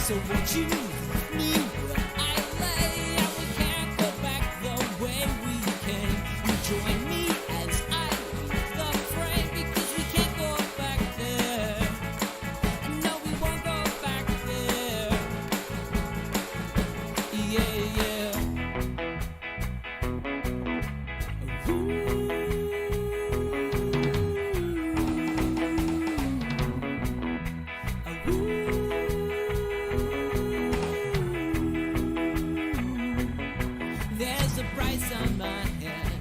So won't you leave me where I lay? And we can't go back the way we came. You join me as I leave the frame, because we can't go back there. No, we won't go back there. Yeah, yeah. There's a price on my head.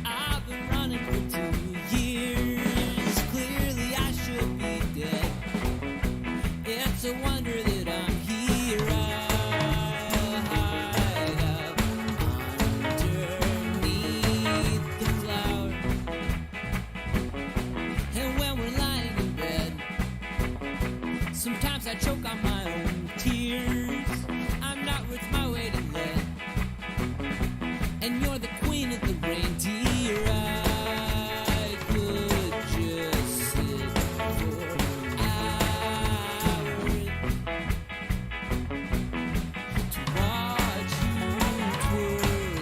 I've been running for 2 years. Clearly I should be dead. It's a wonder that I'm here. I hide up underneath the cloud. And when we're lying in bed, sometimes I choke on my own tears. I'm not worth my weight in lead. And you're the queen of the reindeer. I could just sit for hours to watch you twirling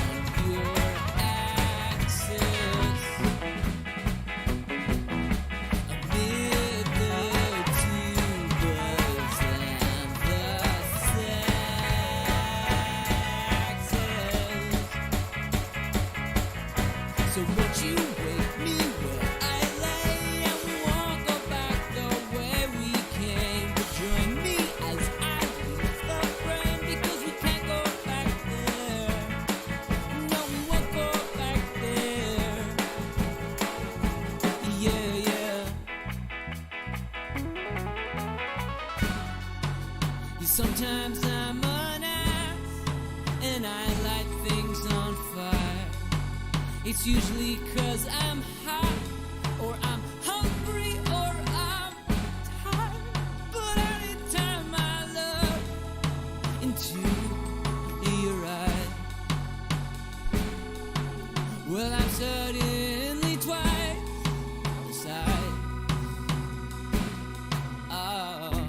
on your axis amid the tubas and the so won't you wake me where I lay? And we won't go back the way we came. But join me as I leave the frame, because we can't go back there. No, we won't go back there. Yeah, yeah. Sometimes I'm an ass and I light things on fire. It's usually 'cause I'm hot, or I'm hungry, or I'm tired. But anytime I look into your eyes, well, I'm suddenly twice the size. Oh.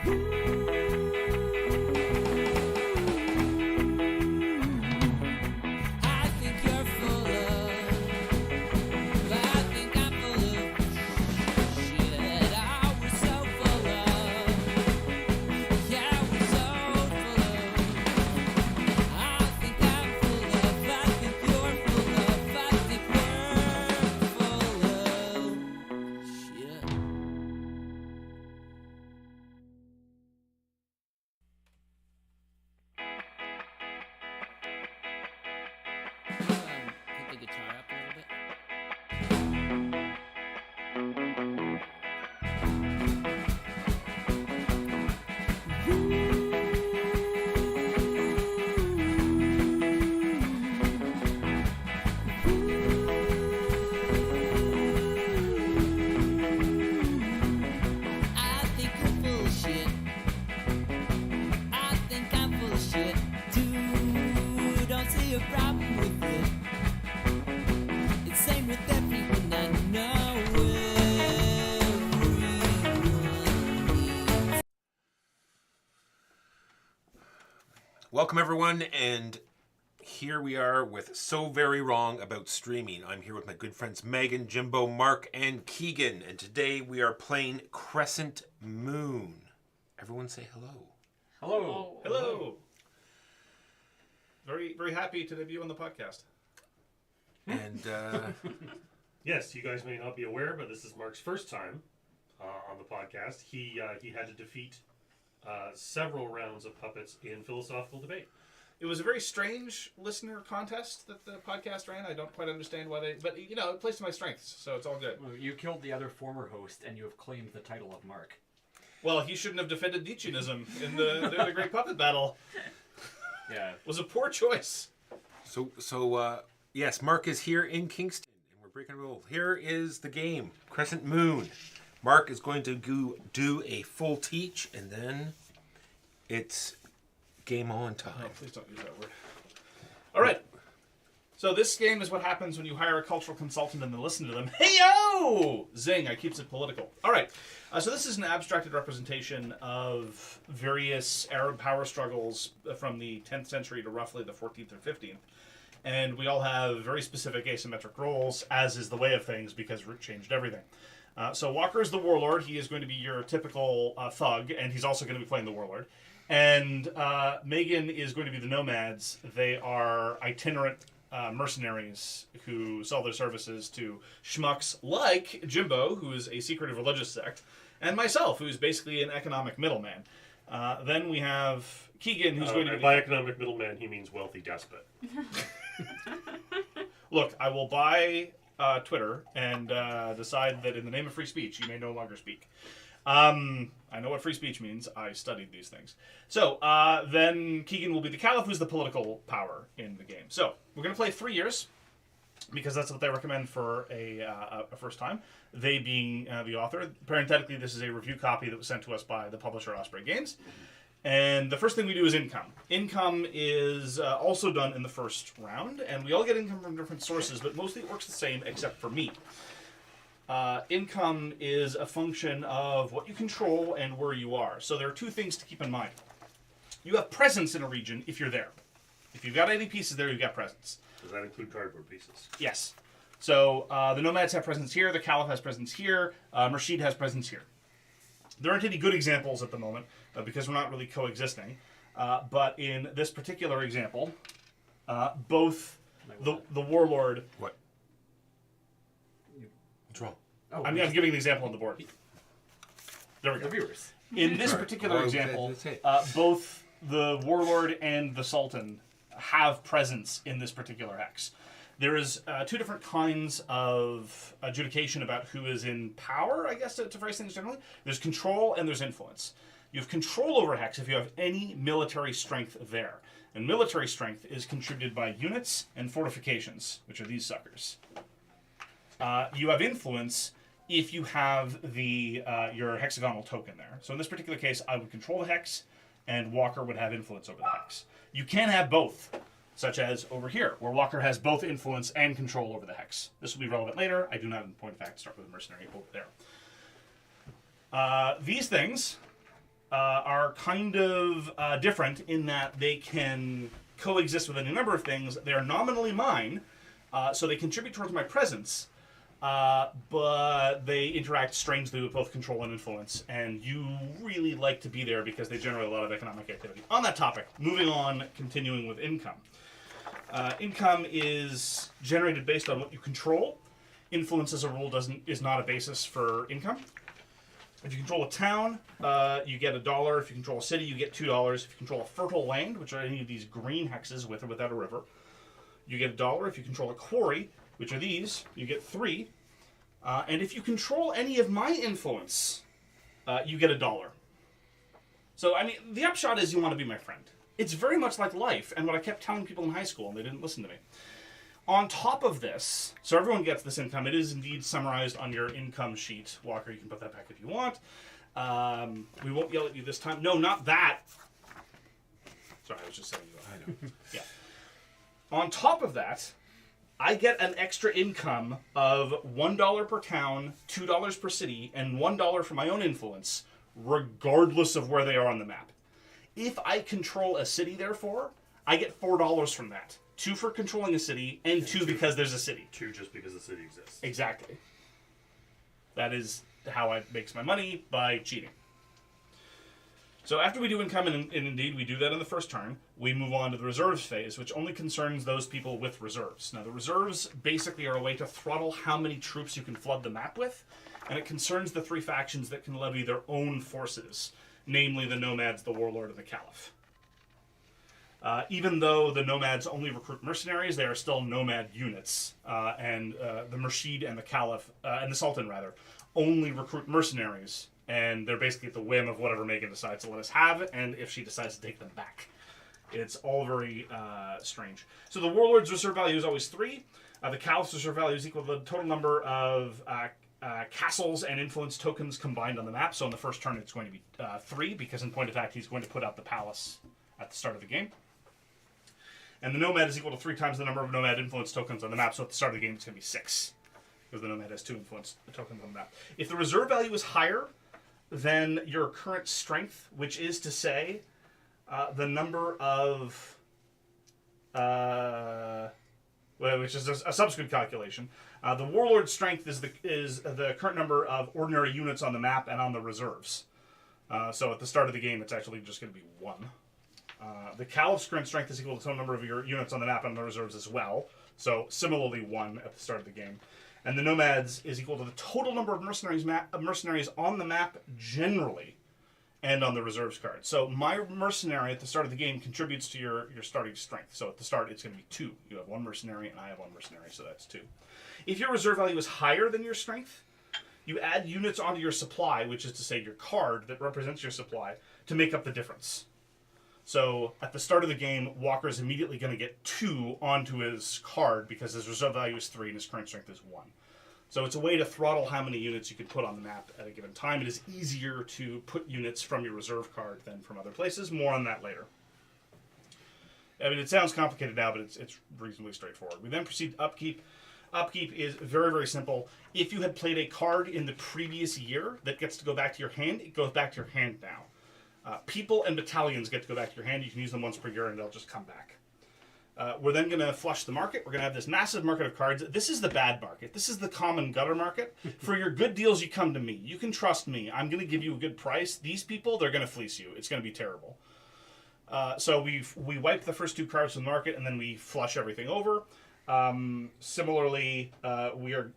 Ooh. Welcome, everyone, and here we are with So Very Wrong About Streaming. I'm here with my good friends Megan, Jimbo, Mark, and Keegan, and today we are playing Crescent Moon. Everyone say hello. Hello. Hello. Very, very happy to debut on the podcast. And, Yes, you guys may not be aware, but this is Mark's first time on the podcast. He had to defeat several rounds of puppets in philosophical debate. It was a very strange listener contest that the podcast ran. I don't quite understand why but it plays to my strengths, so it's all good. Well, you killed the other former host, and you have claimed the title of Mark. Well, he shouldn't have defended Nietzscheanism in the Great Puppet Battle. Yeah. It was a poor choice. So, yes, Mark is here in Kingston, and we're breaking rules. Here is the game, Crescent Moon. Mark is going to do a full teach, and then it's game on time. Oh, please don't use that word. All right. So this game is what happens when you hire a cultural consultant and then listen to them. Hey-yo! Zing, I keeps it political. All right. So this is an abstracted representation of various Arab power struggles from the 10th century to roughly the 14th or 15th. And we all have very specific asymmetric roles, as is the way of things, because Root changed everything. So Walker is the warlord. He is going to be your typical thug, and he's also going to be playing the warlord. And Megan is going to be the nomads. They are itinerant mercenaries who sell their services to schmucks like Jimbo, who is a secretive religious sect, and myself, who's basically an economic middleman. Then we have Keegan, who's going to be... By economic middleman, he means wealthy despot. Look, I will buy Twitter and decide that in the name of free speech, you may no longer speak. I know what free speech means. I studied these things. So, then Keegan will be the Caliph, who's the political power in the game. So, we're going to play 3 years, because that's what they recommend for a first time, they being the author. Parenthetically, this is a review copy that was sent to us by the publisher Osprey Games. And the first thing we do is income. Income is also done in the first round, and we all get income from different sources, but mostly it works the same except for me. Income is a function of what you control and where you are. So there are two things to keep in mind. You have presence in a region if you're there. If you've got any pieces there, you've got presence. Does that include cardboard pieces? Yes. So the nomads have presence here, the Caliph has presence here, Murshid has presence here. There aren't any good examples at the moment because we're not really coexisting. But in this particular example, both the warlord... What? What's wrong? Oh, I'm giving an example on the board. There we go. the viewers. In this particular example, both the warlord and the sultan have presence in this particular hex. There is two different kinds of adjudication about who is in power, I guess, to phrase things generally. There's control and there's influence. You have control over hex if you have any military strength there. And military strength is contributed by units and fortifications, which are these suckers. You have influence if you have the your hexagonal token there. So in this particular case, I would control the hex, and Walker would have influence over the hex. You can have both, such as over here, where Walker has both influence and control over the hex. This will be relevant later. I do not, in point of fact, start with a mercenary over there. These things are kind of different in that they can coexist with any number of things. They are nominally mine, so they contribute towards my presence. But they interact strangely with both control and influence, and you really like to be there because they generate a lot of economic activity. On that topic, moving on, continuing with income. Income is generated based on what you control. Influence, as a rule, is not a basis for income. If you control a town, you get $1. If you control a city, you get $2. If you control a fertile land, which are any of these green hexes with or without a river, you get $1. If you control a quarry, which are these, you get 3. And if you control any of my influence, you get $1. So, I mean, the upshot is you want to be my friend. It's very much like life, and what I kept telling people in high school, and they didn't listen to me. On top of this, so everyone gets this income. It is indeed summarized on your income sheet. Walker, you can put that back if you want. We won't yell at you this time. No, not that. Sorry, I was just saying you. I know. Yeah. On top of that, I get an extra income of $1 per town, $2 per city, and $1 for my own influence, regardless of where they are on the map. If I control a city, therefore, I get $4 from that. 2 for controlling a city, and 2 because there's a city. 2 just because the city exists. Exactly. That is how I makes my money, by cheating. So after we do income, and indeed we do that in the first turn, we move on to the reserves phase, which only concerns those people with reserves. Now, the reserves basically are a way to throttle how many troops you can flood the map with, and it concerns the 3 factions that can levy their own forces, namely the Nomads, the Warlord, and the Caliph. Even though the Nomads only recruit mercenaries, they are still Nomad units, and the Murshid and the Caliph, and the Sultan, rather, only recruit mercenaries, and they're basically at the whim of whatever Megan decides to let us have, and if she decides to take them back. It's all very strange. So the Warlord's reserve value is always 3. The Caliph's reserve value is equal to the total number of castles and influence tokens combined on the map. So in the first turn it's going to be 3, because in point of fact he's going to put out the palace at the start of the game. And the Nomad is equal to 3 times the number of Nomad influence tokens on the map, so at the start of the game it's going to be 6. Because the Nomad has 2 influence tokens on the map. If the reserve value is higher than your current strength, which is to say, the number of... which is a subsequent calculation. The Warlord's strength is the current number of ordinary units on the map and on the reserves. So at the start of the game, it's actually just going to be 1. The Caliph's current strength is equal to the total number of your units on the map and on the reserves as well. So similarly 1 at the start of the game. And the Nomads is equal to the total number of mercenaries on the map generally and on the reserves card. So my mercenary at the start of the game contributes to your starting strength. So at the start it's going to be 2. You have 1 mercenary and I have 1 mercenary, so that's 2. If your reserve value is higher than your strength, you add units onto your supply, which is to say your card that represents your supply, to make up the difference. So at the start of the game, Walker is immediately going to get 2 onto his card because his reserve value is 3 and his current strength is 1. So it's a way to throttle how many units you can put on the map at a given time. It is easier to put units from your reserve card than from other places. More on that later. I mean, it sounds complicated now, but it's reasonably straightforward. We then proceed to upkeep. Upkeep is very, very simple. If you had played a card in the previous year that gets to go back to your hand, it goes back to your hand now. People and battalions get to go back to your hand. You can use them once per year and they'll just come back. We're then going to flush the market. We're going to have this massive market of cards. This is the bad market. This is the common gutter market. For your good deals, you come to me. You can trust me. I'm going to give you a good price. These people, they're going to fleece you. It's going to be terrible. So we wipe the first 2 cards from the market and then we flush everything over. Similarly, we are...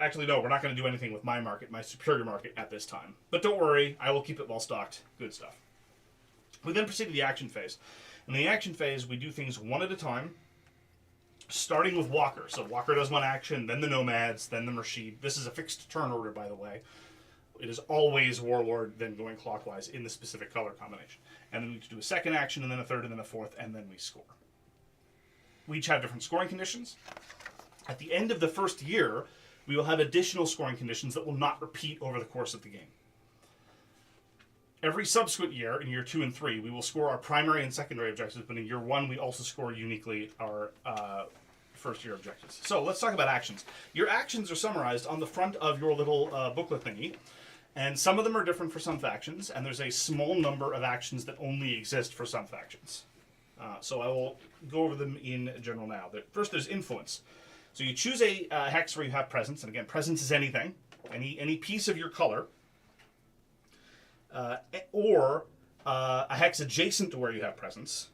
actually, no, we're not going to do anything with my market, my superior market, at this time. But don't worry, I will keep it well stocked. Good stuff. We then proceed to the action phase. In the action phase, we do things one at a time, starting with Walker. So Walker does 1 action, then the Nomads, then the Murshid. This is a fixed turn order, by the way. It is always Warlord, then going clockwise in the specific color combination. And then we do a second action, and then a third, and then a fourth, and then we score. We each have different scoring conditions. At the end of the first year, we will have additional scoring conditions that will not repeat over the course of the game. Every subsequent year, in year 2 and 3, we will score our primary and secondary objectives, but in year 1, we also score uniquely our first year objectives. So let's talk about actions. Your actions are summarized on the front of your little booklet thingy, and some of them are different for some factions, and there's a small number of actions that only exist for some factions. So I will go over them in general now. First, there's influence. So you choose a hex where you have presence, and again, presence is anything, any piece of your color, or a hex adjacent to where you have presence,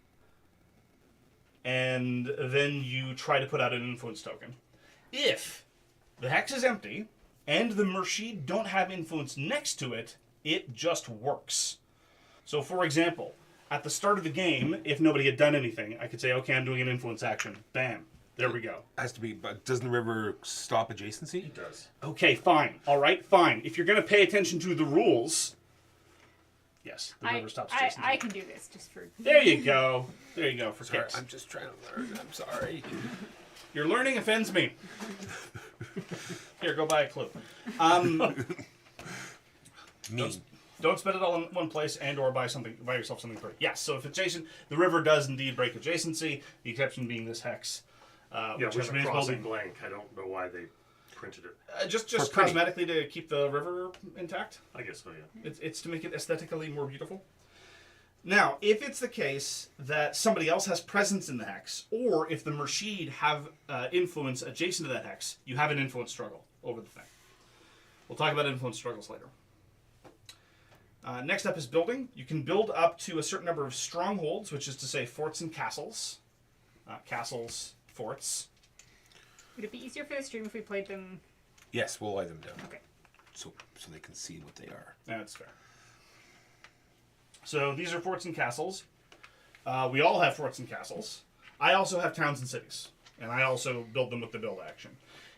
and then you try to put out an influence token. If the hex is empty, and the Murshid don't have influence next to it, it just works. So for example, at the start of the game, if nobody had done anything, I could say, okay, I'm doing an influence action. Bam. There we go. Has to be, but doesn't the river stop adjacency? It does. Okay, fine. All right, fine. If you're going to pay attention to the rules, yes, the river stops adjacency. I can do this just for... There you go. There you go for Sorry, kicks. I'm just trying to learn. I'm sorry. Your learning offends me. Here, go buy a clue. Mean. Don't spend it all in one place and or buy yourself something free. Yes, so if adjacent, the river does indeed break adjacency, the exception being this hex. Which is crossing blank. I don't know why they printed it. Just cosmetically to keep the river intact. I guess so, yeah. It's to make it aesthetically more beautiful. Now, if it's the case that somebody else has presence in the hex, or if the Murshid have influence adjacent to that hex, you have an influence struggle over the thing. We'll talk about influence struggles later. Next up is building. You can build up to a certain number of strongholds, which is to say forts and castles. Castles, forts. Would it be easier for the stream if we played them? Yes, we'll lay them down. Okay. So they can see what they are. That's fair. So these are forts and castles. We all have forts and castles. I also have towns and cities, and I also build them with the build action.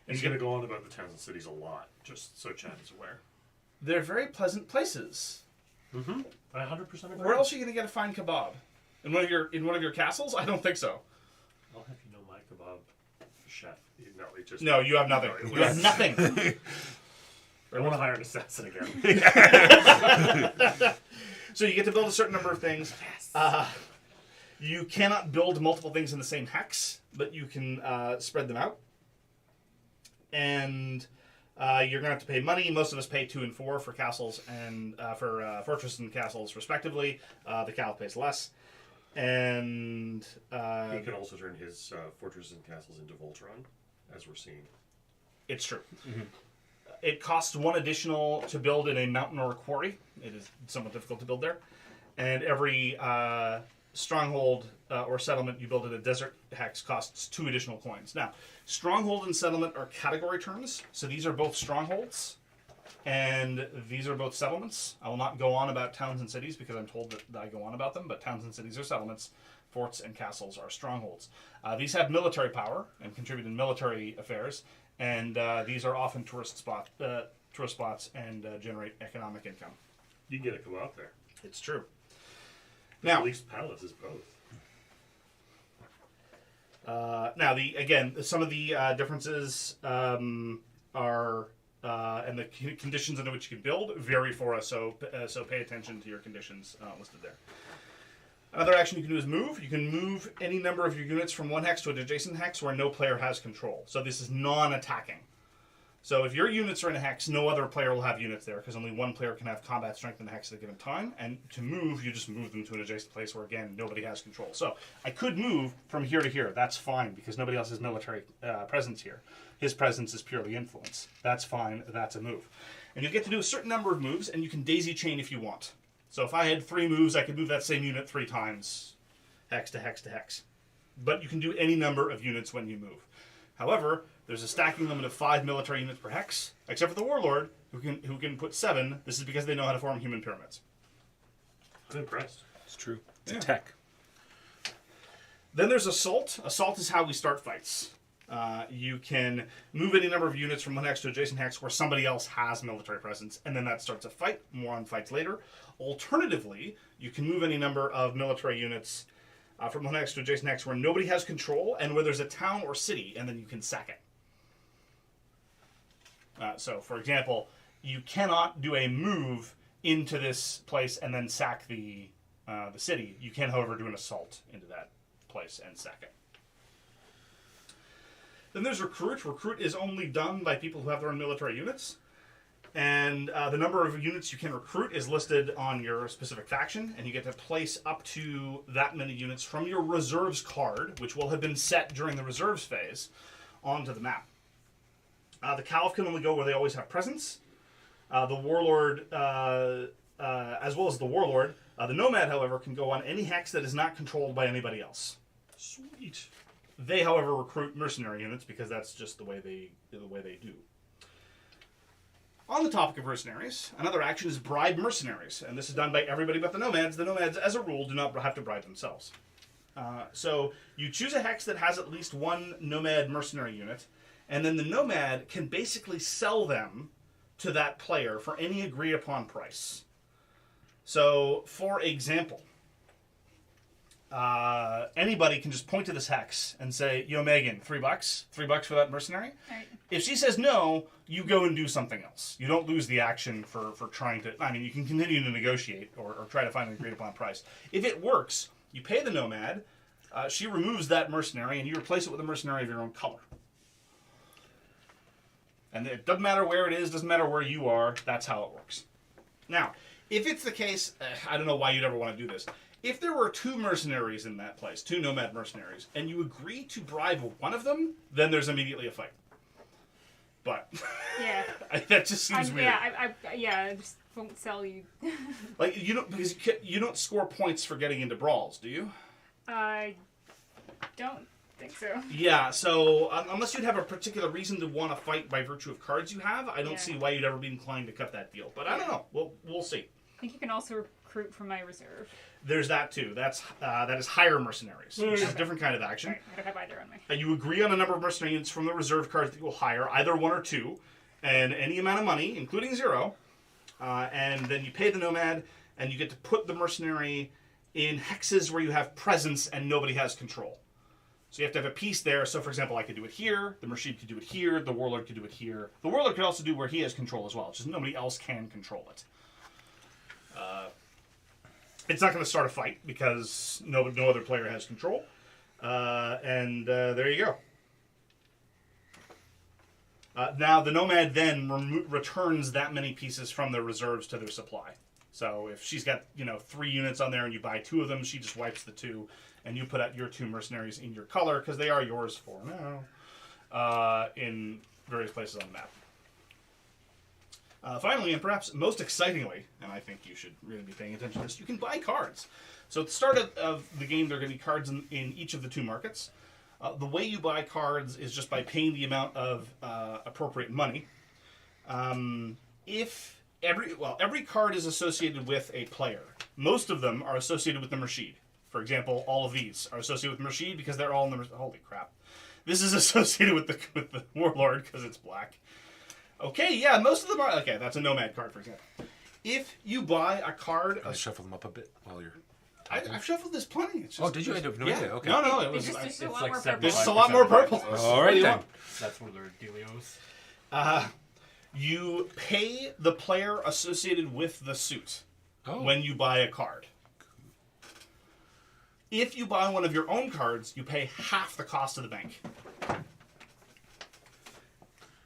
And He's going to go on about the towns and cities a lot, just so Chad is aware. they're very pleasant places. Mm-hmm. I 100% agree. Where else are you going to get a fine kebab? In one of your castles? I don't think so. I'll have you know my kebab chef. No, it just... No, you have nothing. No, You have nothing. I want to hire an assassin again. So you get to build a certain number of things. You cannot build multiple things in the same hex, but you can spread them out. And you're going to have to pay money. Most of us pay 2 and 4 for castles and for fortress and castles, respectively. The Caliph pays less. And He can also turn his fortresses and castles into Voltron, as we're seeing. it's true. Mm-hmm. It costs 1 additional to build in a mountain or a quarry. It is somewhat difficult to build there. And every stronghold or settlement you build in a desert hex costs 2 additional coins. Now, stronghold and settlement are category terms. So these are both strongholds, and these are both settlements. I will not go on about towns and cities because I'm told that I go on about them, but towns and cities are settlements. Forts and castles are strongholds. These have military power and contribute in military affairs, and these are often tourist spots and generate economic income. You can get a kebab there. It's true. At Now, least Palace is both. some of the differences are and the conditions under which you can build vary for us. So pay attention to your conditions listed there. Another action you can do is move. You can move any number of your units from one hex to an adjacent hex where no player has control. So this is non-attacking. So if your units are in a hex, no other player will have units there because only one player can have combat strength in the hex at a given time. And to move, you just move them to an adjacent place where, again, nobody has control. So I could move from here to here. That's fine because nobody else has military presence here. His presence is purely influence. That's fine. That's a move. And you get to do a certain number of moves, and you can daisy chain if you want. So if I had 3 moves, I could move that same unit 3 times, hex to hex to hex. But you can do any number of units when you move. However, there's a stacking limit of 5 military units per hex, except for the Warlord, who can put 7. This is because they know how to form human pyramids. I'm impressed. It's true. It's a tech. Then there's Assault. Assault is how we start fights. You can move any number of units from one hex to adjacent hex where somebody else has military presence, and then that starts a fight. More on fights later. Alternatively, you can move any number of military units from one hex to adjacent hex where nobody has control and where there's a town or city, and then you can sack it. So, for example, you cannot do a move into this place and then sack the city. You can, however, do an assault into that place and sack it. Then there's Recruit. Recruit is only done by people who have their own military units. And the number of units you can recruit is listed on your specific faction, and you get to place up to that many units from your reserves card, which will have been set during the reserves phase, onto the map. The Caliph can only go where they always have presence. The Warlord, as well as the Warlord, the Nomad, however, can go on any hex that is not controlled by anybody else. Sweet. They, however, recruit mercenary units because that's just the way they do. On the topic of mercenaries, another action is Bribe Mercenaries, and this is done by everybody but the Nomads. The Nomads, as a rule, do not have to bribe themselves. So you choose a hex that has at least 1 Nomad mercenary unit, and then the Nomad can basically sell them to that player for any agreed-upon price. So, for example, anybody can just point to this hex and say, "Yo, Megan, $3? $3 for that mercenary?" Right. If she says no, you go and do something else. You don't lose the action for trying to... I mean, you can continue to negotiate or try to find an agreed-upon price. If it works, you pay the Nomad, she removes that mercenary, and you replace it with a mercenary of your own color. And it doesn't matter where it is, doesn't matter where you are, that's how it works. Now, if it's the case, I don't know why you'd ever want to do this. If there were 2 mercenaries in that place, 2 nomad mercenaries, and you agree to bribe one of them, then there's immediately a fight. But Yeah. that just seems weird. I just won't sell you. Like because you don't score points for getting into brawls, do you? I don't think so. Yeah. So unless you'd have a particular reason to want to fight by virtue of cards you have, I don't Yeah. see why you'd ever be inclined to cut that deal. But I don't know. We'll see. I think you can also recruit from my reserve. There's that too. That is hire mercenaries, which is a different kind of action. Right, I don't have either on me. And you agree on a number of mercenary units from the reserve cards that you will hire, either 1 or 2, and any amount of money, including 0. And then you pay the nomad, and you get to put the mercenary in hexes where you have presence and nobody has control. So you have to have a piece there. So, for example, I could do it here. The Mashid could do it here. The Warlord could do it here. The Warlord could also do where he has control as well. Just nobody else can control it. It's not going to start a fight because no other player has control. And there you go. Now, the Nomad then returns that many pieces from their reserves to their supply. So if she's got 3 units on there and you buy 2 of them, she just wipes the 2, and you put out your 2 mercenaries in your color because they are yours for now in various places on the map. Finally, and perhaps most excitingly, and I think you should really be paying attention to this, you can buy cards. So at the start of the game, there are going to be cards in each of the 2 markets. The way you buy cards is just by paying the amount of appropriate money. Every card is associated with a player. Most of them are associated with the Mashid. For example, all of these are associated with Mashid because they're all in the... Holy crap. This is associated with the Warlord because it's black. Okay, yeah, most of them are... Okay, that's a Nomad card, for example. If you buy a card... Can I shuffle them up a bit while you're... I've shuffled this plenty. It's just, Oh, did you? I have no idea. Okay. No, it was... There's just a It's lot like more 75%. There's just a lot more purple. All right, then. That's one of their dealios. You pay the player associated with the suit when you buy a card. If you buy one of your own cards, you pay half the cost of the bank.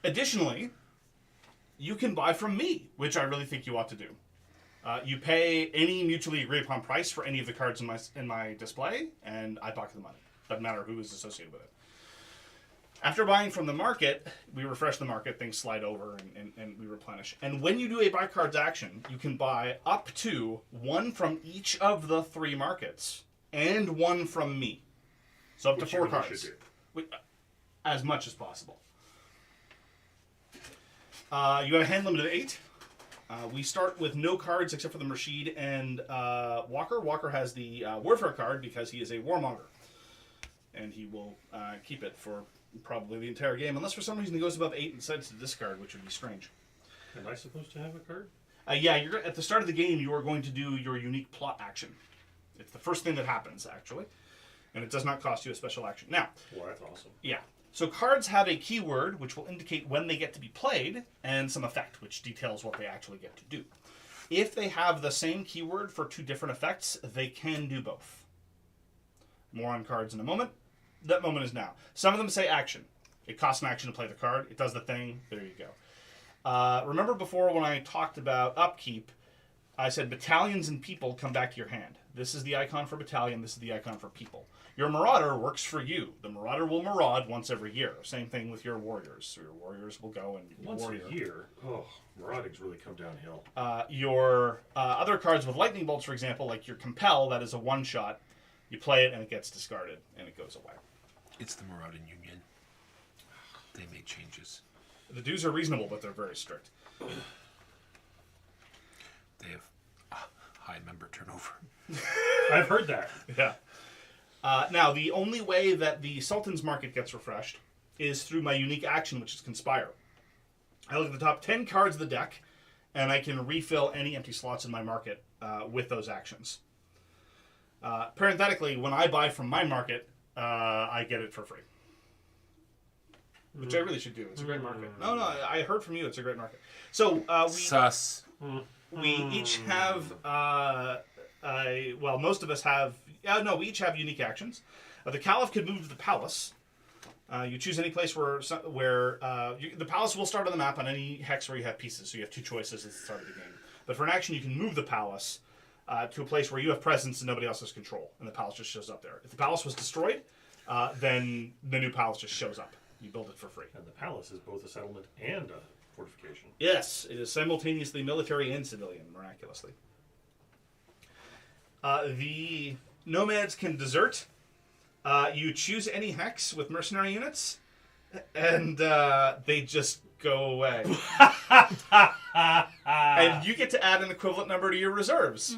Additionally, you can buy from me, which I really think you ought to do. You pay any mutually agreed upon price for any of the cards in my display, and I pocket the money. Doesn't matter who is associated with it. After buying from the market, we refresh the market, things slide over, and we replenish. And when you do a buy cards action, you can buy up to 1 from each of the 3 markets, and 1 from me. So up to 4 cards. As much as possible. You have a hand limit of 8. We start with no cards except for the Mashid and Walker. Walker has the Warfare card because he is a Warmonger. And he will keep it for probably the entire game, unless for some reason he goes above 8 and decides to discard, which would be strange. Am I supposed to have a card? Yeah, at the start of the game, you are going to do your unique plot action. It's the first thing that happens, actually. And it does not cost you a special action. Now, Well, that's awesome. yeah. So cards have a keyword, which will indicate when they get to be played, and some effect, which details what they actually get to do. If they have the same keyword for 2 different effects, they can do both. More on cards in a moment. That moment is now. Some of them say action. It costs an action to play the card. It does the thing. There you go. Remember before when I talked about upkeep, I said battalions and people come back to your hand. This is the icon for battalion. This is the icon for people. Your Marauder works for you. The Marauder will maraud once every year. Same thing with your Warriors. So your Warriors will go and Once warrior. a year? Oh, marauding's really come downhill. Your other cards with lightning bolts, for example, like your Compel, that is a one-shot. You play it and it gets discarded and it goes away. It's the Marauding Union. They made changes. The dues are reasonable, but they're very strict. They have high member turnover. I've heard that. Yeah. Now, the only way that the Sultan's Market gets refreshed is through my unique action, which is Conspire. I look at the top 10 cards of the deck, and I can refill any empty slots in my market with those actions. Parenthetically, when I buy from my market, I get it for free. Which I really should do. It's a great market. No, I heard from you. It's a great market. So Sus. we each have, most of us have, we each have unique actions. The Caliph could move to the palace. You choose any place where the palace will start on the map on any hex where you have pieces. So you have 2 choices at the start of the game. But for an action, you can move the palace to a place where you have presence and nobody else has control, and the palace just shows up there. If the palace was destroyed, then the new palace just shows up. You build it for free. And the palace is both a settlement and a fortification. Yes, it is simultaneously military and civilian, miraculously. The nomads can desert. You choose any hex with mercenary units, and they just go away. And you get to add an equivalent number to your reserves.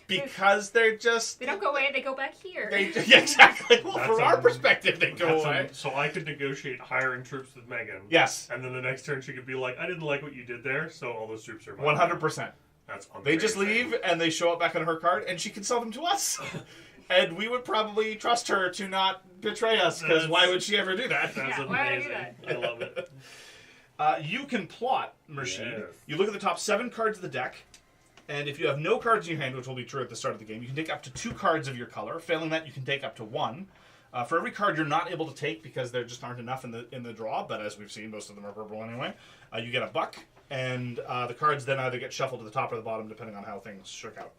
Because they're just... They don't go away, they go back here. Yeah, exactly. Well, That's from our perspective, they go away. So I could negotiate hiring troops with Megan. Yes. And then the next turn she could be like, I didn't like what you did there, so all those troops are mine. 100%. That's amazing. They just leave, and they show up back on her card, and she can sell them to us. And we would probably trust her to not betray us, because why would she ever do that? That's Yeah, why would I do amazing. that? I love it. You can plot, Mershid. Yes. You look at the top 7 cards of the deck, and if you have no cards in your hand, which will be true at the start of the game, you can take up to 2 cards of your color. Failing that, you can take up to 1. For every card you're not able to take because there just aren't enough in the draw, but as we've seen, most of them are purple anyway, you get a buck, and the cards then either get shuffled to the top or the bottom, depending on how things shook out.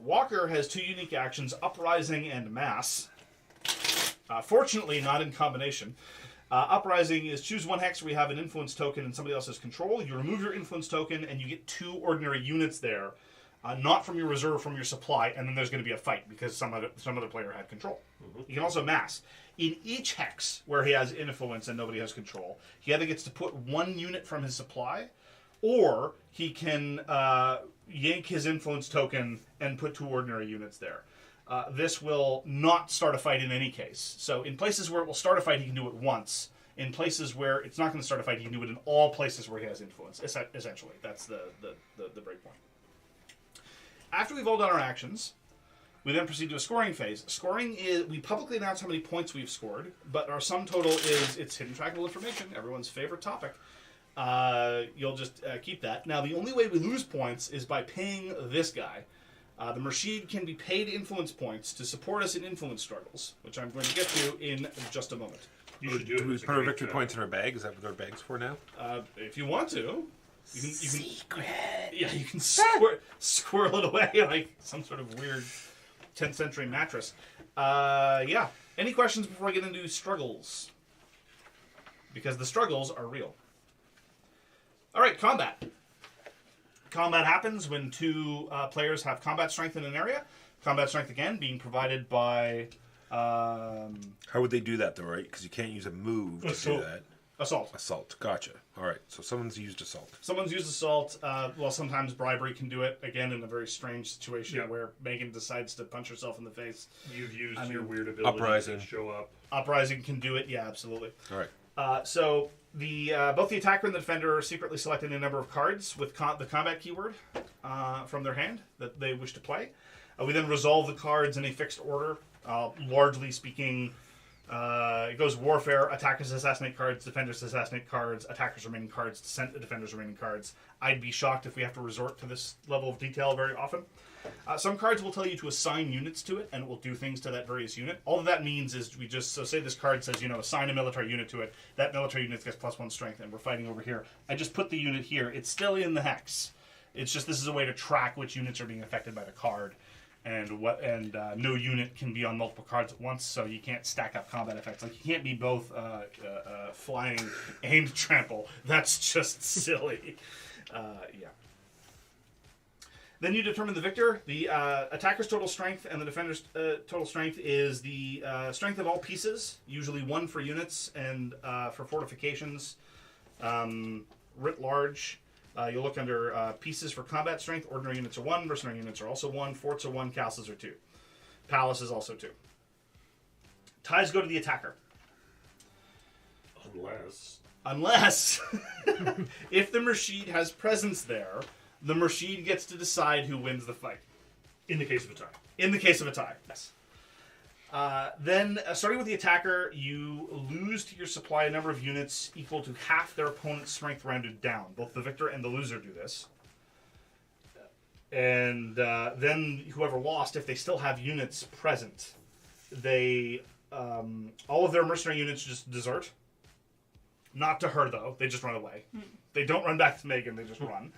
Walker has 2 unique actions, Uprising and Mass. Fortunately, not in combination. Uprising is choose 1 hex where you have an influence token in somebody else's control. You remove your influence token, and you get 2 ordinary units there, not from your reserve, from your supply, and then there's going to be a fight because some other player had control. You can also mass. In each hex where he has influence and nobody has control, he either gets to put 1 unit from his supply, or he can yank his influence token and put 2 ordinary units there. This will not start a fight in any case. So in places where it will start a fight, he can do it once. In places where it's not going to start a fight, he can do it in all places where he has influence, essentially. That's the break point. After we've all done our actions, we then proceed to a scoring phase. Scoring is, we publicly announce how many points we've scored, but our sum total is, it's hidden trackable information, everyone's favorite topic. You'll just keep that. Now, the only way we lose points is by paying this guy. The Mershid can be paid influence points to support us in influence struggles, which I'm going to get to in just a moment. You should do it. Do we It's a put our great, victory points in our bag? Is that what our bag's for now? If you want to, you can Secret. yeah, you can squirrel it away like some sort of weird 10th century mattress. Yeah. Any questions before I get into struggles? Because the struggles are real. All right, combat. Combat happens when 2 players have combat strength in an area. Combat strength, again, being provided by... How would they do that, though, right? Because you can't use a move to Assault. do that. Assault. Assault. Gotcha. All right. So someone's used assault. Someone's used assault. Well, sometimes bribery can do it, again, in a very strange situation where Megan decides to punch herself in the face. You've used your weird ability Uprising. to show up. Uprising can do it, yeah, absolutely. All right. So the both the attacker and the defender are secretly selecting a number of cards with the combat keyword from their hand that they wish to play. We then resolve the cards in a fixed order. Largely speaking, it goes warfare, attackers assassinate cards, defenders assassinate cards, attackers remaining cards, defenders remaining cards. I'd be shocked if we have to resort to this level of detail very often. Some cards will tell you to assign units to it, and it will do things to that various unit. All that means is we just, so say this card says, assign a military unit to it. That military unit gets +1 strength, and we're fighting over here. I just put the unit here. It's still in the hex. It's just this is a way to track which units are being affected by the card. And no unit can be on multiple cards at once, so you can't stack up combat effects. Like, you can't be both flying and trample. That's just silly. Yeah. Then you determine the victor. The attacker's total strength and the defender's total strength is the strength of all pieces, usually 1 for units and for fortifications, writ large. You'll look under pieces for combat strength. Ordinary units are 1. Mercenary units are also 1. Forts are 1. Castles are 2. Palace is also 2. Ties go to the attacker. Unless if the Mershid has presence there, the Mershid gets to decide who wins the fight. In the case of a tie. In the case of a tie, yes. Then, starting with the attacker, you lose to your supply a number of units equal to half their opponent's strength rounded down. Both the victor and the loser do this. And then whoever lost, if they still have units present, they all of their mercenary units just desert. Not to her, though. They just run away. They don't run back to Megan. They just run.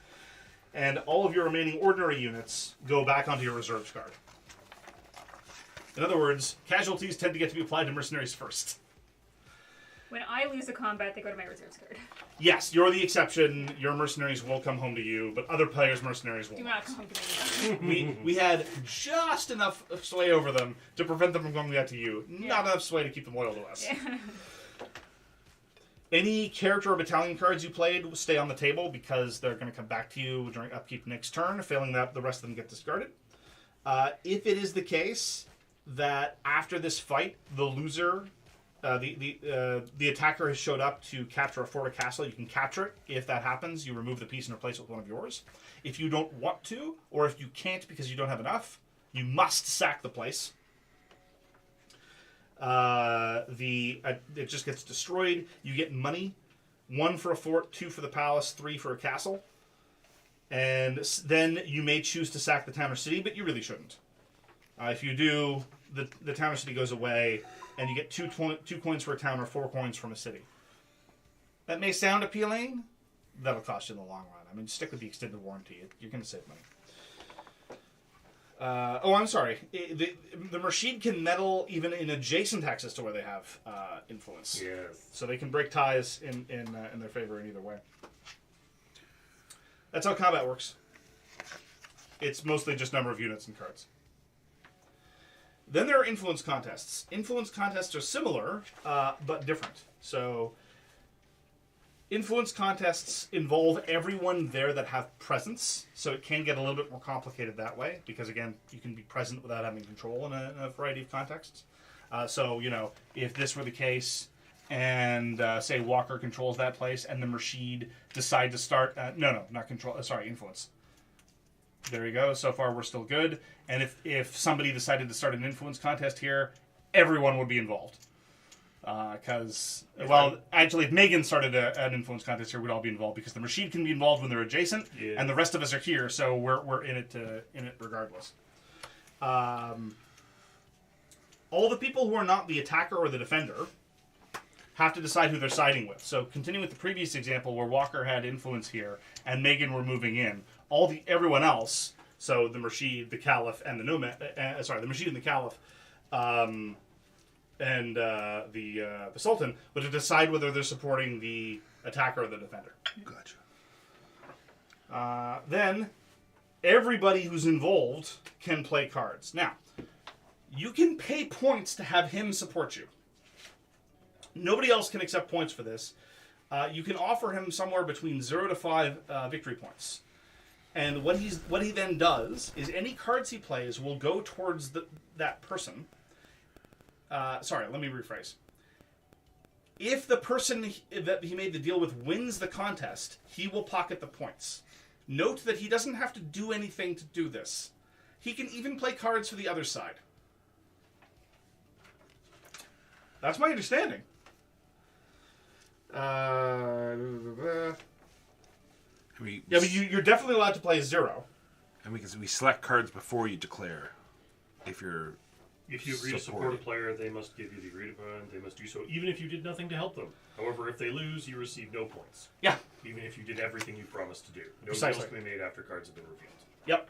and all of your remaining ordinary units go back onto your reserves card. In other words, casualties tend to get to be applied to mercenaries first. When I lose a combat, they go to my reserves card. Yes, you're the exception. Your mercenaries will come home to you, but other players' mercenaries will Do not. not come home to me. We had just enough sway over them to prevent them from coming back to you. Not enough sway to keep them loyal to us. Yeah. Any character or battalion cards you played will stay on the table because they're going to come back to you during upkeep next turn. Failing that, the rest of them get discarded. If it is the case that after this fight, the loser, the attacker has showed up to capture a fort or castle, you can capture it. If that happens, you remove the piece and replace it with one of yours. If you don't want to, or if you can't because you don't have enough, you must sack the place. It just gets destroyed. You get money, 1 for a fort, 2 for the palace, 3 for a castle, and then you may choose to sack the town or city, but you really shouldn't. If you do, the town or city goes away, and you get 2 coins for a town or 4 coins from a city. That may sound appealing. That'll cost you in the long run. I mean, stick with the extended warranty. You're going to save money. I'm sorry. The Murshid can meddle even in adjacent axes to where they have influence. Yes. So they can break ties in their favor in either way. That's how combat works. It's mostly just number of units and cards. Then there are influence contests. Influence contests are similar, but different. So influence contests involve everyone there that have presence, so it can get a little bit more complicated that way, because again, you can be present without having control in a variety of contexts. So, if this were the case, and say Walker controls that place, and the Murshid decide to start... not control, influence. There you go, so far we're still good. And if somebody decided to start an influence contest here, everyone would be involved. Actually, if Megan started an influence contest here, we'd all be involved because the Murshid can be involved when they're adjacent, and the rest of us are here, so we're in it regardless. All the people who are not the attacker or the defender have to decide who they're siding with. So, continuing with the previous example where Walker had influence here and Megan were moving in, everyone else, so the Murshid, the Caliph, and the Nomad, the Murshid and the Caliph, and the Sultan, but to decide whether they're supporting the attacker or the defender. Gotcha. Then, everybody who's involved can play cards. Now, you can pay points to have him support you. Nobody else can accept points for this. You can offer him somewhere between 0 to 5 victory points. And what he then does is any cards he plays will go towards that person. Let me rephrase. If the person that he made the deal with wins the contest, he will pocket the points. Note that he doesn't have to do anything to do this. He can even play cards for the other side. That's my understanding. But you're definitely allowed to play 0. And we select cards before you declare. If you agree to support a player, they must give you the agreed upon. They must do so, even if you did nothing to help them. However, if they lose, you receive no points. Yeah. Even if you did everything you promised to do. No Precisely. deals can be made after cards have been revealed. Yep.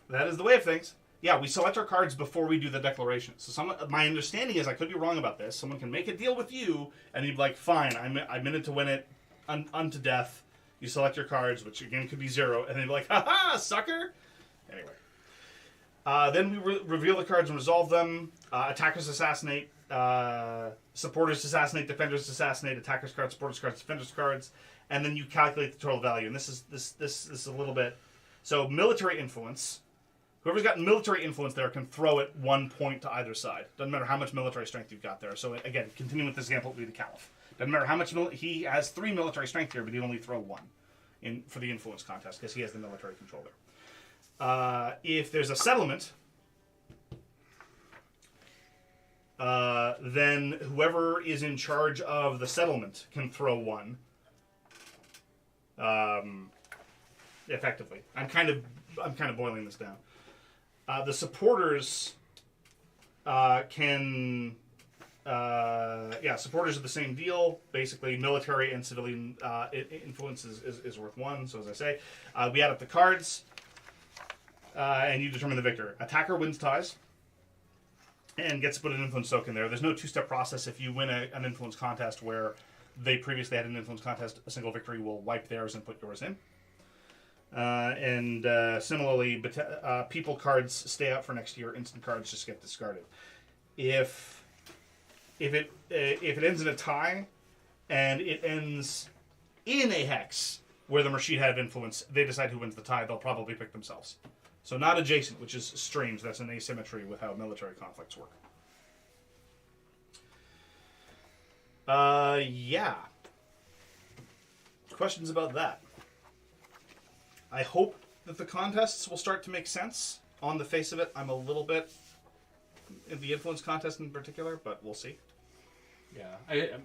That is the way of things. Yeah, we select our cards before we do the declaration. So my understanding is, I could be wrong about this, someone can make a deal with you, and you'd be like, fine, I'm in it to win it, unto death. You select your cards, which again could be 0, and then you'd be like, ha-ha, sucker! Anyway. Then we reveal the cards and resolve them. Attackers assassinate, supporters assassinate, defenders assassinate, attackers cards, supporters cards, defenders cards, and then you calculate the total value. And this is a little bit... So military influence... Whoever's got military influence there can throw it 1 point to either side. Doesn't matter how much military strength you've got there. So again, continuing with this example, it would be the Caliph. Doesn't matter how much he has 3 military strength here, but he'd only throw 1 for the influence contest because he has the military control there. If there's a settlement, then whoever is in charge of the settlement can throw 1. Effectively, I'm kind of boiling this down. The supporters can supporters are the same deal. Basically, military and civilian influence is worth 1. So as I say, we add up the cards, and you determine the victor. Attacker wins ties and gets to put an influence token there. There's no 2-step process. If you win an influence contest where they previously had an influence contest, a single victory will wipe theirs and put yours in. Similarly, people cards stay out for next year. Instant cards just get discarded. If it ends in a tie, and it ends in a hex where the machine had influence, they decide who wins the tie. They'll probably pick themselves. So not adjacent, which is strange. That's an asymmetry with how military conflicts work. Yeah. Questions about that? I hope that the contests will start to make sense. On the face of it, I'm a little bit in the influence contest in particular, but we'll see. Yeah.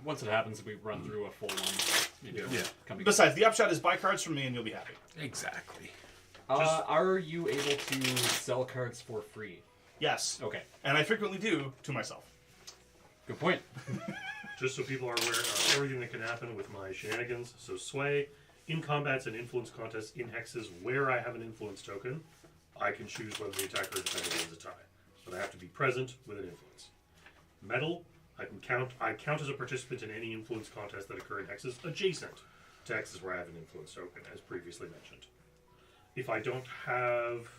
Once it happens, we run through a full one. Maybe Besides, the upshot is buy cards from me and you'll be happy. Exactly. Are you able to sell cards for free? Yes. Okay. And I frequently do to myself. Good point. Just so people are aware of everything that can happen with my shenanigans. So sway, in combats and influence contests in hexes where I have an influence token, I can choose whether the attacker or defender wins a tie. But I have to be present with an influence. Metal, I count as a participant in any influence contest that occur in hexes adjacent to hexes where I have an influence token, as previously mentioned. If I don't have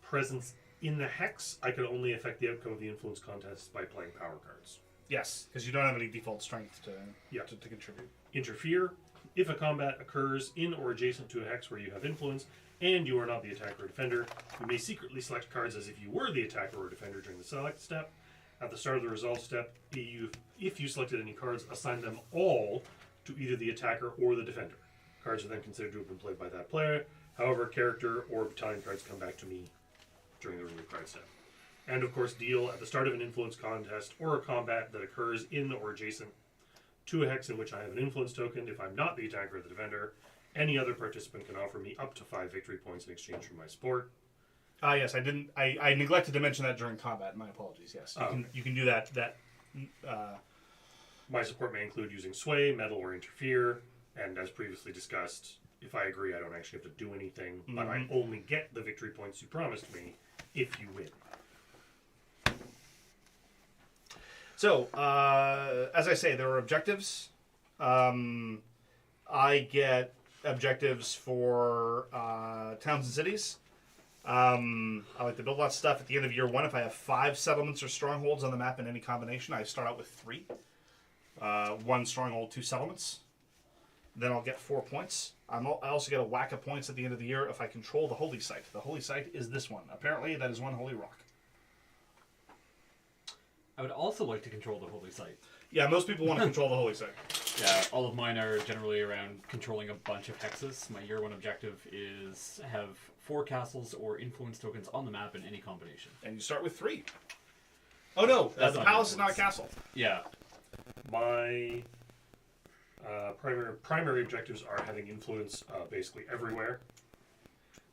presence in the hex, I can only affect the outcome of the influence contest by playing power cards. Yes, because you don't have any default strength to contribute. Interfere. If a combat occurs in or adjacent to a hex where you have influence, and you are not the attacker or defender, you may secretly select cards as if you were the attacker or defender during the select step. At the start of the resolve step, if you selected any cards, assign them all to either the attacker or the defender. Cards are then considered to have been played by that player. However, character or battalion cards come back to me during the remove card step. And of course, deal at the start of an influence contest or a combat that occurs in or adjacent to a hex in which I have an influence token. If I'm not the attacker or the defender, any other participant can offer me up to 5 victory points in exchange for my support. Yes, I didn't. I neglected to mention that during combat. My apologies. Yes, you can do that. My support may include using sway, meddle, or interfere. And as previously discussed, if I agree, I don't actually have to do anything, but I only get the victory points you promised me if you win. So, as I say, there are objectives. I get objectives for towns and cities. I like to build lots of stuff at the end of year 1. If I have 5 settlements or strongholds on the map in any combination, I start out with 3. 1 stronghold, 2 settlements. Then I'll get 4 points. I also get a whack of points at the end of the year if I control the holy site. The holy site is this one. Apparently, that is 1 holy rock. I would also like to control the holy site. Yeah, most people want to control the holy site. Yeah, all of mine are generally around controlling a bunch of hexes. My year 1 objective is have 4 castles or influence tokens on the map in any combination. And you start with 3. Oh no, the palace is not a castle. Yeah. My primary objectives are having influence basically everywhere.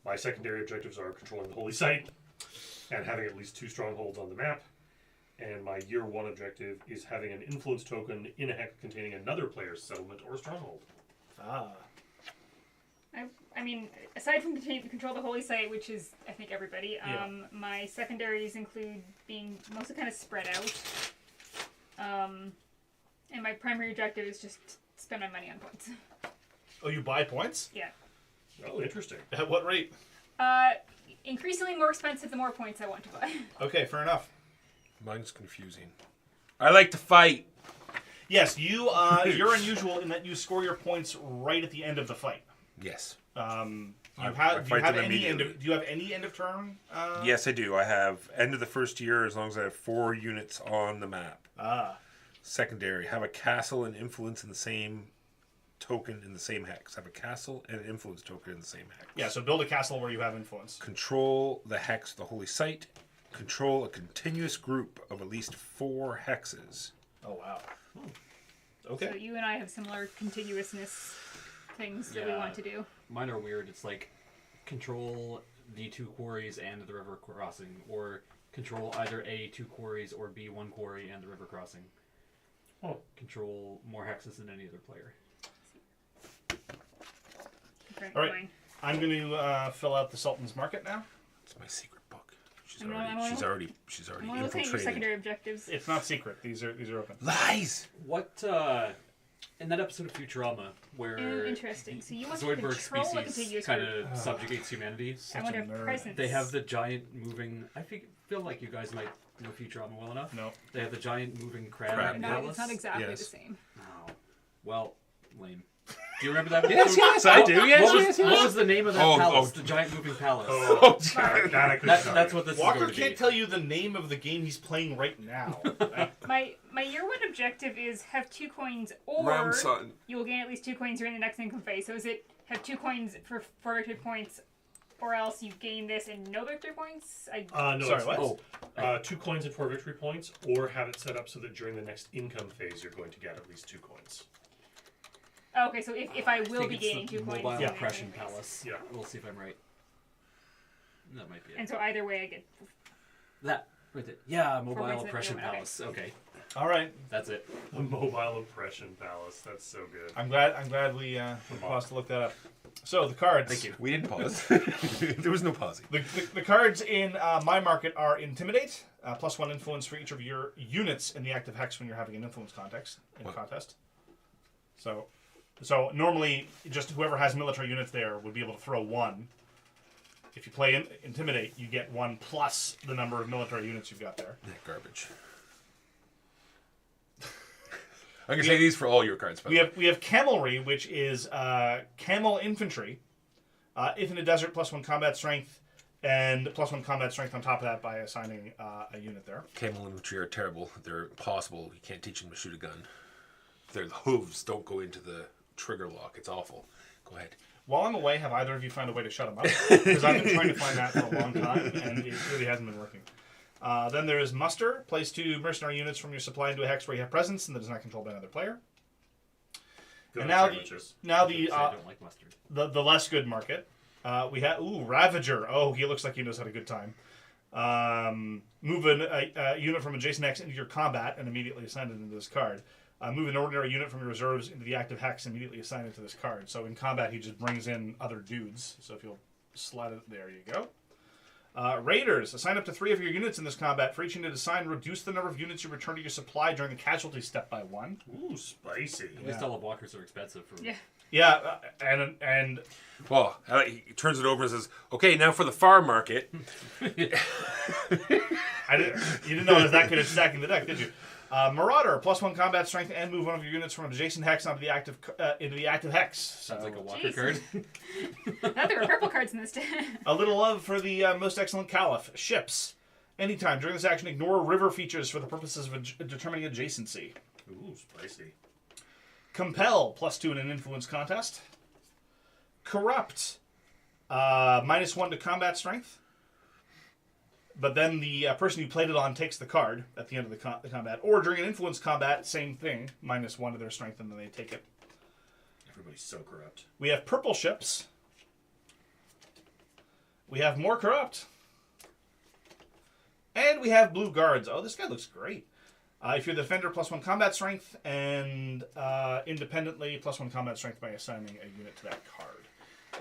My secondary objectives are controlling the holy site and having at least 2 strongholds on the map. And my year 1 objective is having an influence token in a hex containing another player's settlement or stronghold. I mean, aside from control the holy site, which is, I think, everybody, my secondaries include being mostly kind of spread out. And my primary objective is just spend my money on points. Oh, you buy points? Yeah. Oh, interesting. At what rate? Increasingly more expensive the more points I want to buy. Okay, fair enough. Mine's confusing. I like to fight. Yes, you're unusual in that you score your points right at the end of the fight. Yes. Do you have any end of turn? Yes, I do. I have end of the first year as long as I have 4 units on the map. Secondary. Have a castle and influence in the same token in the same hex. Have a castle and an influence token in the same hex. Yeah, so build a castle where you have influence. Control the hex, the holy site. Control a continuous group of at least 4 hexes. Oh, wow. Okay. So you and I have similar contiguousness things that we want to do. Mine are weird. It's like control the 2 quarries and the river crossing, or Control either A, 2 quarries, or B, 1 quarry and the river crossing. Oh. Control more hexes than any other player. All right. I'm going to fill out the Sultan's Market now. It's my secret book. She's I'm already looking at your infiltrated. secondary objectives. It's not secret. These are open. Lies. What in that episode of Futurama where Interesting. So you want to Zoidberg control a species contiguous kind group. of subjugates humanity? I want to a nerd. have presence. They have the giant moving. I feel like you guys might know Futurama well enough. No. They have the giant moving crab. Crab. No, palace. it's not exactly Yes. the same. Oh, well, lame. Do you remember that? Yes, yes, I do. Yes, What was the name of that palace? The giant moving palace. Oh, that I couldn't tell That's you. what this is Walker going to be. can't tell you the name of the game he's playing right now. My year one objective is have 2 coins, or Round sun. you will gain at least 2 coins during the next income phase. So is it have 2 coins for 4 victory points, or else you gain this and no victory points? No, Sorry, it's what? 2 coins and 4 victory points, or have it set up so that during the next income phase you're going to get at least 2 coins. Okay, so if I will be it's gaining the 2 coins. Mobile in the Oppression incoming phase. Palace. Yeah. We'll see if I'm right. That might be it. And so either way I get... That. Right there. Yeah, reasons Mobile that Oppression we don't- okay. Palace. Okay. All right. That's it. The Mobile Oppression Palace. That's so good. I'm glad we paused to look that up. So the cards. Thank you. We didn't pause. There was no pausing. The cards in my market are Intimidate, +1 influence for each of your units in the active hex when you're having an influence contest. So normally, just whoever has military units there would be able to throw 1. If you play Intimidate, you get 1 plus the number of military units you've got there. Garbage. I can say these for all your cards. By the way. We have Camelry, which is camel infantry. If in a desert, +1 combat strength, and +1 combat strength on top of that by assigning a unit there. Camel infantry are terrible. They're impossible. You can't teach them to shoot a gun. Their hooves don't go into the trigger lock. It's awful. Go ahead. While I'm away, have either of you found a way to shut them up? Because I've been trying to find that for a long time, and it really hasn't been working. Then there is Muster. Place 2 mercenary units from your supply into a hex where you have presence and that is not controlled by another player. Good And on now sandwiches. I don't like mustard. the less good market. We have Ravager. Oh, he looks like he knows how to good time. Move a unit from adjacent hex into your combat and immediately assign it into this card. Move an ordinary unit from your reserves into the active hex and immediately assign it to this card. So in combat, he just brings in other dudes. So if you'll slide it, there you go. Raiders. Assign up to 3 of your units in this combat. For each unit assigned, reduce the number of units you return to your supply during the casualty step by 1. Ooh, spicy. At least all of walkers are expensive for. Yeah. Yeah, and Well, he turns it over and says, "Okay, now for the farm market." you didn't know it was that good at stacking the deck, did you? Marauder, +1 combat strength, and move one of your units from adjacent hex onto the active into the active hex. Sounds like a walker Jeez. card. I thought there were purple cards in this deck. A little love for the most excellent Caliph. Ships. Anytime during this action, ignore river features for the purposes of determining adjacency. Ooh, spicy. Compel, +2 in an influence contest. Corrupt, -1 to combat strength. But then the person you played it on takes the card at the end of the combat. Or during an influence combat, same thing, -1 to their strength, and then they take it. Everybody's so corrupt. We have purple ships. We have more corrupt. And we have blue guards. Oh, this guy looks great. If you're the defender, +1 combat strength, and independently, +1 combat strength by assigning a unit to that card.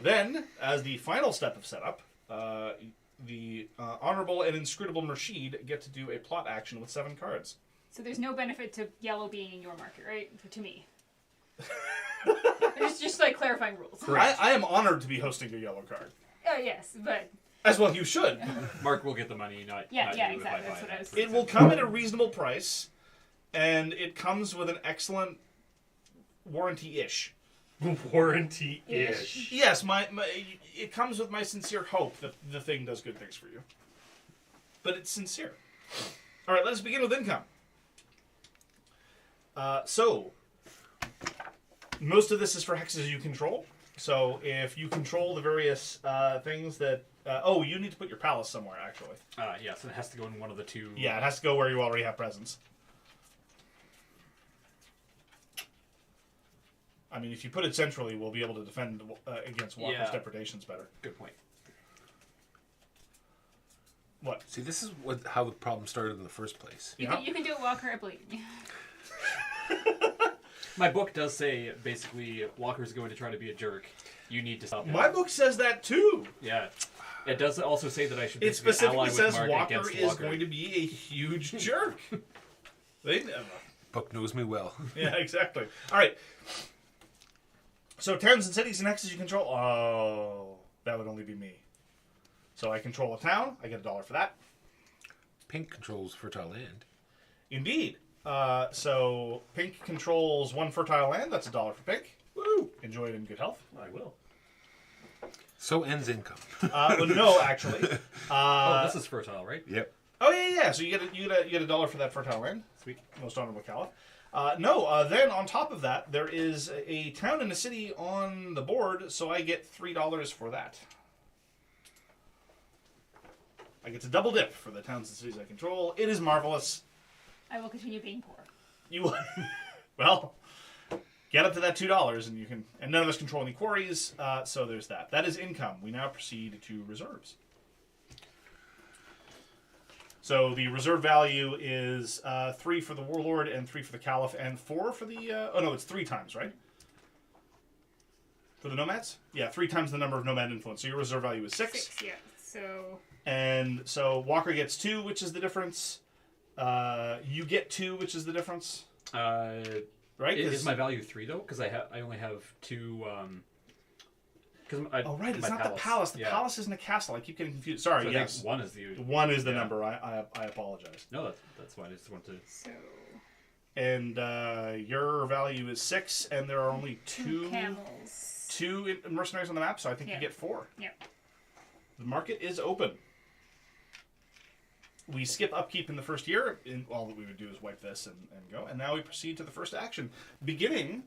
Then, as the final step of setup, the Honorable and Inscrutable Murshid get to do a plot action with 7 cards. So there's no benefit to yellow being in your market, right? To me. It's just like clarifying rules. I am honored to be hosting a yellow card. Oh, yes, but... As well you should. Mark will get the money, not Yeah, not yeah, you if I exactly, buy that's what that. I was- It will come at a reasonable price, and it comes with an excellent warranty-ish. Warranty-ish. Yes, it comes with my sincere hope that the thing does good things for you. But it's sincere. All right, let's begin with income. So, most of this is for hexes you control. So, if you control the various things that... you need to put your palace somewhere, actually. Yes, it has to go in one of the 2. Yeah, it has to go where you already have presence. I mean, if you put it centrally, we'll be able to defend against Walker's depredations better. Good point. What? See, this is how the problem started in the first place. You, Yeah. you can do it, Walker. I believe you. My book does say basically Walker's going to try to be a jerk. You need to stop him. My book says that too. Yeah. It does also say that I should It basically ally specifically with says Mark Walker against is Walker. going to be a huge jerk. They never. Book knows me well. Yeah, exactly. All right. So towns and cities and hexes you control. Oh, that would only be me. So I control a town. I get $1 for that. Pink controls fertile land. Indeed. So pink controls 1 fertile land. That's $1 for pink. Woo! Enjoy it in good health. I will. So ends income. Well, no, actually. Oh, this is fertile, right? Yep. Oh yeah. So you get $1 for that fertile land. Sweet. Most honorable Caliph. Then on top of that, there is a town and a city on the board, so I get $3 for that. I get to double dip for the towns and cities I control. It is marvelous. I will continue being poor. You, well, get up to that $2, and you can. And none of us control any quarries, so there's that. That is income. We now proceed to reserves. So the reserve value is 3 for the warlord and 3 for the caliph and 4 for the. Oh no, it's 3 times, right? For the nomads? Yeah, 3 times the number of nomad influence. So your reserve value is 6. 6, yeah. So And so Walker gets 2, which is the difference. You get 2, which is the difference. Right? Is my value 3 though? Because I only have 2. Oh right, it's not the palace. The palace isn't a castle. I keep getting confused. Sorry. So Yes. 1 is the 1 is the number. I apologize. No, that's fine. I just want to. so And your value is 6, and there are only 2 camels. 2 mercenaries on the map, so I think you Yeah. get 4. Yep. The market is open. We skip upkeep in the first year. And all that we would do is wipe this and go. And now we proceed to the first action, beginning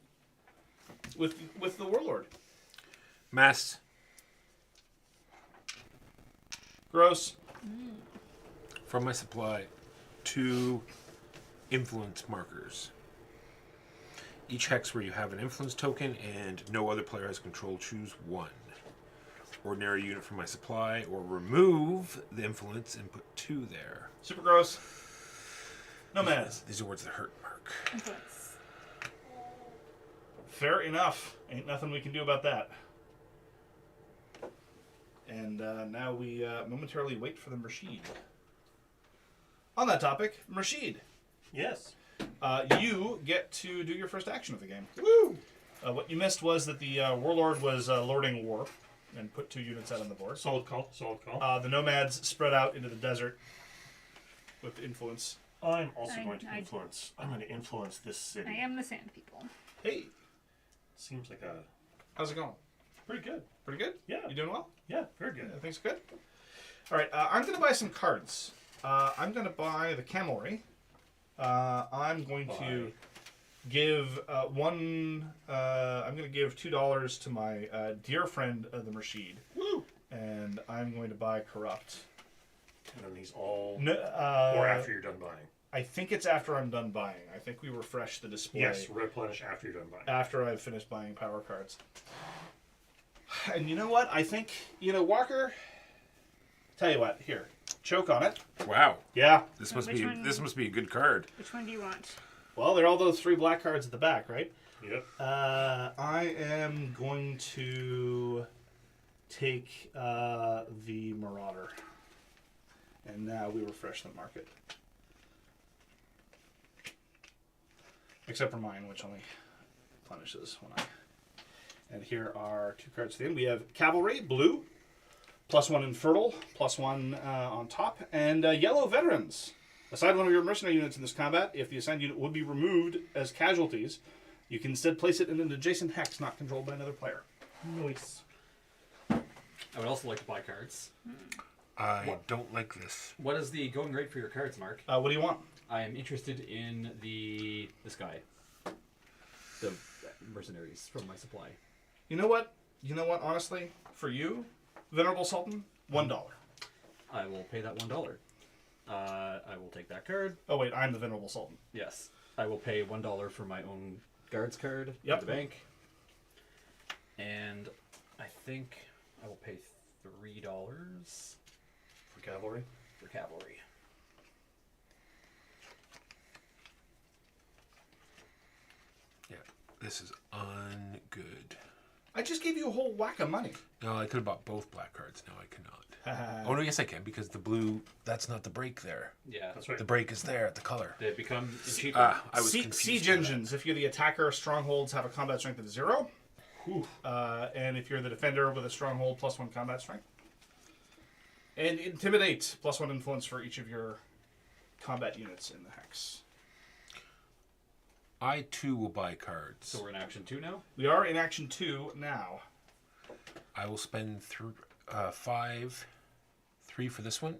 with the warlord. Mass. Gross. From my supply, 2 influence markers. Each hex where you have an influence token and no other player has control, choose 1. Ordinary unit from my supply, or remove the influence and put 2 there. Super gross. Nomads. These are words that hurt, Mark. Influence. Fair enough. Ain't nothing we can do about that. And now we momentarily wait for the Murshid. On that topic, Murshid, Yes. you get to do your first action of the game. Woo! What you missed was that the warlord was lording war and put 2 units out on the board. Solid call. Solid call. The nomads spread out into the desert with influence. I'm also I- going to I- influence. I'm going to influence this city. I am the sand people. Hey, Seems like a how's it going? pretty good. Pretty good? Yeah. You doing well? Yeah. Very good. Things good? All right, I'm going to buy some cards. I'm going to buy the camelry. I'm going to give I'm going to give $2 to my dear friend, the Murshid. Woo! And I'm going to buy corrupt. And then these all. No, or after you're done buying. I think it's after I'm done buying. I think we refresh the display. Yes. Replenish after you're done buying. After I've finished buying power cards. And you know what? I think, Walker, tell you what, here, choke on it. Wow. Yeah. This must Which be one? this must be a good card. Which one do you want? Well, there are all those 3 black cards at the back, right? Yep. I am going to take the Marauder. And now we refresh the market. Except for mine, which only replenishes when I... And here are 2 cards to the end. We have Cavalry, blue, +1 Infertile, +1 on top, and yellow Veterans. Aside one of your mercenary units in this combat, if the assigned unit would be removed as casualties, you can instead place it in an adjacent hex not controlled by another player. Nice. I would also like to buy cards. I don't like this. What is the going rate for your cards, Mark? What do you want? I am interested in this guy. The mercenaries from my supply. You know what? Honestly, for you, Venerable Sultan, $1. I will pay that $1. I will take that card. Oh wait, I'm the Venerable Sultan. Yes. I will pay $1 for my own guards card Yep. at the bank. And I think I will pay $3 For cavalry. for cavalry. Yeah, this is ungood. I just gave you a whole whack of money. No, I could have bought both black cards. No, I cannot. Oh, no, yes, I can, because the blue, that's not the break there. Yeah, That's right. The break is there at the color. they become cheaper. I was confused Siege by that. engines. If you're the attacker, strongholds have a combat strength of 0. And if you're the defender with a stronghold, +1 combat strength. And intimidate, +1 influence for each of your combat units in the hex. I, too, will buy cards. So we're in action 2 now? We are in action 2 now. I will spend 3 for this one.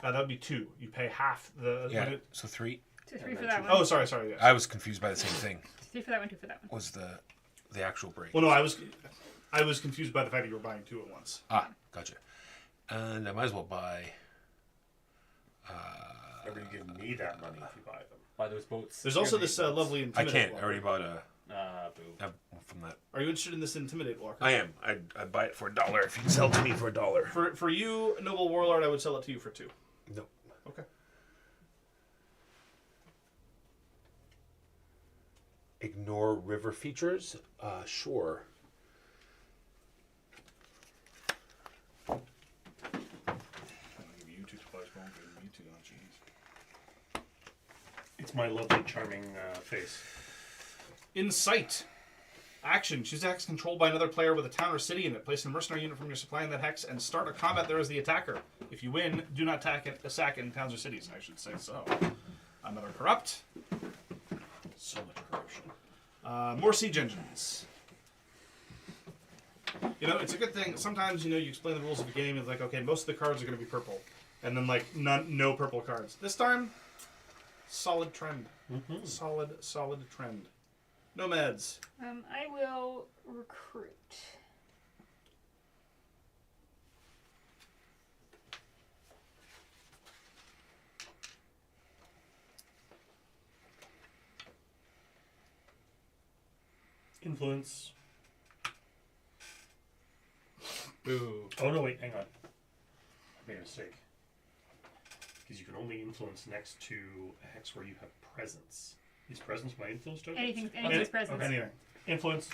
That would be 2. You pay half the. Yeah, so 3. 2, 3 for that one. Oh, sorry. Yes. I was confused by the same thing. 3 for that one, 2 for that one. Was the actual break. Well, no, I was confused by the fact that you were buying 2 at once. Ah, gotcha. And I might as well buy... Remember, you give me that money if you buy them. Buy those boats. There's also this lovely I intimidate. can't. I Walker. already bought a Boo. from that. Are you interested in this intimidate walker? I am. I'd buy it for $1 if you can sell it to me for $1. For you, noble warlord, I would sell it to you for 2. No. Okay. Ignore river features? Sure. I'm gonna give you 2 supplies, won't give me 2 on cheese. It's my lovely, charming face. Insight. Action. Choose a hex controlled by another player with a town or city in it. Place a mercenary unit from your supply in that hex and start a combat there as the attacker. If you win, do not sack in towns or cities. I should say so. Another corrupt. So much corruption. More siege engines. You know, it's a good thing. Sometimes, you explain the rules of the game. It's like, okay, most of the cards are going to be purple. And then, like, no purple cards. This time, solid trend. Mm-hmm. Solid trend. Nomads. I will recruit. Influence. Boo. Oh, no, wait, hang on. I made a mistake. Because you can only influence next to a hex where you have presence. Is presence my influence token? Anything's presence. Okay. Anything. Influence.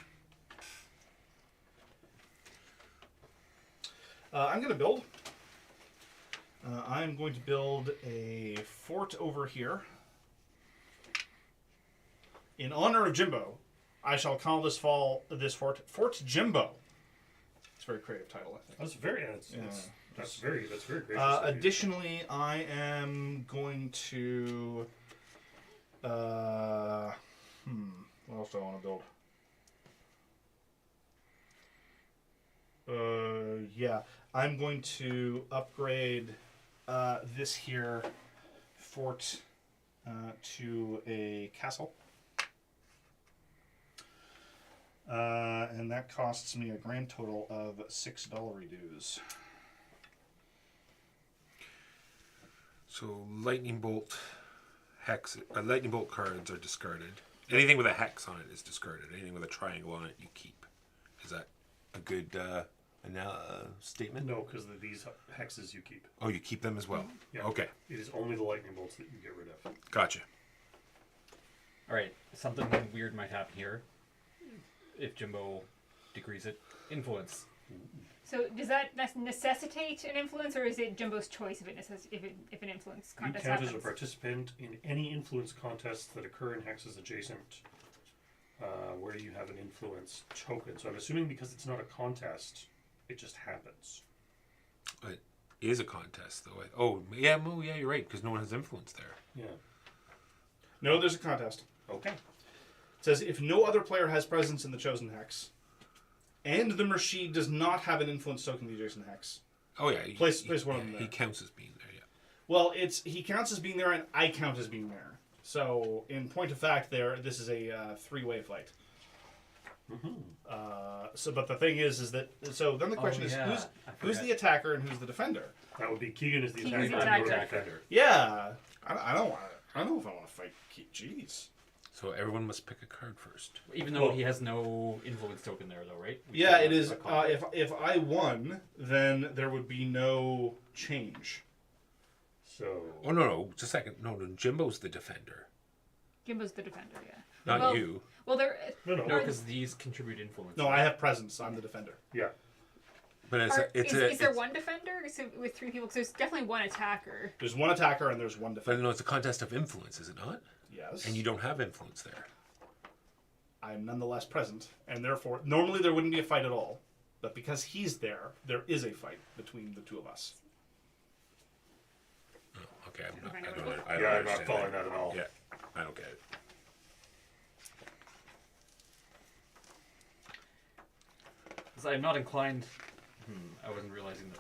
I'm going to build. I'm going to build a fort over here. In honor of Jimbo, I shall call this fort Fort Jimbo. It's a very creative title, I think. That's very, that's very gracious. Additionally, I am going to. What else do I want to build? Yeah, I'm going to upgrade this here fort to a castle. And that costs me a grand total of $6 dues. So lightning bolt cards are discarded. Anything with a hex on it is discarded. Anything with a triangle on it, you keep. Is that a good statement? No, because these hexes you keep. Oh, you keep them as well. Yeah. Okay, It is only the lightning bolts that you get rid of. gotcha. Alright, something weird might happen here. If Jimbo decrees it. Influence. So does that necessitate an influence, or is it Jimbo's choice if an influence You contest count happens? as a participant in any influence contests that occur in hexes adjacent where you have an influence token. So I'm assuming because it's not a contest, it just happens. It is a contest, though. Oh, yeah, you're right, because no one has influence there. Yeah. No, there's a contest. Okay. It says if no other player has presence in the chosen hex, and the Mershid does not have an influence token in the adjacent hex. Oh, yeah. Place one of them He there. counts as being there, yeah. Well, he counts as being there, and I count as being there. So, in point of fact, this is a 3-way fight. Mm-hmm. But the thing is that then the question is who's the attacker and who's the defender? That would be Keegan is the Keegan's attacker. the and you're attacker. the defender. Yeah, I don't know if I want to fight. Jeez. So everyone must pick a card first. Even though he has no influence token there, though, right? We Yeah, still it have is. a card. If I won, then there would be no change. So. Oh, no, just a second. No, Jimbo's the defender. Jimbo's the defender, yeah. Not Well, you. Well, there. No. No, because these contribute influence. No, I have presence. I'm the defender. Yeah. But Is there one defender with 3 people? Because there's definitely one attacker. There's one attacker and there's one But defender. no, it's a contest of influence, is it not? Yes. And you don't have influence there. I'm nonetheless present, and therefore, normally there wouldn't be a fight at all. But because he's there, there is a fight between the two of us. Oh, okay. I don't I'm understand not following that at all. Yeah, I don't get it. Because I'm not inclined. I wasn't realizing that.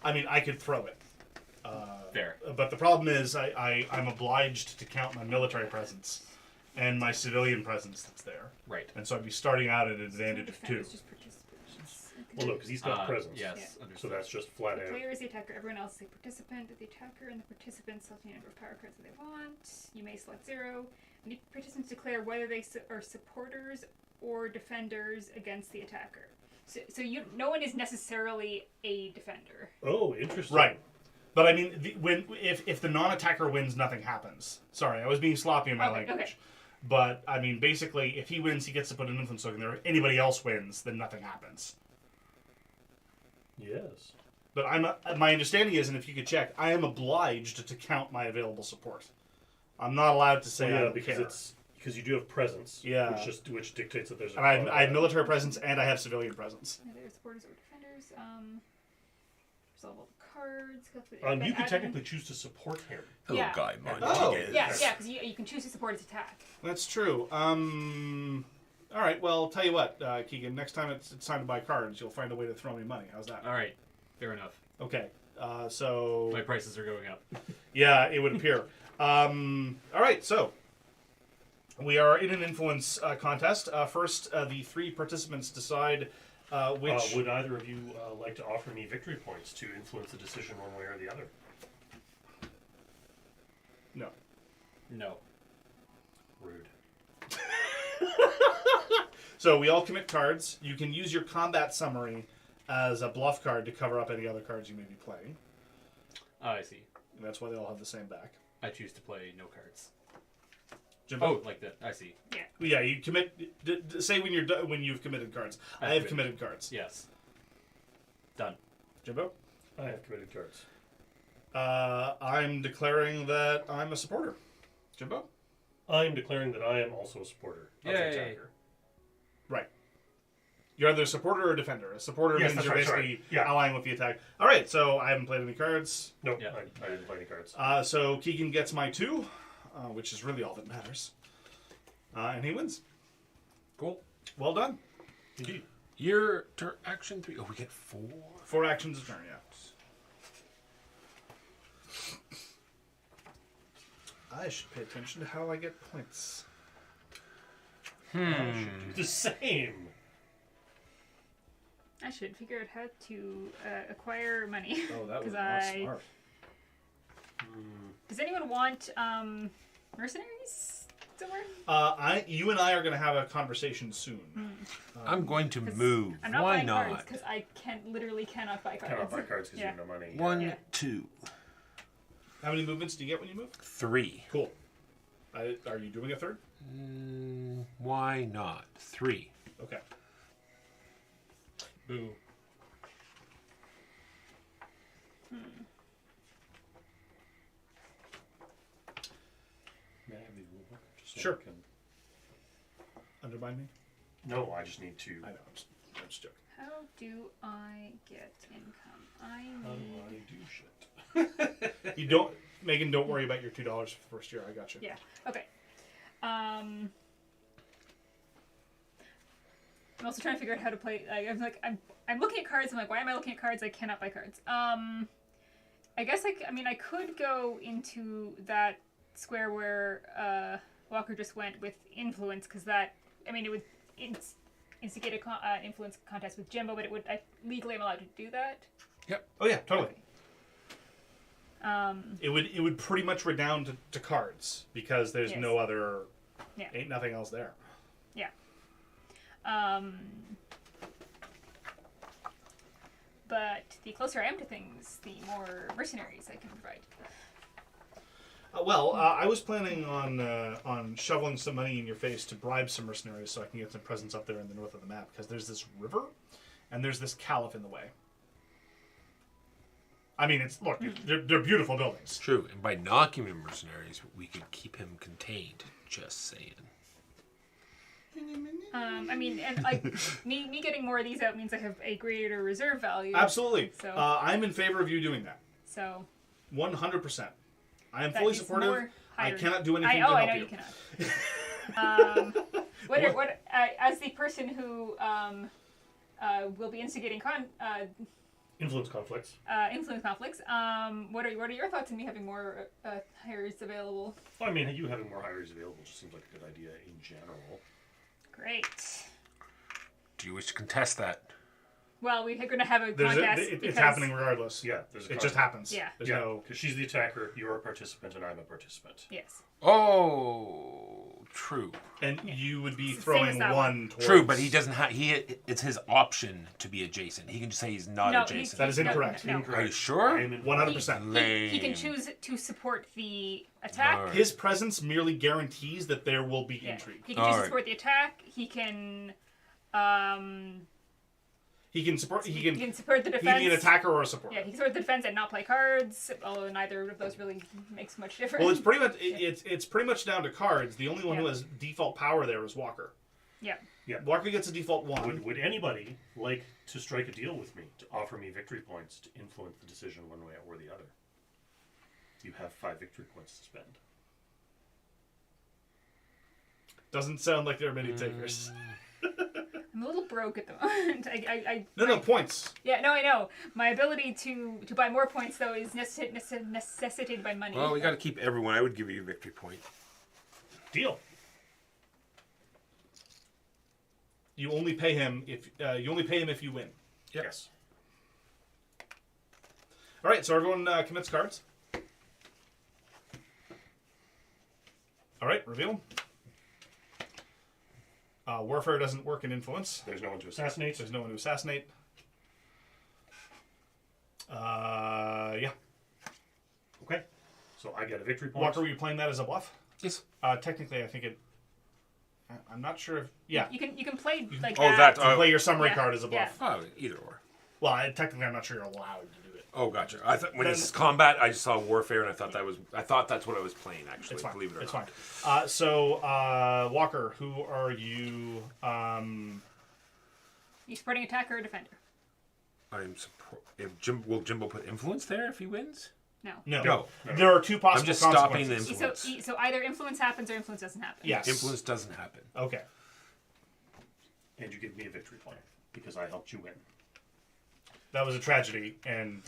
I mean, I could throw it. Fair. But the problem is, I'm obliged to count my military presence and my civilian presence that's there. Right. And so I'd be starting out at an advantage of 2. Just participants. Well, no, because he's got presence. Yes. Yeah. Understood. So that's just flat The out. player is the attacker. Everyone else is a participant. The attacker and the participants select the number of power cards that they want. You may select 0. And the participants declare whether they are supporters or defenders against the attacker. So no one is necessarily a defender. Oh, interesting. Right. But I mean, if the non-attacker wins, nothing happens. Sorry, I was being sloppy in my language. Okay. But I mean, basically, if he wins, he gets to put an influence token there. If anybody else wins, then nothing happens. Yes. But my understanding is, and if you could check, I am obliged to count my available support. I'm not allowed to say I don't because care. because you do have presence. Yeah. Which dictates that there's. And I have military presence and I have civilian presence. Either supporters or defenders. Resolve all the cards. You could technically choose to support him. Hello, Yeah. Guy Montague. Oh. Yeah, because you can choose to support his attack. That's true. All right. Well, tell you what, Keegan. Next time it's time to buy cards, you'll find a way to throw me money. How's that? All right. Fair enough. Okay. So. My prices are going up. Yeah, it would appear. All right. So. We are in an influence contest. First, the 3 participants decide which. Would either of you like to offer me victory points to influence the decision one way or the other? No. No. Rude. So we all commit cards. You can use your combat summary as a bluff card to cover up any other cards you may be playing. I see. And that's why they all have the same back. I choose to play no cards. Jimbo? Oh, like that. I see. Yeah, you commit. Say when you're when you've committed cards. I have committed cards. Yes. Done. Jimbo? I have committed cards. I'm declaring that I'm a supporter. Jimbo? I'm declaring that I am also a supporter of the Yay. attacker. Right. You're either a supporter or a defender. A supporter Yes, means that's you're right, basically sorry. Yeah. allying with the attack. All right, so I haven't played any cards. No, Yeah. I didn't play any cards. So Keegan gets my 2, which is really all that matters. And he wins. Cool. Well done. Indeed. Your action 3. Oh, we get 4. 4 actions a turn, yeah. I should pay attention to how I get points. I should do the same. I should figure out how to acquire money. Oh, that was 'Cause not I- smart. Does anyone want mercenaries somewhere? You and I are going to have a conversation soon. I'm going to move. I'm not Why buying not? cards because I literally cannot buy cards. Cannot buy cards because you have no money. 1, Yeah. 2, How many movements do you get when you move? 3. Cool. Are you doing a third? Why not? 3. Okay. Boo. May I have the rule book? Just so Sure. I can... Undermine me? No, I just need to. I know. I'm just joking. How do I get income? I How do need. I do shit? You don't, Megan. Don't worry about your $2 for the first year. I got you. Yeah. Okay. I'm also trying to figure out how to play. I'm looking at cards. I'm like, why am I looking at cards? I cannot buy cards. I guess I could go into that square where Walker just went with influence because it would instigate an influence contest with Jimbo, but legally I'm allowed to do that. Yep. Oh yeah, totally. Okay. It would pretty much redound to cards because there's Yes. no other. Yeah. Ain't nothing else there. Yeah. but the closer I am to things, the more mercenaries I can provide. I was planning on shoveling some money in your face to bribe some mercenaries so I can get some presents up there in the north of the map, because there's this river, and there's this caliph in the way. I mean, they're beautiful buildings. True, and by knocking him mercenaries, we could keep him contained. Just saying. I mean, and like me getting more of these out means I have a greater reserve value. Absolutely. So, I'm in favor of you doing that. so 100%. I am that fully is supportive. more I higher- cannot do anything I to help know you. you cannot. As the person who will be instigating Influence conflicts. influence conflicts, what are your thoughts on me having more hires available? Well, I mean, you having more hires available just seems like a good idea in general. Great. Do you wish to contest that? Well, we're going to have a It's contest. happening regardless. Yeah, there's a It just happens. Yeah. There's Yeah, no. because she's the attacker, you're a participant, and I'm a participant. Yes. Oh, true. And you would be Same as throwing that one towards. True, but he doesn't have. It's his option to be adjacent. He can just say he's not No, adjacent. That is incorrect. No. Are you sure? I am in 100%. He can choose to support the attack. Alright. His presence merely guarantees that there will be Yeah. intrigue. He can choose to Alright. support the attack. He can He can support. He can support the be defense. an attacker or a support. Yeah, he can support the defense and not play cards. Although neither of those really makes much difference. Well, it's pretty much it's pretty much down to cards. The only one who Yeah. has default power there is Walker. Yeah. Walker gets a default one. Would anybody like to strike a deal with me to offer me victory points to influence the decision one way or the other? You have 5 victory points to spend. Doesn't sound like there are many takers. I'm a little broke at the moment. No, points. Yeah, no, I know. My ability to buy more points, though, is necessitated by money. Well, we got to keep everyone. I would give you a victory point. Deal. You only pay him if you win. Yep. Yes. All right, so everyone commits cards. All right, reveal. Warfare doesn't work in influence. There's no one to assassinate. There's no one to assassinate. Yeah. Okay. So I get a victory point. Walker, were you playing that as a bluff? Yes. Technically, I think it. I'm not sure if. Yeah. You can play like Oh, that. that. Play your summary Yeah, card as a bluff. Oh, either or. Well, technically, I'm not sure you're allowed to do it. Oh, gotcha. I thought when Then- it's combat, I just saw warfare, and I thought that's what I was playing. Actually, It's fine. believe it or It's not. fine. So, Walker, who are you? You supporting attacker or defender? I'm support. Will Jimbo put influence there if he wins? No. No. There are two possible I'm just stopping the consequences. influence. So either influence happens or influence doesn't happen. Yes. Influence doesn't happen. Okay. And you give me a victory point because I helped you win. That was a tragedy, and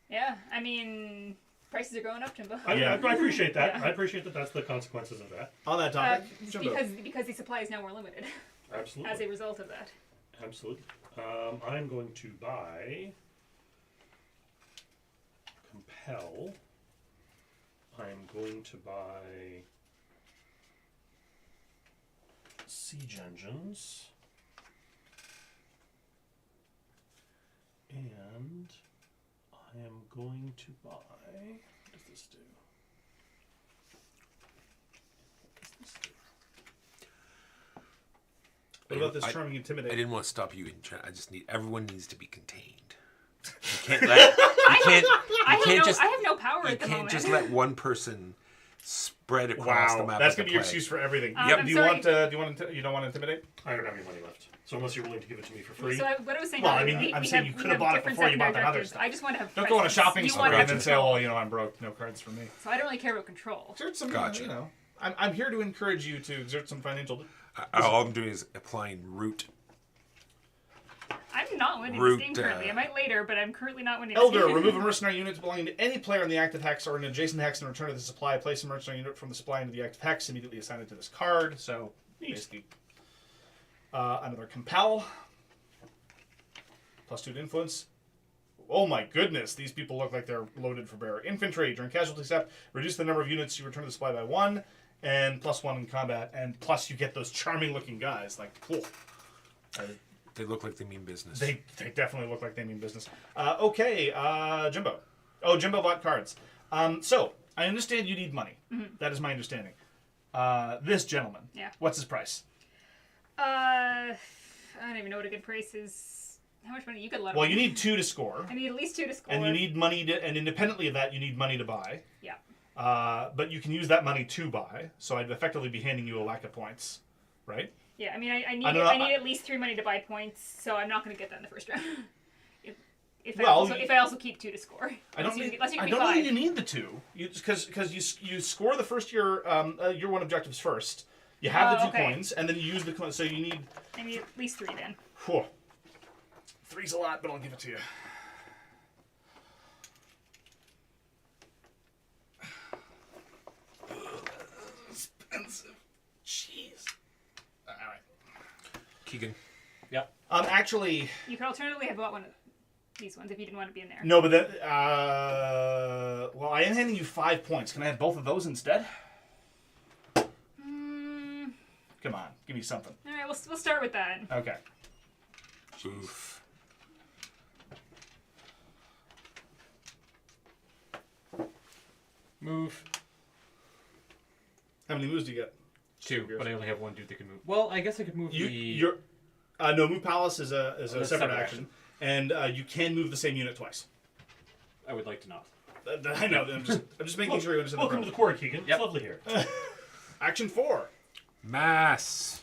Yeah, I mean, prices are going up, Jimbo. I appreciate that. Yeah. I appreciate that. That's the consequences of that. on that topic, Jimbo. because the supply is now more limited Absolutely. as a result of that. Absolutely. I'm going to buy Compel. I'm going to buy Siege Engines. And I am going to buy. What does this do? What does this do? What about this I- charming I intimidate? didn't want to stop you in chat. I just need everyone needs to be contained. You can't let. You can't. I have no power You at the can't moment. just let one person spread across the Wow, map. that's like gonna a be your plague. excuse for everything. Yep. I'm Do you sorry. want? You don't want to intimidate? I don't have any money left. So unless you're willing to give it to me for free. So what I was saying. Well, I earlier, mean, we I'm we saying have- you we could have bought it different before you bought secondary that other objectives. stuff. I just want to have. Don't go on a presence. shopping You spree want to and have then say, control. "Oh, I'm broke. No cards for me." So I don't really care about control. Exert some. Gotcha. You know, I'm here to encourage you to exert some financial. All I'm doing is applying root. I'm not winning Root, this game currently. I might later, but I'm currently not winning. Elder, this game. remove a mercenary unit belonging to any player in the active hex or an adjacent hex and return to the supply. Place a mercenary unit from the supply into the active hex. Immediately assign it to this card. So, basically, another compel. +2 to influence. Oh my goodness, these people look like they're loaded for bear. Infantry, during casualty step, reduce the number of units you return to the supply by 1, and +1 in combat, and plus you get those charming looking guys. Like, cool. They look like they mean business. They definitely look like they mean business. Okay, Jimbo. Oh, Jimbo bought cards. So, I understand you need money. Mm-hmm. That is my understanding. This gentleman. Yeah. What's his price? I don't even know what a good price is. How much money? You got a lot of Well, money. you need 2 to score. I need at least 2 to score. And you need money to, and independently of that, you need money to buy. Yeah. But you can use that money to buy. So I'd effectively be handing you a whack of points, right? Yeah, I mean, I need don't know, at least 3 money to buy points, so I'm not going to get that in the first round. if Well, I also keep 2 to score. I don't unless think you give me know 5. you need the 2. Because you score the first year 1 objectives first. You have the 2 okay. coins, and then you use the coins. So you need. I need at least 3 then. Whew. 3's a lot, but I'll give it to you. Expensive. Jeez. All right. Keegan. Yep. Actually, You could alternatively have bought one of these ones if you didn't want to be in there. no, but then, well, I am handing you 5 points. Can I have both of those instead? Come on, give me something. All right, we'll start with that. Okay. Oof. Move. How many moves do you get? 2, but I only have 1 dude that can move. Well, I guess I could move You're no, move palace is a separate action, and you can move the same unit twice. I would like to not. I know. I'm just making sure you understand. Welcome to the quarry, Keegan. Yep. It's lovely here. Action 4. Mass.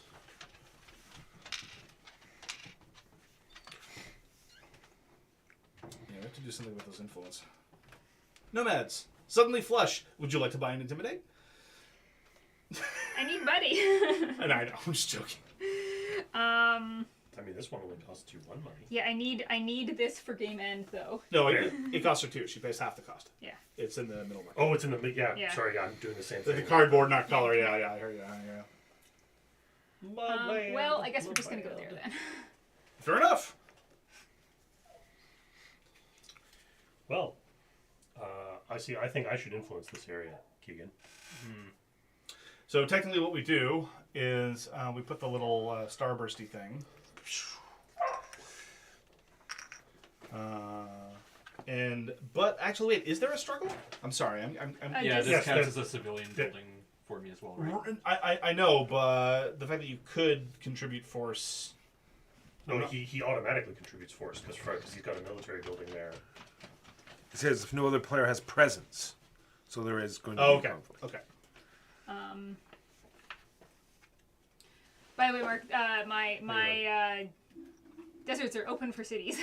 Yeah, we have to do something with those influence. Nomads. Suddenly flush. Would you like to buy an intimidate? I need money. And I know. I'm just joking. I mean, this one only costs you 1 money. Yeah, I need this for game end though. No, it costs her 2. She pays half the cost. Yeah. It's in the middle market. Oh, it's in the yeah. Yeah. Sorry, I'm doing the same The thing. cardboard, not color. Yeah, I heard you. Well, I guess we're just gonna go there then. Fair enough. Well, I see. I think I should influence this area, Keegan. So technically, what we do is we put the little starbursty thing. But actually, wait, is there a struggle? I'm sorry. I'm Yeah, Just- this Yes, counts there's- as a civilian building for me as well, right? I know, but the fact that you could contribute force. No, he automatically contributes force because he's got a military building there. It says if no other player has presence. So there is going to be Oh, a okay. conflict. Okay. By the way, Mark, my deserts are open for cities.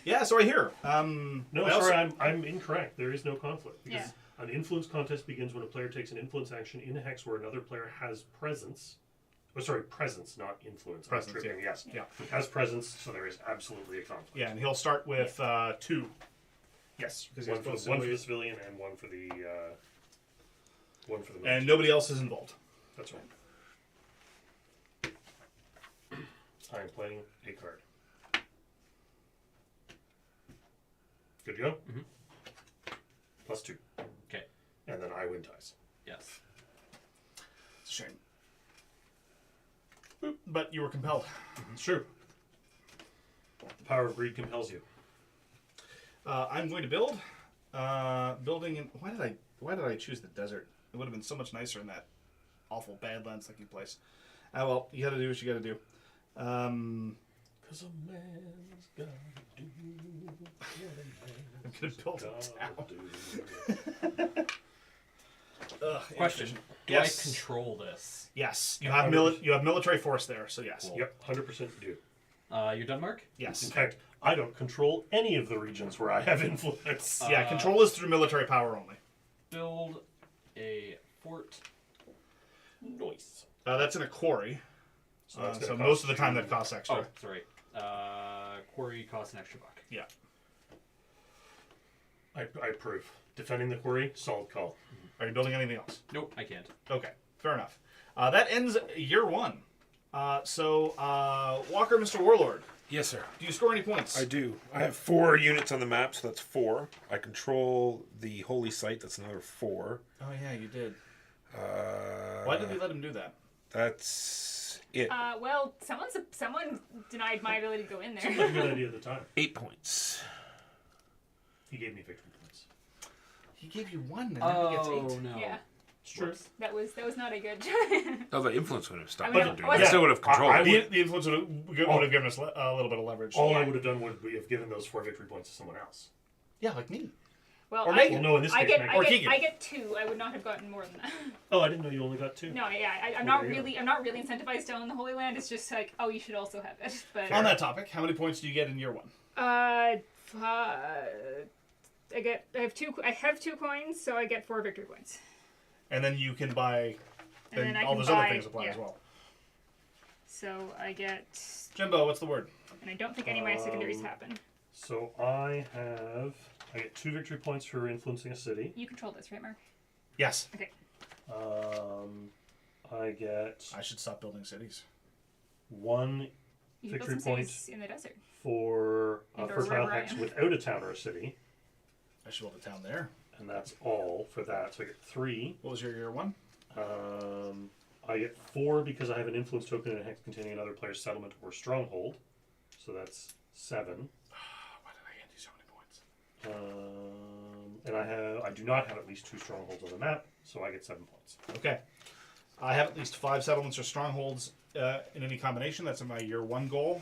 Yeah, so I hear. No, I also- sorry, I'm incorrect. There is no conflict because Yeah. an influence contest begins when a player takes an influence action in a hex where another player has presence. Oh, sorry, presence, not influence. I'm Presence, tripping, yeah. Yes, Yeah. Has presence, so there is absolutely a conflict. Yeah, and he'll start with 2. Yes, because he One has for, both one for the civilians. civilian and one for the military. And nobody else is involved. That's right. I am playing a card. Good to go? Mm-hmm. +2. Okay. And then I win ties. Yes. It's a shame. Boop. But you were compelled. It's true. The power of greed compels you. I'm going to build. Building in. Why did I choose the desert? It would have been so much nicer in that awful Badlands looking place. Well, you got to do what you got to do. Because a man's got to do I'm going to build a town. Question: Do Yes. I control this? Yes, you Yeah, have 100%. you have military force there, so yes. Cool. Yep, 100% do. You're done, Mark? Yes. In fact, I don't control any of the regions where I have influence. Yeah, control is through military power only. Build a fort. Nice. That's in a quarry. So, that's So gonna most of the cost time you- that costs extra. Oh, sorry. Quarry costs an extra buck. Yeah. I approve. Defending the quarry, solid call. Are you building anything else? Nope, I can't. Okay, fair enough. That ends year 1. So Walker, Mr. Warlord, Yes, sir. do you score any points? I do. I have 4 units on the map, so that's 4. I control the holy site. That's another 4. Oh yeah, you did. Uh, Why did we let him do that? That's it. Well, someone denied my ability to go in Seemed there. like a good idea at the time. 8 points. He gave me victory points. He gave you 1, and now he gets 8. no. Yeah, It's true. that was not a good. Oh, the influence would have stopped I mean, him doing I it. I still would have controlled it. The influence would have given us a little bit of leverage. All I would have done would be have given those 4 victory points to someone else. Yeah, like me. Well, Or I, Megan. Well, no, in this I case, get, Megan. I Or get, Keegan. I get 2. I would not have gotten more than that. Oh, I didn't know you only got 2. No, yeah, I'm Well, not there you really, I'm not really incentivized to own the Holy Land. It's just like, oh, you should also have it. But On that topic, how many points do you get in year 1? I have 2 coins, so I get 4 victory points. And then you can buy, And then I all can those buy, other things apply as yeah. well. So I get, Jimbo, what's the word? and I don't think any of my secondaries happen. So I get 2 victory points for influencing a city. You control this, right, Mark? Yes. Okay. I get I should stop building cities. 1 You can build victory some point cities in the desert. for And or fertile wherever I hex am. without a town or a city, I should build a town there. and that's all for that. So I get 3. What was your year 1? I get 4 because I have an influence token in a hex containing another player's settlement or stronghold. So that's 7. Why did I hand you so many points? And I do not have at least 2 strongholds on the map, so I get 7 points. Okay. I have at least 5 settlements or strongholds in any combination. That's in my year 1 goal.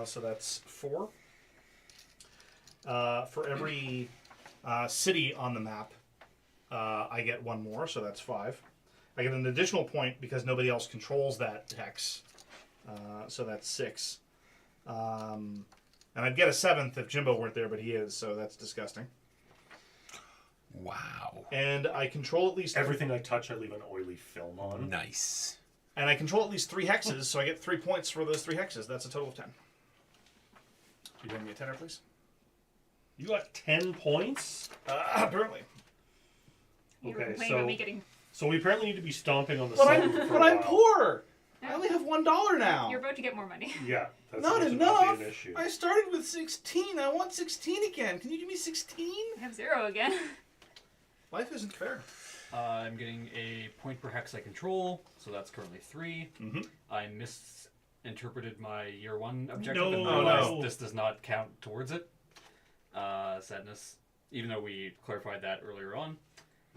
So that's 4. For every city on the map, I get 1 more, so that's 5. I get an additional point because nobody else controls that hex, so that's 6. And I'd get a 7th if Jimbo weren't there, but he is, so that's disgusting. Wow. And I control at least Everything I touch, I leave an oily film on. Nice. And I control at least 3 hexes, so I get 3 points for those 3 hexes. That's a total of 10. You bring me a tenner, please? You got 10 points? Apparently. You were Okay, complaining about me getting. So we apparently need to be stomping on the But sun I'm for a I'm while. poor. I only have $1 now. You're about to get more money. Yeah, that's Not that's enough. Not be an issue. I started with 16. I want 16 again. Can you give me 16? I have 0 again. Life isn't fair. I'm getting a point per hex I control, so that's currently 3. Mhm. I misinterpreted my year 1 objective No. and Oh, realized no. this does not count towards it. Sadness. Even though we clarified that earlier on.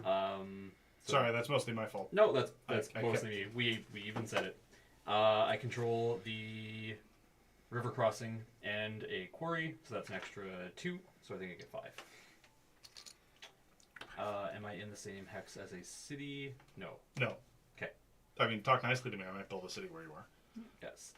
So- Sorry, that's mostly my fault. No, that's I mostly me. We even said it. I control the river crossing and a quarry, so that's an extra 2. So I think I get 5. Am I in the same hex as a city? No. No. Okay. I mean, talk nicely to me. I might build a city where you are. Yes.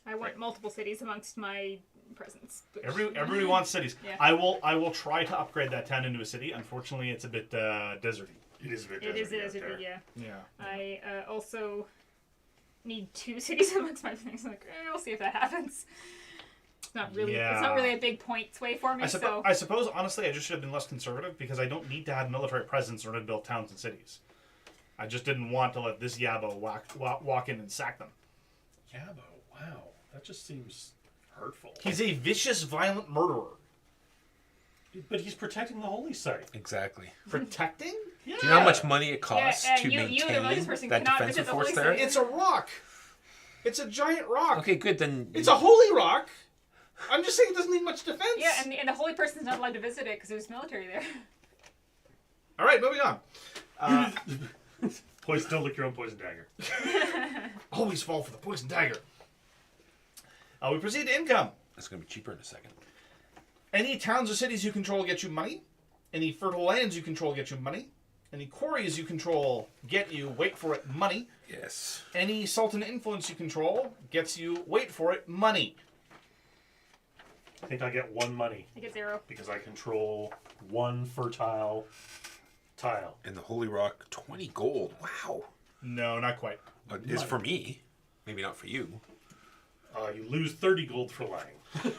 I want multiple cities amongst my presence. but- Everybody wants cities. Yeah. I will try to upgrade that town into a city. Unfortunately, it's a bit deserty. It is a bit It is deserty out deserty, there. yeah. Yeah. I also need 2 cities amongst my things. I'm like, we'll see if that happens. It's not really. It's Yeah. not really a big point sway for me. I suppose, honestly, I just should have been less conservative because I don't need to have military presence in order to build towns and cities. I just didn't want to let this Yabo walk in and sack them. Yabo, wow. That just seems hurtful. He's a vicious, violent murderer. But he's protecting the holy site. Exactly. Protecting? Yeah. Do you know how much money it costs Yeah, to you, the religious maintain person, that cannot defensive visit the force holy there? site. It's a rock. It's a giant rock. Okay, good. Then It's a holy rock. I'm just saying it doesn't need much defense. Yeah, and the holy person's not allowed to visit it because there's military there. All right, moving on. Poison, don't lick your own poison dagger. Always fall for the poison dagger. We proceed to income. it's going to be cheaper in a second. Any towns or cities you control get you money. Any fertile lands you control get you money. Any quarries you control get you, wait for it, money. Yes. Any sultan influence you control gets you, wait for it, money. I think I get 1 money I get 0. because I control 1 fertile tile. And the Holy Rock, 20 gold. Wow. No, not quite. It's for me. Maybe not for you. You lose 30 gold for lying.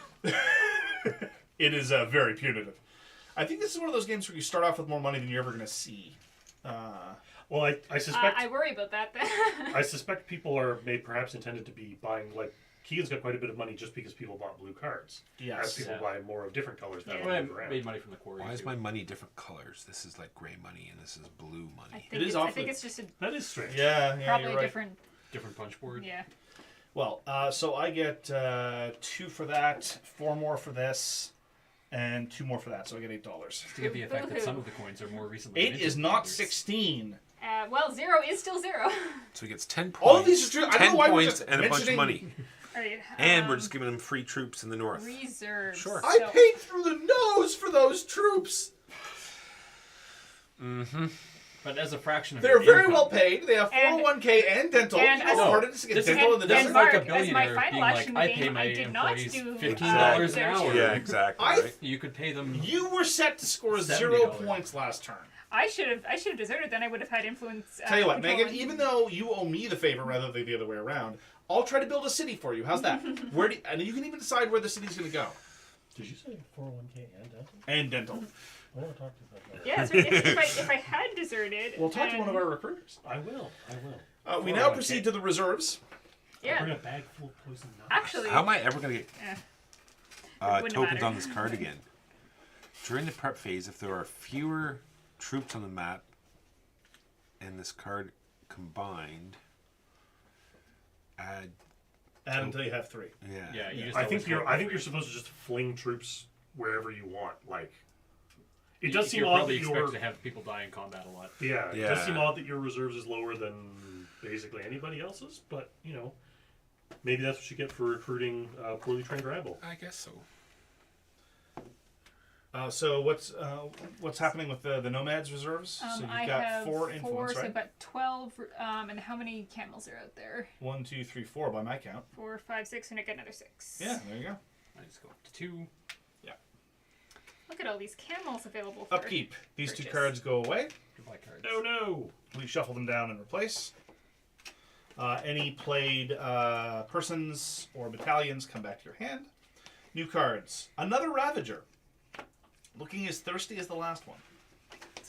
It is very punitive. I think this is one of those games where you start off with more money than you're ever going to see. Well, I suspect I worry about that. I suspect people are perhaps intended to be buying, like, Keegan's got quite a bit of money just because people bought blue cards. Yes. As people buy more of different colors that Yeah. will Well, move I around. made money from the quarry. Why is too. my money different colors? This is like gray money and this is blue I money. think is I awfully- think it's just That is strange. Yeah, probably you're a right. different different punch board. Yeah. Well, so I get 2 for that, 4 more for this, and 2 more for that. So I get $8. To get the effect that some of the coins are more recently. 8 minted is than not others. 16. Well, 0 is still 0. So he gets 10 points. All of these are true. I don't 10 know why we're points just and a bunch of mentioning- money. All right. And we're just giving him free troops in the north. Reserves. Sure. I So- paid through the nose for those troops. But as a fraction of They're your very income, well paid. They have And- 401k and dental. and You know as- how hard it is to get This is- dental in the this and is desert? like a Mark, as my billionaire final being action like, I game, pay my I did not employees do $15 an research. hour. Yeah, exactly. I- Right? You could pay them. You were set to score $70. 0 points last turn. I should have deserted. Then I would have had influence. Tell you what, control Megan, on- even though you owe me the favor rather than the other way around, I'll try to build a city for you. How's that? And you can even decide where the city's going to go. Did you say 401k and dental? And dental. I want to talk to you about that. Yeah, so if I had deserted, We'll talk to one of then- our recruiters. I will. We now 401k. proceed to the reserves. Bring Yeah, a bag full of poison nuts. actually, How am I ever going to get wouldn't tokens matter. on this card again? During the prep phase, if there are fewer troops on the map and this card combined, add. Add until you have 3. Yeah. Yeah, you just I always think you're. go I think for you're it. supposed to just fling troops wherever you want. Like, it You- does seem you're odd probably that your expected to have people die in combat a lot. yeah, it Yeah. does seem odd that your reserves is lower than basically anybody else's. But you know, maybe that's what you get for recruiting poorly trained rabble. I guess so. So what's happening with the Nomads reserves? So you've I got have 4 influence, so right? about 12. And how many camels are out there? 1, 2, 3, 4 by my count. 4, 5, 6, and I get another 6. Yeah, there you go. I just go up to 2. Look at all these camels available for Upkeep. These 2 purchase. cards go away. Goodbye cards. Oh no! We shuffle them down and replace. Any played persons or battalions come back to your hand. New cards. Another Ravager. Looking as thirsty as the last one.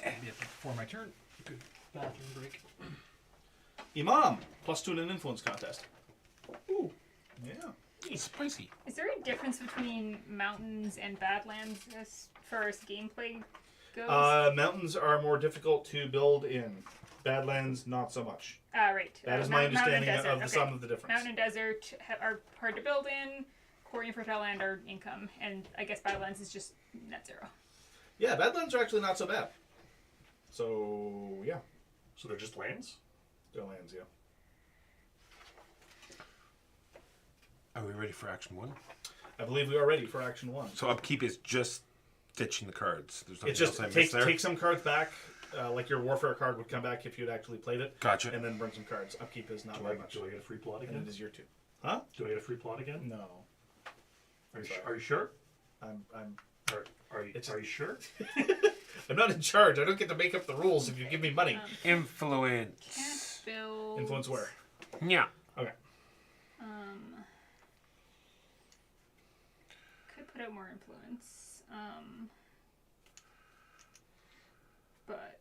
Yeah, before my turn. Good bathroom break. Imam. +2 in an influence contest. Ooh. Yeah. Spicy. Is there a difference between mountains and badlands as far as gameplay goes? Mountains are more difficult to build in. Badlands, not so much. Right. That is my Mountain and understanding desert, of the okay. sum of the difference. Mountain and desert are hard to build in. Quarry and fertile land are income, and I guess badlands is just net 0. Yeah, Badlands are actually not so bad. So, yeah. So they're just lands. They're lands, yeah. Are we ready for action 1? I believe we are ready for action 1. So upkeep is just ditching the cards. There's nothing It's just else I missed there. take some cards back, like your warfare card would come back if you'd actually played it. Gotcha. And then bring some cards. Upkeep is not Do very I much. get a free plot And again? it is your 2. Huh? Do I get a free plot again? No. Are you sure? I'm Are you sure? I'm not in charge. I don't get to make up the rules if you give me money. Influence. Can't build. Influence where? Yeah. Okay. Could put out more influence. But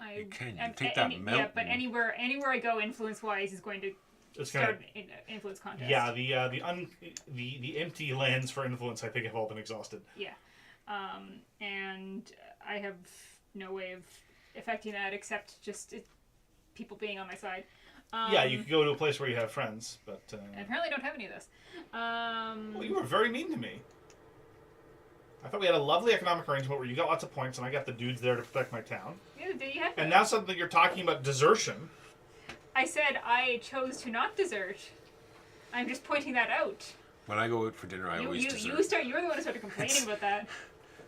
I. You can. You I'm- take that Yeah, mountain. but anywhere I go, influence-wise is going to It's kind start of an influence contest. yeah. The empty lands for influence I think have all been exhausted. Yeah. And I have no way of affecting that except just people being on my side. Yeah, you could go to a place where you have friends, but I apparently don't have any of this. well, you were very mean to me. I thought we had a lovely economic arrangement where you got lots of points and I got the dudes there to protect my town. Yeah, do you have And that? now suddenly you're talking about desertion. I said I chose to not desert. I'm just pointing that out. When I go out for dinner, I always dessert. You're the one who started complaining about that.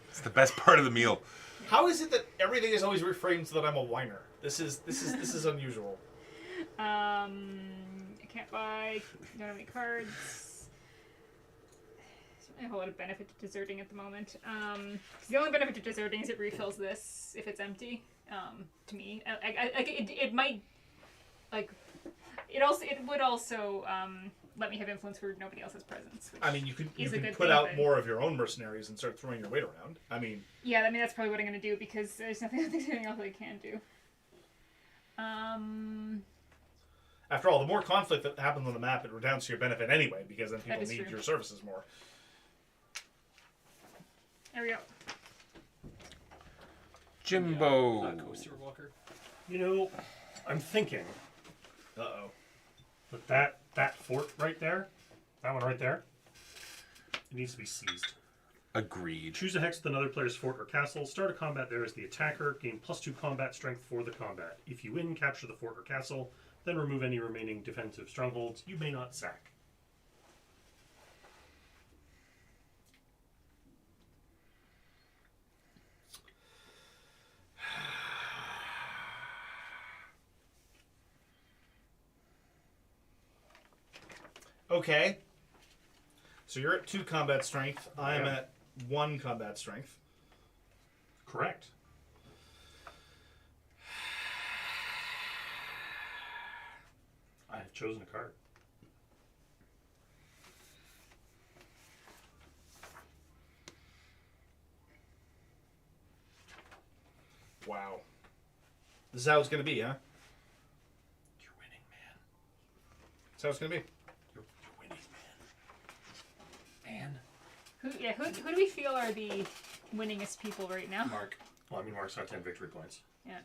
It's the best part of the meal. How is it that everything is always reframed so that I'm a whiner? This is unusual. I can't buy. Don't have any cards. There's not a whole lot of benefit to deserting at the moment. 'Cause the only benefit to deserting is it refills this if it's empty. To me, it might like it would also let me have influence where nobody else has presence. Which I mean, you is a can good put thing, out but- more of your own mercenaries and start throwing your weight around. I mean, Yeah, I mean that's probably what I'm gonna do because there's nothing else I can do. after all, the more conflict that happens on the map, it redounds to your benefit anyway, because then people is need true. your services more. There we go. Jimbo. Coaster Walker. You know, I'm thinking. Uh-oh. But that fort right there, that one right there, it needs to be seized. Agreed. Choose a hex with another player's fort or castle. Start a combat there as the attacker. Gain +2 combat strength for the combat. If you win, capture the fort or castle. Then remove any remaining defensive strongholds you may not sack. Okay. So you're at 2 combat strength. I am Yeah. at 1 combat strength. Correct. I have chosen a card. Wow. This is how it's going to be, huh? You're winning, man. This is how it's going to be. You're winning, man. Who do we feel are the winningest people right now? Mark. Well, I mean, Mark's got 10 victory points. Yeah.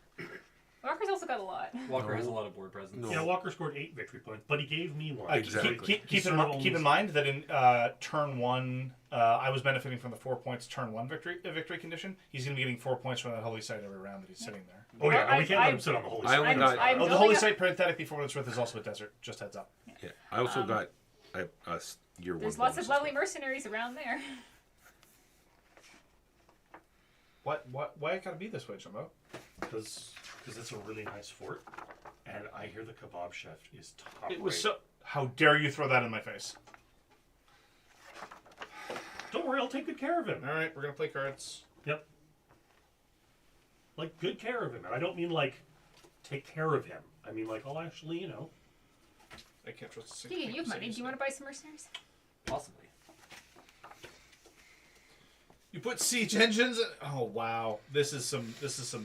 Walker's also got a lot. Walker has a lot of board presence. No. Yeah, Walker scored 8 victory points, but he gave me 1. Exactly. Keep in mind that in turn 1, I was benefiting from the 4 points turn 1 victory condition. He's going to be getting 4 points from that holy site every round that he's sitting there. Oh, yeah, we can't I- let him sit on the holy I side. only got- I'm Oh, the building holy up- site, parenthetically, for what it's worth, is also a desert. Just heads up. Yeah. I also got a year 1. There's lots of lovely mercenaries around there. Why it got to be this way, Jumbo? Because it's a really nice fort, and I hear the kebab chef is top It was rate. so. How dare you throw that in my face? Don't worry, I'll take good care of him. All right, we're gonna play cards. Yep. Like, good care of him. And I don't mean, like, take care of him. I mean, like, I'll actually, I can't trust. Do you have money? Do you want to buy some mercenaries? Possibly. You put siege engines. Oh wow, this is some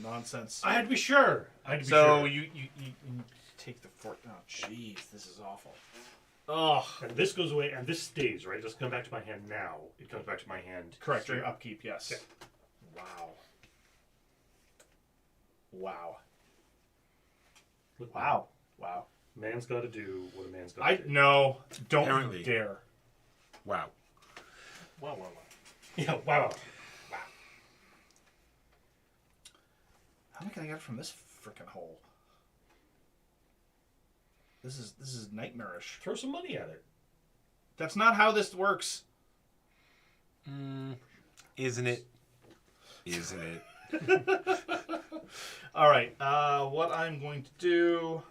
nonsense. I had to be sure. So you take the fort. Oh jeez, this is awful. Oh, And this goes away, and this stays, right? It doesn't come back to my hand now. It comes back to my hand. correct. During upkeep, yes. Okay. Wow. Wow. Look, Wow. Wow. Man's got to do what a man's got to do. No, don't Apparently. you dare. Wow. Wow. Yeah, wow. How am I gonna get from this frickin' hole? This is nightmarish. Throw some money at it. That's not how this works. Isn't it? Isn't it? All right. What I'm going to do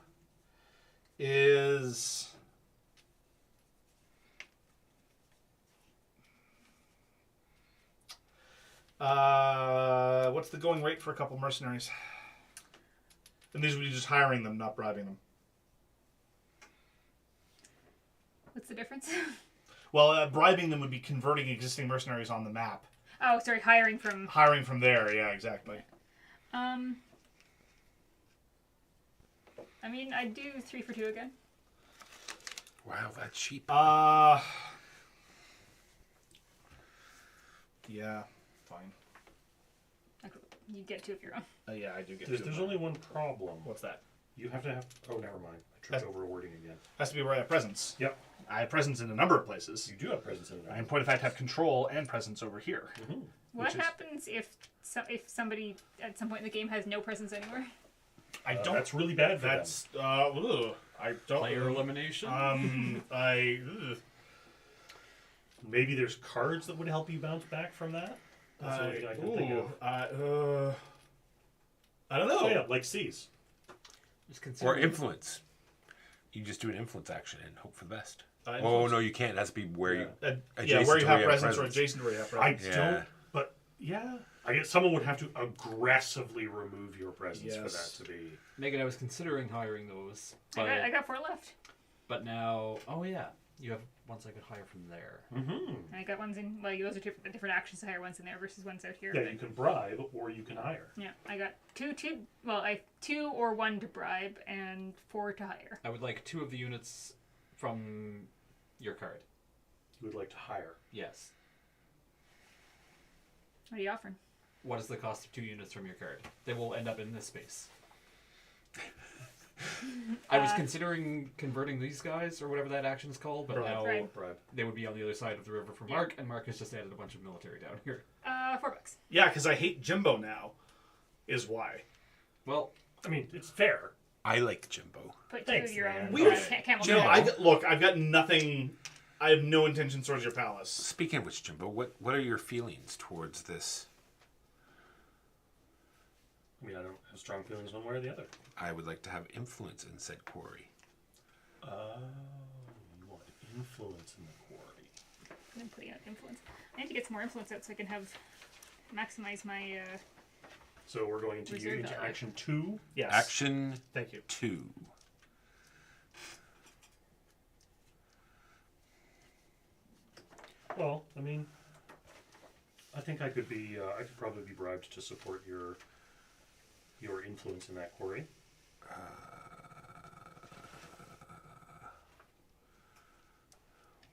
is what's the going rate for a couple mercenaries? And these would be just hiring them, not bribing them. What's the difference? Well, bribing them would be converting existing mercenaries on the map. Oh, sorry, hiring from. Hiring from there, yeah, exactly. I mean, I'd do 3 for 2 again. Wow, that's cheap. Yeah, fine. You get 2 of your own. Yeah, I do get There's only one problem. What's that? You have to have... Oh, never mind. I tripped over a wording again. Has to be where I have presence. Yep. I have presence in a number of places. You do have presence in I, it. in point of fact, have control and presence over here. What Which is- happens if somebody at some point in the game has no presence anywhere? I don't. That's really bad for That's ugh, I don't. Player elimination. Ugh. them. Maybe there's cards that would help you bounce back from that? That's the only thing I can think of. I don't know. Oh, yeah, like C's. Just consider Or influence. You just do an influence action and hope for the best. Oh, Influence. no, you can't. It has to be where you... Yeah, adjacent where to you have presence or adjacent to where you have I presence. Yeah. don't... But, yeah. I guess someone would have to aggressively remove your presence for Yes. that to be... Megan, I was considering hiring those, but, I got 4 left. but now, oh yeah, you have ones I could hire from there. Mm-hmm. And I got ones in. Well, those are different actions to hire ones in there versus ones out here. Yeah, but- you can bribe or you can hire. Yeah, I got 2. Well, I 2 or 1 to bribe and 4 to hire. I would like 2 of the units from your card. You would like to hire. Yes. What are you offering? What is the cost of 2 units from your card? They will end up in this space. I was considering converting these guys, or whatever that action is called, but now Bribe. they would be on the other side of the river from Mark, and Mark has just added a bunch of military down here. $4. Yeah, because I hate Jimbo now, is why. Well, I mean, it's fair. I like Jimbo. Put Thanks, two of your man. own Weird. camel. No, I've got nothing. I have no intentions towards your palace. Speaking of which, Jimbo, what are your feelings towards this? I mean, I don't have strong feelings one way or the other. I would like to have influence in said quarry. Oh, you want influence in the quarry. I'm putting out influence. I need to get some more influence out so I can maximize my. So we're going into Reserve value. action 2. Yes. Action Thank you. 2. Well, I mean, I think I could be. I could probably be bribed to support your influence in that quarry.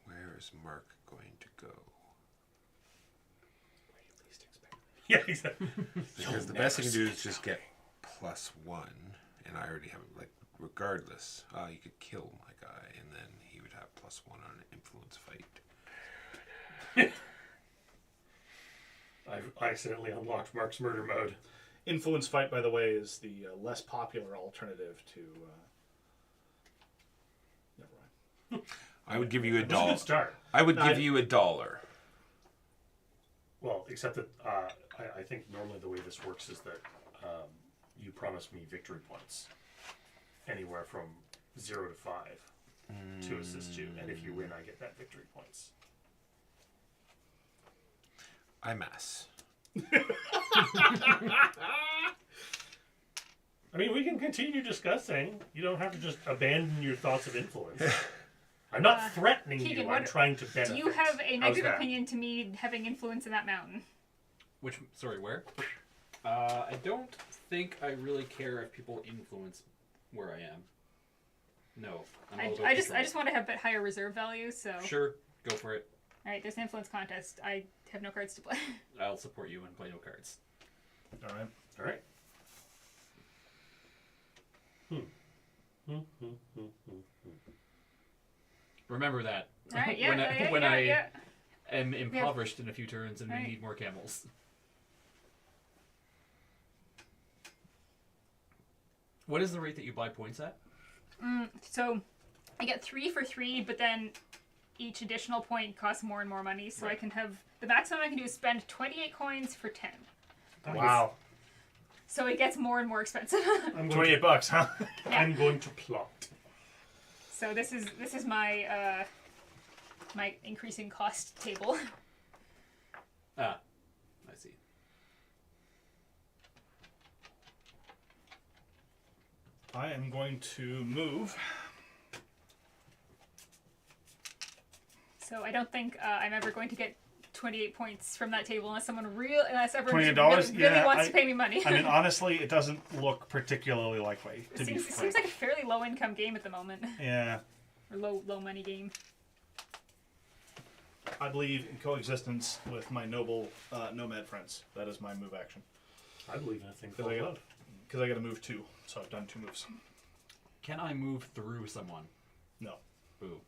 Where is Mark going to go? Where you least expect. Yeah, exactly. Because the best thing to do is just get +1, and I already have it. Like, regardless, you could kill my guy, and then he would have +1 on an influence fight. I've accidentally unlocked Mark's murder mode. Influence fight, by the way, is the less popular alternative to. Never mind. I would give you It was a $1. good start. I would give you $1. Well, except that I think normally the way this works is that you promise me victory points, anywhere from 0 to 5, to assist you, and if you win, I get that victory points. I mass. I mean, we can continue discussing. You don't have to just abandon your thoughts of influence. I'm not threatening Keegan, you. I'm trying to benefit. Do you have a How's negative that? opinion to me having influence in that mountain? where? I don't think I really care if people influence where I am. No. I'm all about I just control. want to have a bit higher reserve value. So. Sure, go for it. All right, there's an influence contest. I have no cards to play. I'll support you and play no cards. All right. All right. Remember that. All right, yeah, when I yeah. am impoverished in a few turns and we Right. need more camels. What is the rate that you buy points at? So I get 3 for 3, but then each additional point costs more and more money. So I can have the maximum I can do is spend 28 coins for 10. Wow. So it gets more and more expensive. I'm going 28 bucks, huh? I'm going to plot. So this is my my increasing cost table. Ah, I see. I am going to move. So I don't think I'm ever going to get 28 points from that table unless someone unless everyone $28? really wants to pay me money. I mean, honestly, it doesn't look particularly likely, to be it frank. seems like a fairly low income game at the moment, Yeah. or low money game. I believe in coexistence with my noble nomad friends. That is my move action. I believe in a thing Because called I love. got to move 2, so I've done 2 moves. Can I move through someone? No. Ooh.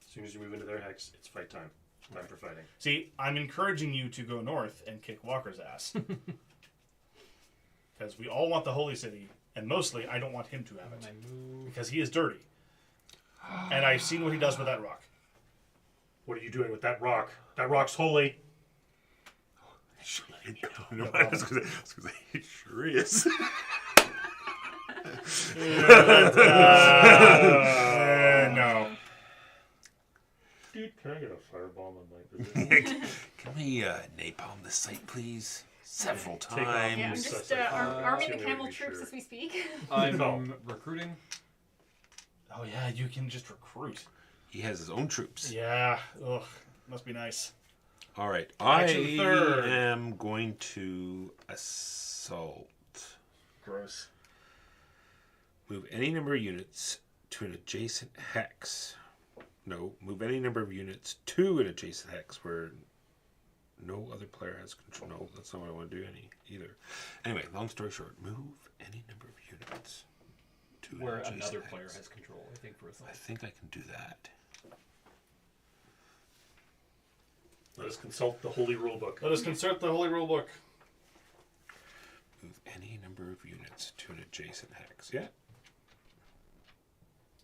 As soon as you move into their hex, it's fight time. Time for fighting. See, I'm encouraging you to go north and kick Walker's ass. Because we all want the Holy City, and mostly I don't want him to have When it. I move... Because he is dirty. And I've seen what he does with that rock. What are you doing with that rock? That rock's holy. No, I was going to say, it sure is. No. Dude, can I get a firebomb on my position? Can we napalm the site, please? Several Take off. times. Yeah, I'm So just it's like, arming the to camel be troops sure. as we speak. I'm No. recruiting. Oh, yeah, you can just recruit. He has his own troops. Yeah. Ugh. Must be nice. All right. Action I third. am going to assault. Gross. Move any number of units to an adjacent hex. No, move any number of units to an adjacent hex where no other player has control. No, that's not what I want to do either. Anyway, long story short, move any number of units to to Where an adjacent another hex. player has control, I think, for a I assault. think I can do that. Let us consult the Holy Rulebook. Let us consult the Holy Rulebook. Move any number of units to an adjacent hex. Yeah.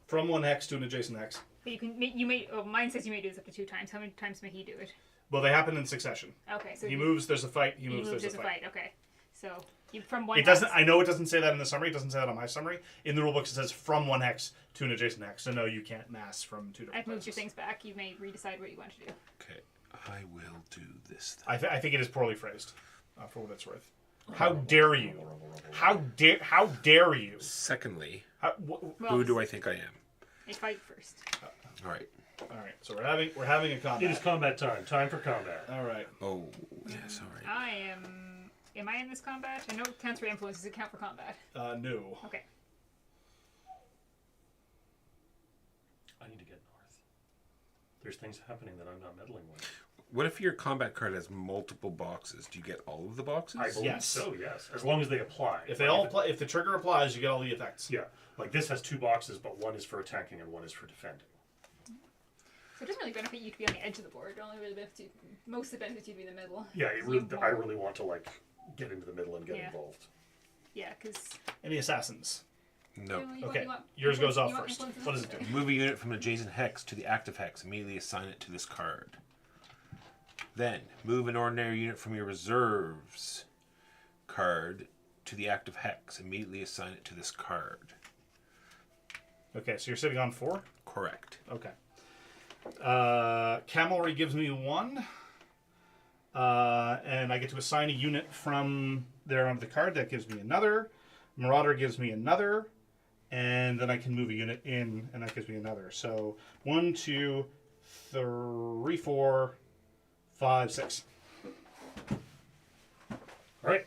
From one hex to an adjacent hex. But you may. Oh, mine says you may do this up to 2 times. How many times may he do it? Well, they happen in succession. Okay, so He moves, there's a fight. He He moves, moves, there's a fight. Okay, so you from one. It doesn't. hex- I know it doesn't say that in the summary. It doesn't say that on my summary. In the rulebook, it says from one hex to an adjacent hex. So no, you can't mass from 2 different I've moved your places. things back. You may redecide what you want to do. Okay. I will do this thing. I think it is poorly phrased, for what it's worth. How dare you? How dare you? Secondly, Well, who do I think I am? A fight first. All right. All right, so we're having a combat. It is combat time. Time for combat. All right. Oh, yeah, sorry. I am. Am I in this combat? I know it counts for influence. Does it count for combat? No. Okay. I need to get north. There's things happening that I'm not meddling with. What if your combat card has multiple boxes? Do you get all of the boxes? I believe Yes. so, yes. As long as they apply. If they all apply, if the trigger applies, you get all the effects. Yeah. Like this has 2 boxes, but one is for attacking and one is for defending. So it doesn't really benefit you to be on the edge of the board. It only really benefits you. Most of the benefits you to be in the middle. Yeah, So really, you I won't- really want to like get into the middle and get Yeah. involved. Yeah, because. Any assassins? No. Okay. Yours goes off first. What does it do? Move a unit from an adjacent hex to the active hex. Immediately assign it to this card. Then, move an ordinary unit from your reserves card to the active hex. Immediately assign it to this card. Okay, so you're sitting on 4. Correct. Okay. Cavalry gives me 1. And I get to assign a unit from there onto the card. That gives me another. Marauder gives me another. And then I can move a unit in, and that gives me another. So 1, 2, 3, 4, 5, 6. All right.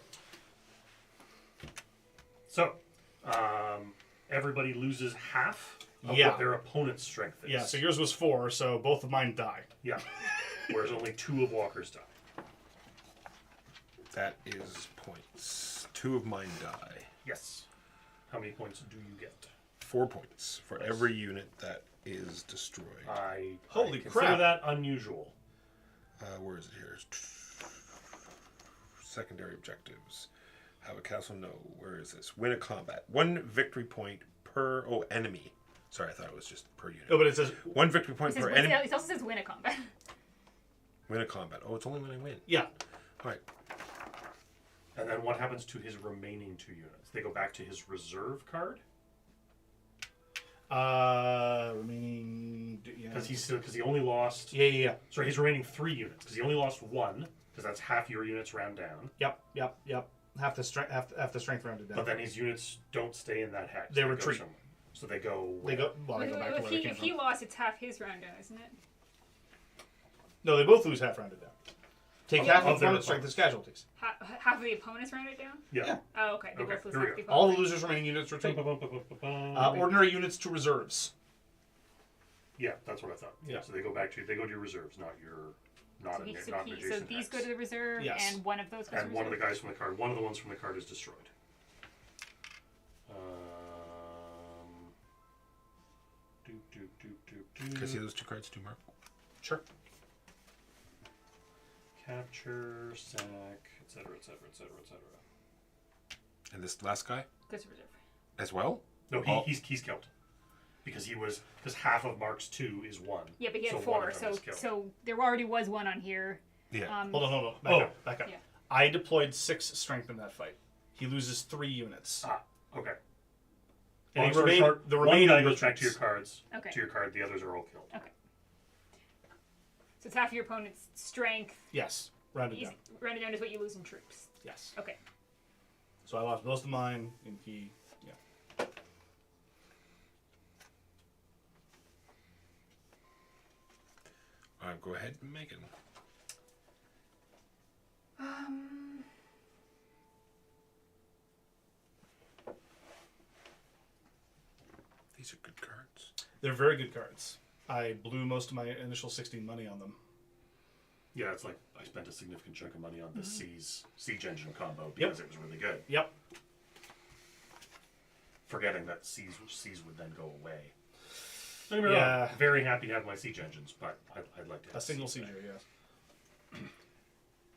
So, everybody loses half of Yeah. what their opponent's strength is. Yeah, so yours was 4, so both of mine die. Yeah. Whereas only 2 of Walker's die. That is points. 2 of mine die. Yes. How many points do you get? 4 points for every unit that is destroyed. Holy I consider crap. that unusual. Where is it here? Secondary objectives. Have a castle? No. Where is this? Win a combat. 1 victory point per enemy. Sorry, I thought it was just per unit. No, but it says 1 victory It, point says, per enemy. it also says win a combat. Win a combat. Oh, it's only when I win. yeah. All right. And then what happens to his remaining 2 units? They go back to his reserve card? Remaining. Yeah. Because he only lost. Yeah. Sorry, his remaining 3 units. Because he only lost 1. Because that's half your units round down. Yep. Half the strength rounded down. But then his units don't stay in that hex. They go retreat. somewhere. So they go. They go. Well, they go back to if where they he, came if he from. lost, it's half his round down, isn't it? No, they both lose half rounded down. Take Of- half of of their opponent's strength as casualties. Half of the opponent's rounded down? Yeah. Oh, okay. They Okay, both lose here we half go. the All the opponent. losers' remaining units retreat. Ordinary. Ordinary units to reserves. Yeah, that's what I thought. Yeah. So they go to your reserves, not So, an so adjacent these hex. go to the reserve, Yes. and one of those goes And to one of the reserve? guys from the card, one of the ones from the card is destroyed. Can I see those 2 cards too, Mark? Sure. Capture, sack, etc. And this last guy Goes to reserve. as well? No, Oh. he's killed. Because half of Mark's 2 is 1. Yeah, but he had So one 4, of them so is killed. so there already was one on here. Yeah. Hold on. Back up. Yeah. I deployed 6 strength in that fight. He loses 3 units. Okay. And Long he story remain- short, the one remaining guy goes back to your retreats. cards. Okay. To your card, the others are all killed. Okay. So it's half your opponent's strength. Yes. Rounded down. Rounded down is what you lose in troops. Yes. Okay. So I lost most of mine, and he. Yeah. All right, go ahead, Megan. These are good cards. They're very good cards. I blew most of my initial 16 money on them. Yeah, it's like I spent a significant chunk of money on the Siege Engine combo because it was really good. Yep. forgetting that siege would then go away. Don't get me Yeah. wrong, very happy to have my siege engines, but I'd like to have A single siege seizure, back.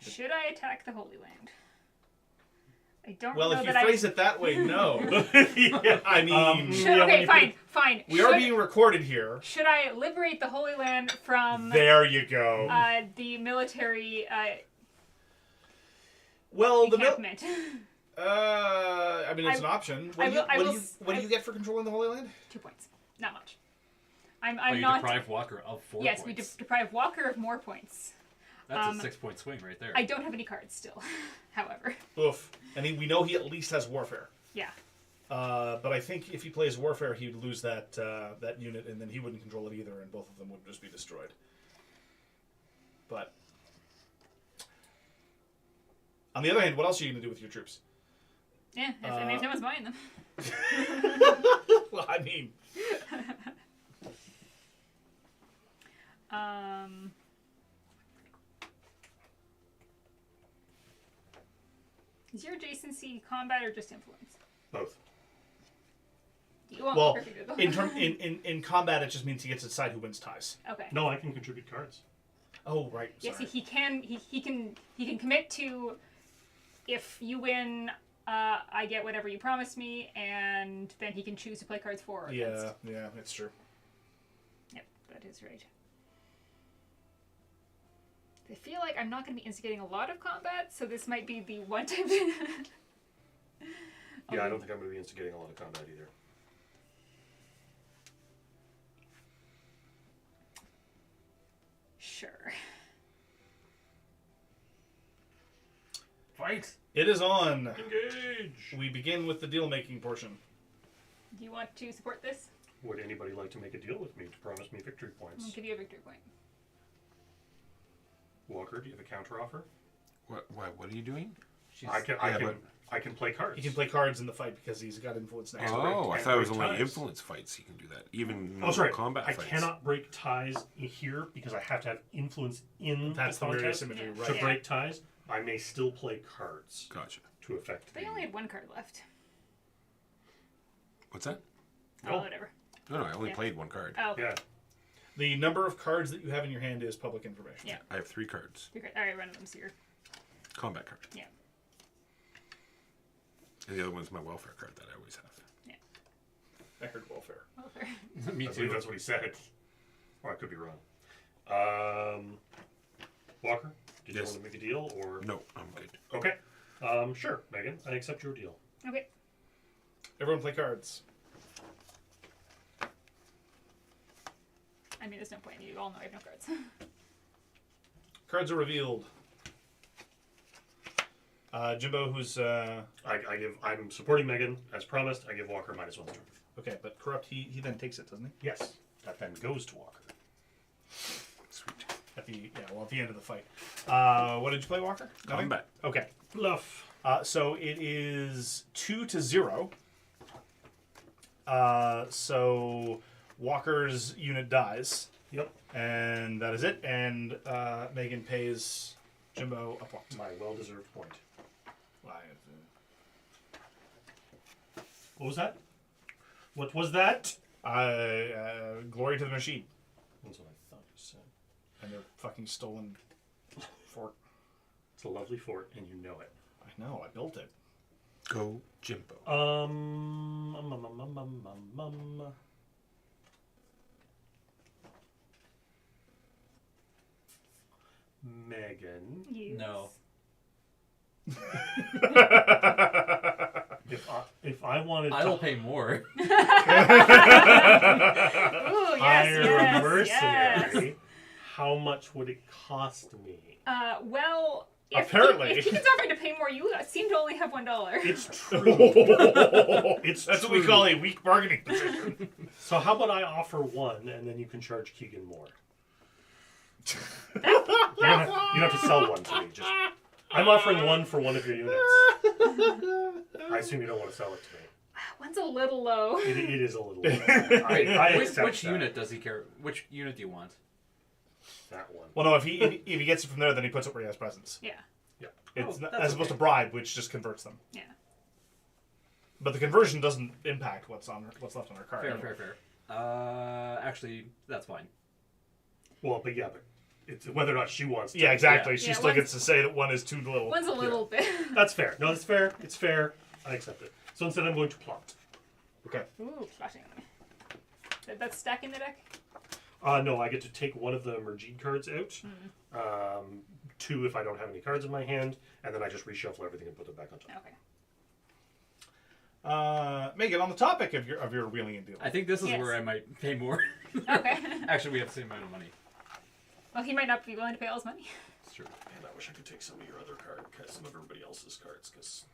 yes. Should I attack the Holy Land? I don't Well, know if you that phrase it that way, no. I mean, Should, Yeah, when okay, you fine, fine. we are being recorded here. Should I liberate the Holy Land from There you go. the military Well, encampment? I mean, it's I- an option. I will- I will What do you get for controlling the Holy Land? 2 points. Not much. I'm you not. deprive Walker of 4 Yes, points. we deprive Walker of more points. That's a 6-point swing right there. I don't have any cards still, however. Oof. And we know he at least has Warfare. Yeah. But I think if he plays Warfare, he would lose that that unit, and then he wouldn't control it either, and both of them would just be destroyed. But on the other hand, what else are you going to do with your troops? Yeah, I mean, if no one's buying them. Well, I mean, Is your adjacency combat or just influence? Both. You won't well, perfect it, in combat, it just means he gets to decide who wins ties. Okay. No, I can contribute cards. Oh, right. Yes, Sorry. he can commit to, if you win, I get whatever you promised me, and then he can choose to play cards for or against. Yeah, it's true. Yep, that is right. I feel like I'm not going to be instigating a lot of combat, so this might be the one time. Yeah, I don't think I'm going to be instigating a lot of combat either. Sure. Fight! It is on. Engage! We begin with the deal-making portion. Do you want to support this? Would anybody like to make a deal with me to promise me victory I'll points? give you a victory point. Walker, do you have a counter offer? What are you doing? I can play cards. He can play cards in the fight because he's got influence next. And Oh, break- I thought it was and only break ties. influence fights you can do that. Even Oh, that's right. combat I fights. cannot break ties here because I have to have influence in That's the the weird contest. asymmetry, Yeah. To right? break ties, I may still play cards Gotcha. to affect They the... only had one card left. What's that? Oh, No. whatever. No, I only Yeah. played one card. Oh, okay. Yeah. The number of cards that you have in your hand is public information. Yeah. I have 3 cards. All right, run them here. Combat card. Yeah. And the other one's my welfare card that I always have. I heard welfare. Well, fair. Me I believe too. that's what he said. Or I could be wrong. Walker, did you Yes. want to make a deal or... No, I'm good. Okay. Sure, Megan. I accept your deal. Okay. Everyone play cards. I mean, there's no point. You all know I have no cards. Cards are revealed. Jimbo, who's I'm supporting Megan as promised. I give Walker -1 strength. okay, but corrupt. He then takes it, doesn't he? Yes, that then goes to Walker. Sweet. At the end of the fight. What did you play, Walker? Nothing? Combat. Okay. Bluff. So it is 2-0. So Walker's unit dies, Yep. and that is it. And Megan pays Jimbo a point. My well-deserved point. Why, What was that? What was that? glory to the machine That's what I thought you said. and their fucking stolen fort. It's a lovely fort, and you know it. I know. I built it. Go Jimbo. Megan, Yes. No. if I wanted I will to pay more. Ooh, yes, hire yes, a mercenary, yes. how much would it cost me? Well, Apparently. if Keegan's offering to pay more, you seem to only have $1. It's true. It's That's what true. we call a weak bargaining position. So how about I offer 1, and then you can charge Keegan more? You don't have to sell 1 to me. Just I'm offering 1 for one of your units. I assume you don't want to sell it to me. One's a little low. It is a little low. I accept Which that. unit does he care? Which unit do you want? That one. Well, no. If he gets it from there, then he puts it where he has presence. Yeah. It's Oh, not, that's as opposed okay. to bribe, which just converts them. Yeah. But the conversion doesn't impact what's left on her card. Fair. Actually, that's fine. Well, but it's whether or not she wants to. Yeah, exactly. Yeah. She Yeah, still gets to say that one is too little. One's a little bit. That's fair. No, that's fair. It's fair. I accept it. So instead, I'm going to plot. Okay. Ooh, flashing. That's stacking the deck? No, I get to take one of the Merged cards out. 2 if I don't have any cards in my hand, and then I just reshuffle everything and put them back on top. Okay. Megan, on the topic of your wheeling and dealing. I think this is Yes. where I might pay more. Okay. Actually, we have the same amount of money. Well, he might not be willing to pay all his money. It's true. And I wish I could take some of your other cards, some of everybody else's cards, because.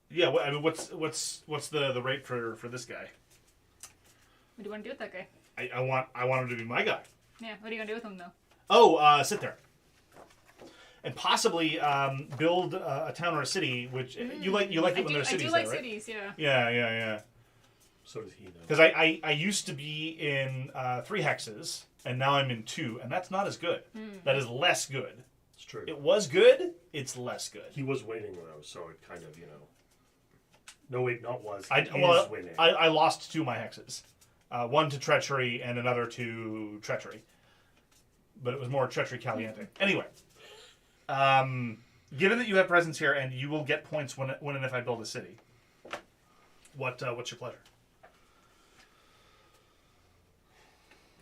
Yeah. I mean, what's the rate for this guy? What do you want to do with that guy? I want him to be my guy. Yeah, what are you going to do with him, though? Oh, sit there. And possibly build a town or a city, which you like it when there are cities I do like there, right? cities, yeah. Yeah. So does he know. Because I used to be in 3 hexes, and now I'm in 2, and that's not as good. That is less good. It's true. It was good, it's less good. He was winning, though, so it kind of, No, wait, not was. I He is winning. lost 2 of my hexes. One to treachery and another to treachery. But it was more treachery caliente. Anyway. Given that you have presence here and you will get points when and if I build a city, what's your pleasure?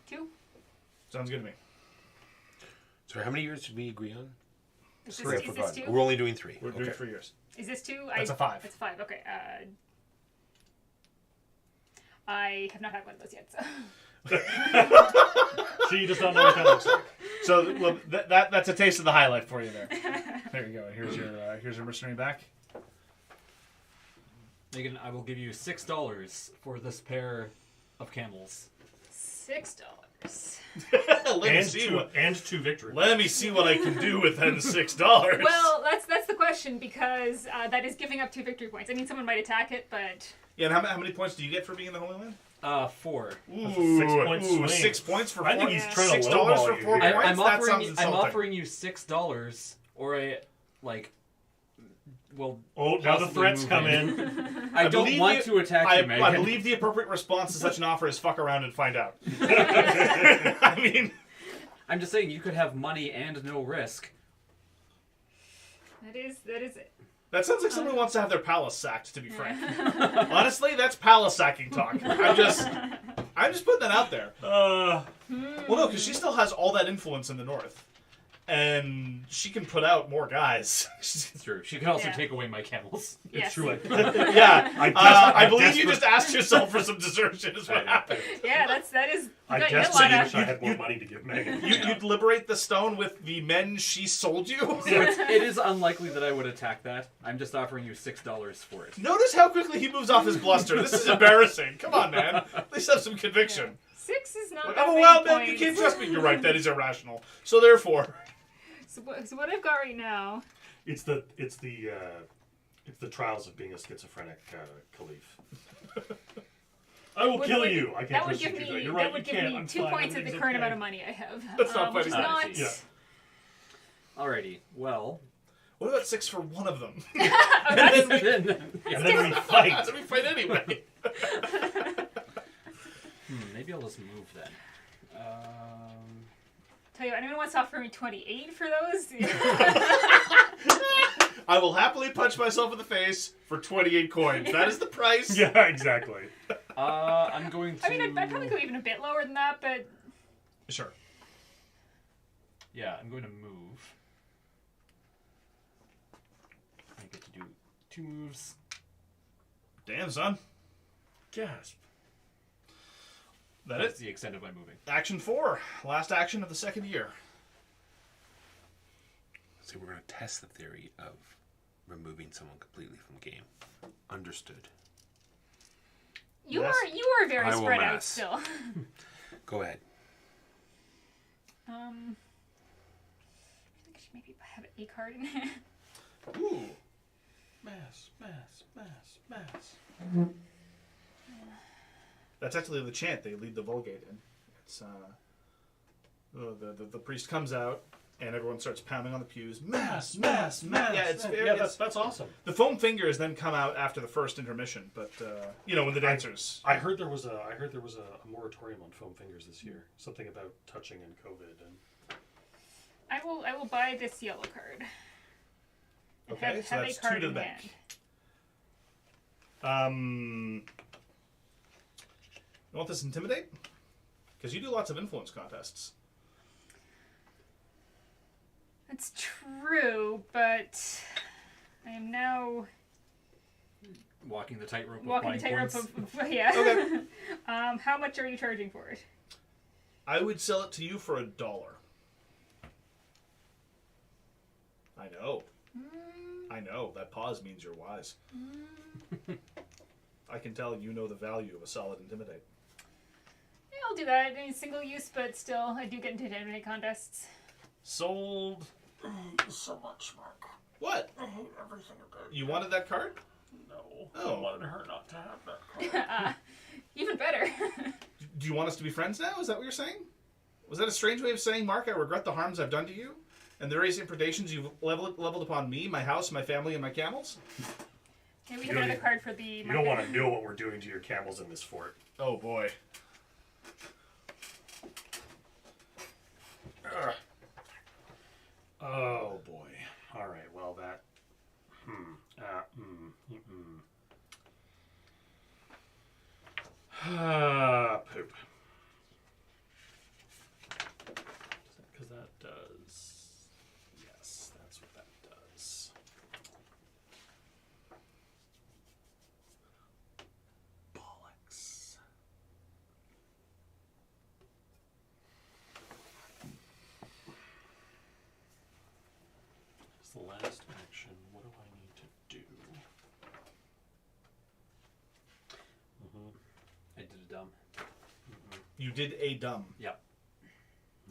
2? Sounds good to me. Sorry, how many years did we agree on? Is Sorry, I this forgot. 2? We're only doing 3. We're doing 3 years. Is this 2? That's a 5. It's 5, okay. I have not had one of those yet, so... So you just don't know what that looks like. So well, that's a taste of the highlight for you there. There you go. Here's your mercenary back. Megan, I will give you $6 for this pair of camels. $6. And two victory. Let me see what I can do with that $6. Well, that's the question, because that is giving up 2 victory points. I mean, someone might attack it, but... Yeah, and how many points do you get for being in the Holy Land? 4. Ooh, 6-point swing. 6 points for 4. I think he's trying to $6 lowball for you 4 here. points. I'm That sounds I'm insulting. offering you $6, or a Oh, now the possibly threats move come in. in. I don't believe want you- to attack you, Megan. I believe the appropriate response to such an offer is fuck around and find out. I mean, I'm just saying you could have money and no risk. That is it. that sounds like someone who wants to have their palace sacked, to be frank. Honestly, that's palace sacking talk. I'm just putting that out there. Well, no, because she still has all that influence in the north. And she can put out more guys. It's true. She can also Yeah. take away my camels. Yes. It's true. Yeah. I believe you just asked yourself for some desertion is what happened. Yeah, that is... I you got a desperately lot wish of... I had more money to give Megan. You'd liberate the stone with the men she sold you? So it is unlikely that I would attack that. I'm just offering you $6 for it. Notice how quickly he moves off his bluster. This is embarrassing. Come on, man. At least have some conviction. 6 is not Like, that I'm a many wild man. You points. can't trust me. You're right. That is irrational. So therefore, So what I've got right now... It's the trials of being a schizophrenic caliph. I will kill you. I can't That would trust you give to do me that. You're right. that would you give can't. me I'm 2 fine. points at the Everything's current okay. amount of money I have. That's not which is funny. not... Yeah. Alrighty. Well. what about 6 for one of them? And then And then we fight. So we fight anyway. maybe I'll just move then. Tell you what, anyone wants to offer me 28 for those? I will happily punch myself in the face for 28 coins. That is the price. Yeah, exactly. I'm going to. I mean, I'd probably go even a bit lower than that, but... Sure. Yeah, I'm going to move. I get to do 2 moves. Damn, son. Gasp. That That's is the extent of my moving. action 4. Last action of the second year. So we're going to test the theory of removing someone completely from the game. Understood. You Yes. are very I will spread out mass. still. Go ahead. I think I should maybe have a card in here. Ooh. Mass. That's actually the chant they lead the Vulgate in. It's the priest comes out and everyone starts pounding on the pews. Mass, mass, mass. Yeah, That's awesome. the foam fingers then come out after the first intermission, but when the dancers. I heard there was a moratorium on foam fingers this year. Something about touching and COVID and. I will buy this yellow card. And Okay, so have that's a card 2 to the in bank. hand. You want this intimidate? Because you do lots of influence contests. That's true, but I am now Walking the tightrope. walking the of buying tightrope points. of yeah. Okay. How much are you charging for it? I would sell it to you for $1. I know. I know. That pause means you're wise. I can tell you know the value of a solid intimidate. Yeah, I'll do that. I mean, single use, but still, I do get into intimidate contests. Sold. I hate you so much, Mark. What? I hate everything about You wanted that card? No. Oh. I wanted her not to have that card. Even better. Do you want us to be friends now? Is that what you're saying? Was that a strange way of saying, Mark, I regret the harms I've done to you? And the raising predations you've leveled upon me, my house, my family, and my camels? Okay, we have another card for the You market. don't want to know what we're doing to your camels in this fort. Oh, boy. Oh boy. All right. Well, that. Poop. Because that does. Yes, that's what that does. Bollocks. It's the last action. What do I need to do? I did a dumb. You did a dumb. Yep.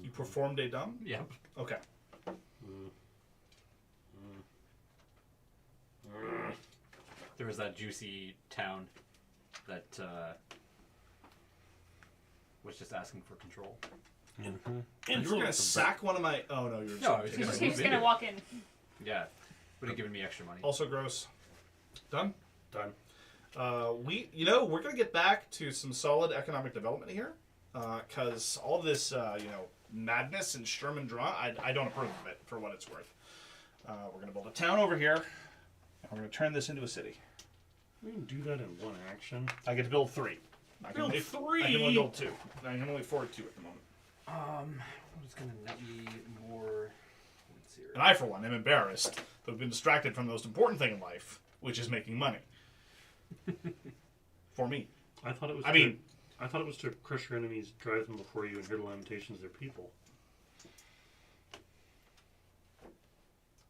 You performed a dumb? Yep. Okay. There was that juicy town that was just asking for control. And you were going to sack one of my... Oh, no, you're No, I was He's just just gonna walk in. Yeah. Would have given me extra money. Also gross. Done? Done. We're going to get back to some solid economic development here. Because all this, madness and Sturm und Drang, I don't approve of it for what it's worth. We're going to build a town over here. And we're going to turn this into a city. We can do that in one action. I get to build 3. I can only build 2. I can only afford 2 at the moment. I'm just gonna net me more points here. And I, for one, am embarrassed to have been distracted from the most important thing in life, which is making money. For me. I thought it was. I thought it was to crush your enemies, drive them before you, and hear the lamentations of their people.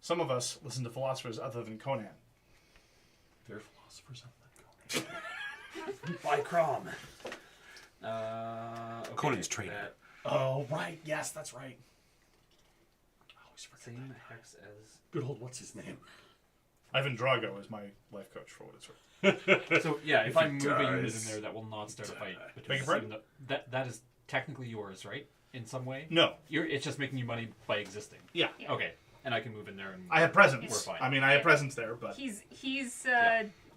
Some of us listen to philosophers other than Conan. They're philosophers other than Conan. By Crom. Okay, Conan's traitor. that Oh, right. Yes, that's right. I always forget Same that. hex as. Good old what's his name? Ivan Drago is my life coach for what it's worth. So yeah, if I move a unit in does. there, that will not start a fight. Beg between your us, pardon? even though that is technically yours, right? In some way. No. It's just making you money by existing. Yeah. Okay, and I can move in there and. I have presence. We're fine. I mean, I have presence there, but He's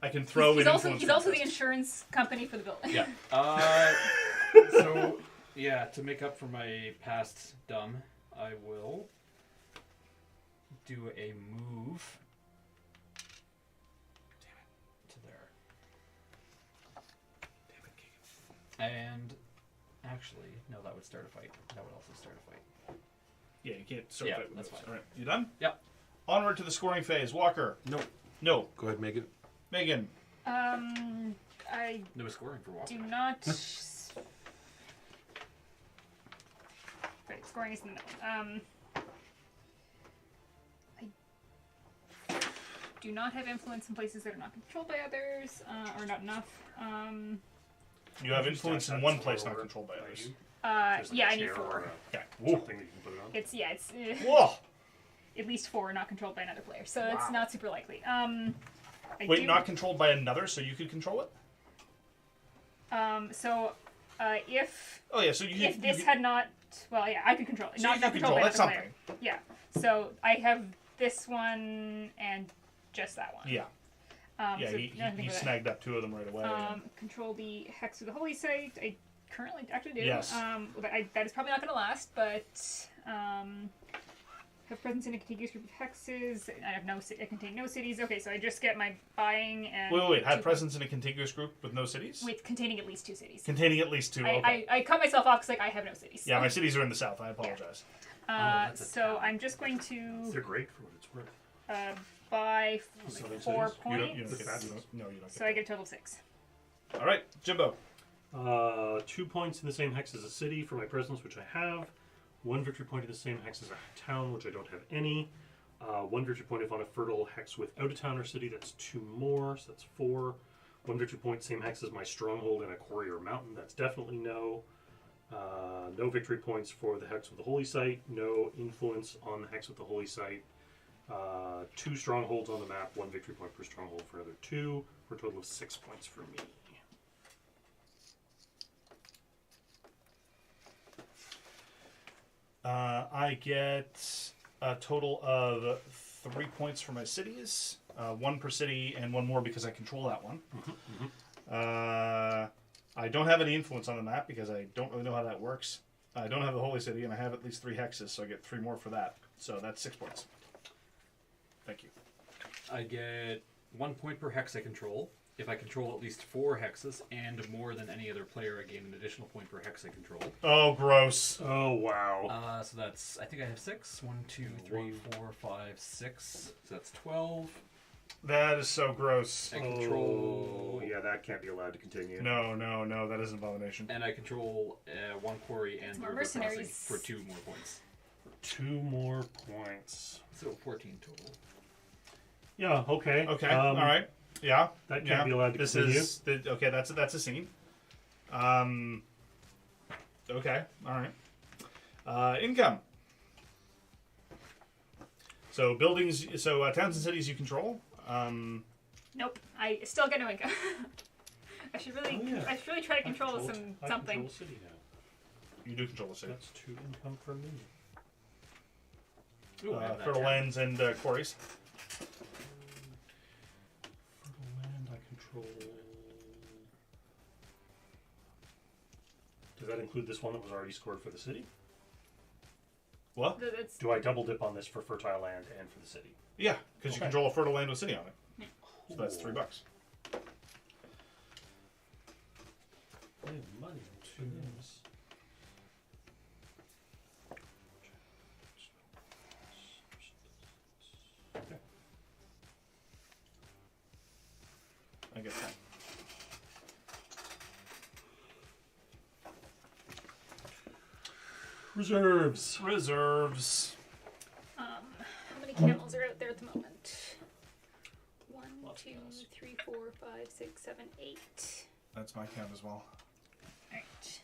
I can throw he's in also influence the contest. insurance company for the building. Yeah. So yeah, to make up for my past dumb, I will do a move. To there. And actually, no, that would start a fight. That would also start a fight. Yeah, you can't start Yeah, fight with that's those. fine. All right, you done? Yep. Onward to the scoring phase. Walker. No. No. Go ahead, Megan. Megan. I No scoring for Walker. do not. Right, scoring is in the middle. I do not have influence in places that are not controlled by others, or not enough. You have influence in That's one place lower not controlled by by others. you. Yeah, There's I need chair or 4. Okay. something that you can put it on. It's Whoa! at least 4 not controlled by another player, so Wow. it's not super likely. Wait, not controlled by another, so you could control it? So If Oh yeah, so if this had not, well, yeah, I could control it. So Not you can controlled control, by that's the player. something. Yeah. So I have this one and just that one. Yeah. Yeah, so he nothing for that. snagged up 2 of them right away. Control the hex of the holy site. I currently actually do. Yes. That is probably not going to last, but have presence in a contiguous group of hexes. I have no. I contain no cities. Okay, so I just get my buying and. Wait. Had 2 presence in a contiguous group with no cities? with containing at least 2 cities. Containing at least 2. Okay. I cut myself off because like I have no cities. Yeah, my cities are in the south. I apologize. that's a So town. I'm just going They're to great for what it's worth. buy Southern 4 cities? points. You don't get that. Look at No, you don't So get I get a total of 6. that. All right, Jimbo. 2 points in the same hex as a city for my presence, which I have. 1 victory point in the same hex as a town, which I don't have any. 1 victory point if on a fertile hex without a town or city. That's 2 more, so that's 4. 1 victory point, same hex as my stronghold in a quarry or mountain. That's definitely no. No victory points for the hex with the holy site. No influence on the hex with the holy site. 2 strongholds on the map. 1 victory point per stronghold for another 2, for a total of 6 points for me. I get a total of 3 points for my cities. 1 per city and 1 more because I control that one. I don't have any influence on the map because I don't really know how that works. I don't have the holy city and I have at least 3 hexes, so I get 3 more for that. So that's 6 points. Thank you. I get 1 point per hex I control. If I control at least 4 hexes and more than any other player, I gain an additional point per hex I control. Oh, gross. Oh, wow. So that's, I think I have 6. 1, 2, 3, 4, 5, 6. So that's 12. That is so gross. I control. Oh, yeah, that can't be allowed to continue. No, that is an abomination. And I control 1 quarry and more river crossing mercenaries. for 2 more points. 2 more points. So 14 total. Yeah, okay. Okay, all right. Yeah. That can't be allowed to continue. Okay, that's a scene. Okay, all right. Income. So buildings, towns and cities you control. Nope. I still get no income. I should really, Oh, yeah. I should really try to control I something. control a city now. You do control the city. That's 2 income for me. Ooh, I have that Fertile tab. lands and quarries. Fertile land I control. Does that include this one that was already scored for the city? What? That's, Do I double dip on this for fertile land and for the city? Yeah, because you Okay. control a fertile land with city on it. So that's $3. I have money on 2 names. Okay. I get that. Reserves. Reserves. how many camels are out there at the moment? 1, Lots of 2, camels. 3, 4, 5, 6, 7, 8. That's my count as well. Right.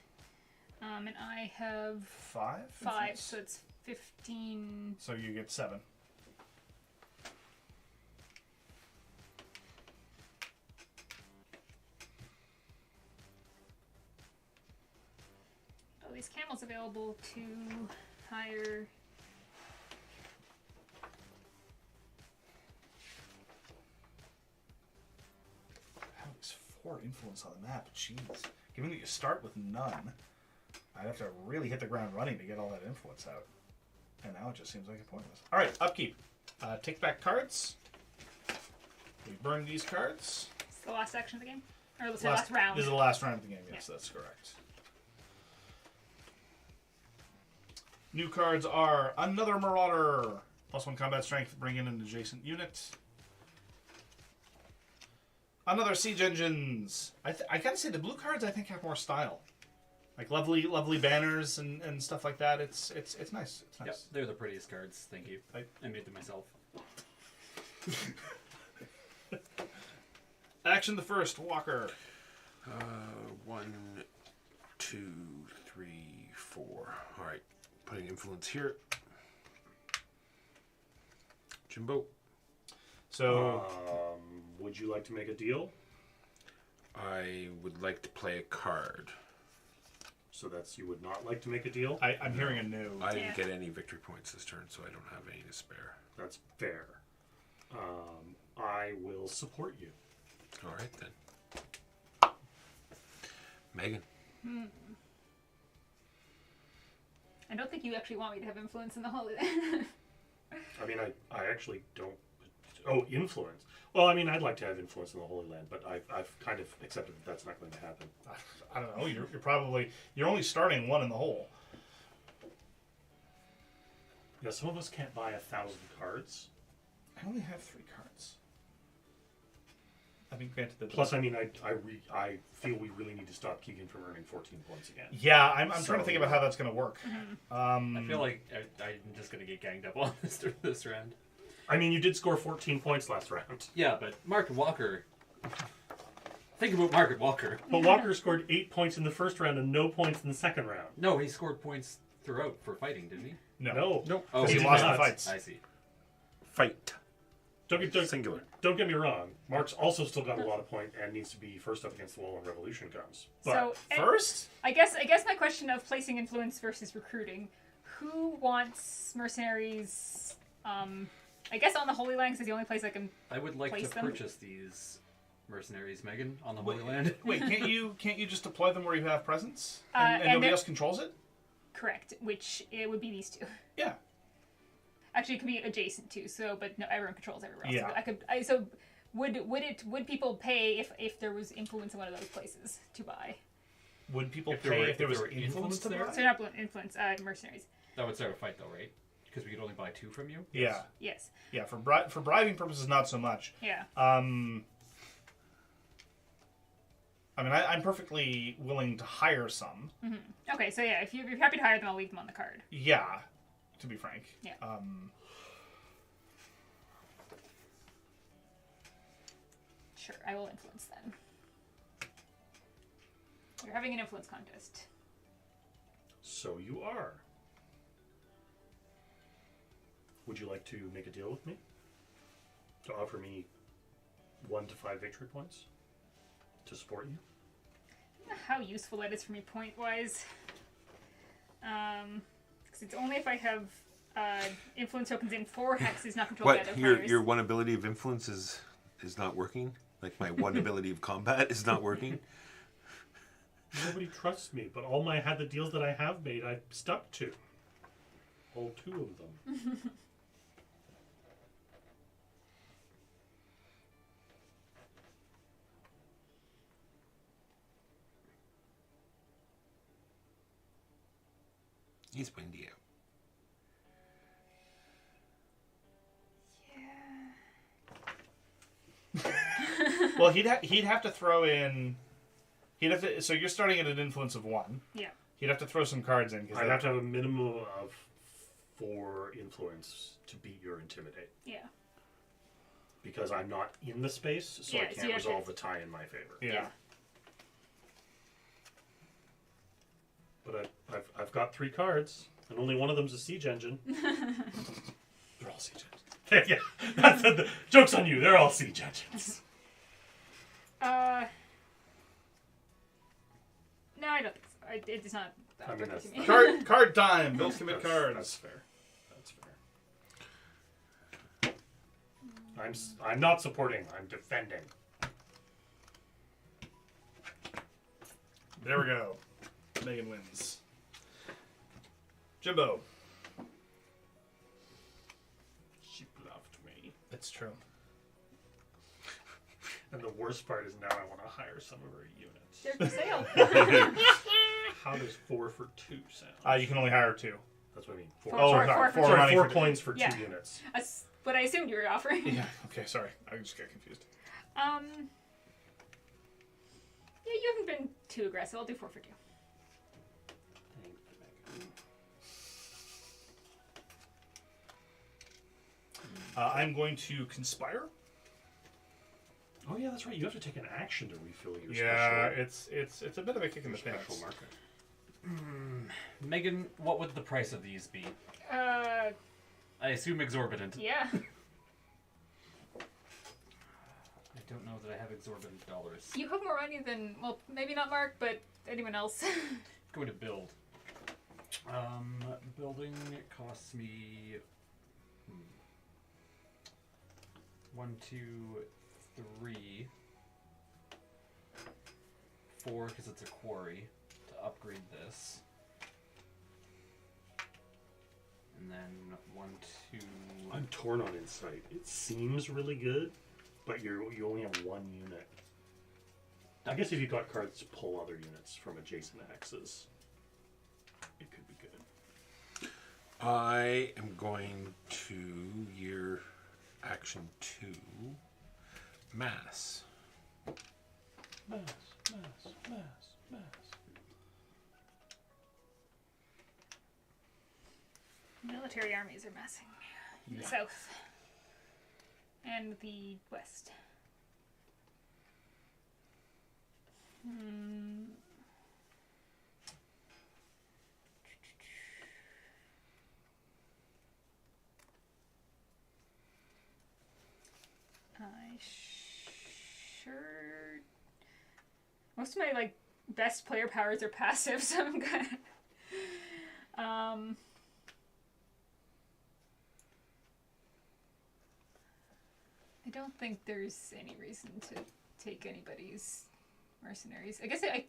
And I have 5? 5, so it's 15. So you get 7. Oh, these camels available to hire. How is 4 influence on the map? Jeez. Given that you start with none, I'd have to really hit the ground running to get all that influence out. And now it just seems like it's pointless. All right, upkeep. Take back cards. We burn these cards. It's the last action of the game? Or let's say last round. This is the last round of the game. Yes, that's correct. New cards are Another Marauder. +1 combat strength, bring in an adjacent unit. Another Siege Engines. I gotta say, the blue cards I think have more style. Like lovely banners and stuff like that. It's nice. It's nice. Yep, they're the prettiest cards. Thank you. I- I made them myself. Action the first, Walker. 1, 2, 3, 4. All right, putting influence here. Jimbo. So Would you like to make a deal? I would like to play a card. So that's you would not like to make a deal. I'm hearing a no. I didn't Yeah. get any victory points this turn, so I don't have any to spare. That's fair. I will support you. All right, then. Megan. I don't think you actually want me to have influence in the Holy. I mean, I actually don't. Oh, influence. Well, I mean, I'd like to have influence in the Holy Land, but I've kind of accepted that that's not going to happen. I don't know. You're only starting one in the hole. Yeah, some of us can't buy 1,000 cards. I only have 3 cards. I mean, granted that. Plus, I mean, I feel we really need to stop Keegan from earning 14 points again. Yeah, I'm trying to think about how that's going to work. I feel like I'm just gonna get ganged up on this round. I mean, you did score 14 points last round. Yeah, but Mark Walker. Think about Mark Walker. But Walker scored 8 points in the first round and no points in the second round. No, he scored points throughout for fighting, didn't he? No. Nope. Oh, He did lost the not. fights. I see. Fight. Singular. Don't get me wrong. Mark's also still got a lot of points and needs to be first up against the wall when Revolution comes. But So First? I guess my question of placing influence versus recruiting. Who wants mercenaries? I guess on the Holy Land is the only place I can. I would like Place to them? purchase these mercenaries, Megan, on the Holy Land. Wait, can't you just deploy them where you have presence? And And nobody then- else controls it? Correct, which it would be these two. Yeah. Actually, it could be adjacent too. So, but no, everyone controls everywhere else. Yeah. So would people pay if there was influence in one of those places to buy? Would people If there pay were- if there if was there were influence influence to there? buy? So not influence mercenaries. That would start a fight, though, right? Because we could only buy 2 from you. Yeah. Yes. Yeah, for bribing purposes, not so much. Yeah. I mean, I'm perfectly willing to hire some. Okay. So yeah, if you're happy to hire them, I'll leave them on the card. Yeah, to be frank. Yeah. Sure, I will influence then. You're having an influence contest. so you are. Would you like to make a deal with me? To offer me 1 to 5 victory points? To support you? How useful that is for me point wise. Because it's only if I have influence tokens in 4 hexes not controlled by What? other Your players. your one ability of influence is not working? Like my one ability of combat is not working? Nobody trusts me, but all the deals that I have made, I've stuck to. All 2 of them. He's windy out. Well, he'd have to throw in. So you're starting at an influence of 1. Yeah. He'd have to throw some cards in. I'd have to have a minimum of 4 influence to beat your Intimidate. Yeah. Because I'm not in the space, so Yeah, I so can't you have to- resolve the tie in my favor. Yeah. But I've got 3 cards, and only one of them's a siege engine. They're all siege engines. Yeah, that's the joke's on you. They're all siege engines. No, I don't think so. It's not that I mean, important that's- to me. Card time. Bill commit cards. That's fair. That's fair. I'm not supporting. I'm defending. There we go. Megan wins. Jimbo. She bluffed me. It's true. And the worst part is now I want to hire some of her units. They're for sale. How does 4 for 2 sound? You can only hire 2. That's what I mean. Four- 4, Oh, four- sorry. four for Four two. money 4 for- coins for 2 Yeah. units. That's what I assumed you were offering. Yeah. Okay. Sorry. I just got confused. Yeah, you haven't been too aggressive. I'll do 4 for 2. I'm going to conspire. Oh yeah, that's right. You have to take an action to refill your Yeah, special. it's a bit of a kick in the special pants. market. Megan, what would the price of these be? Uh, I assume exorbitant. yeah. I don't know that I have exorbitant dollars. You have more money than, well, maybe not Mark, but anyone else. going to build. Building costs me 1, 2, 3, 4 because it's a quarry to upgrade this, and then 1, 2. I'm torn on insight. It seems really good, but you only have one unit. I guess if you got cards to pull other units from adjacent hexes, it could be good. I am going to your action 2, mass. Mass. Military armies are massing in the south and the west. Most of my best player powers are passive, so I'm kind of I don't think there's any reason to take anybody's mercenaries. I guess I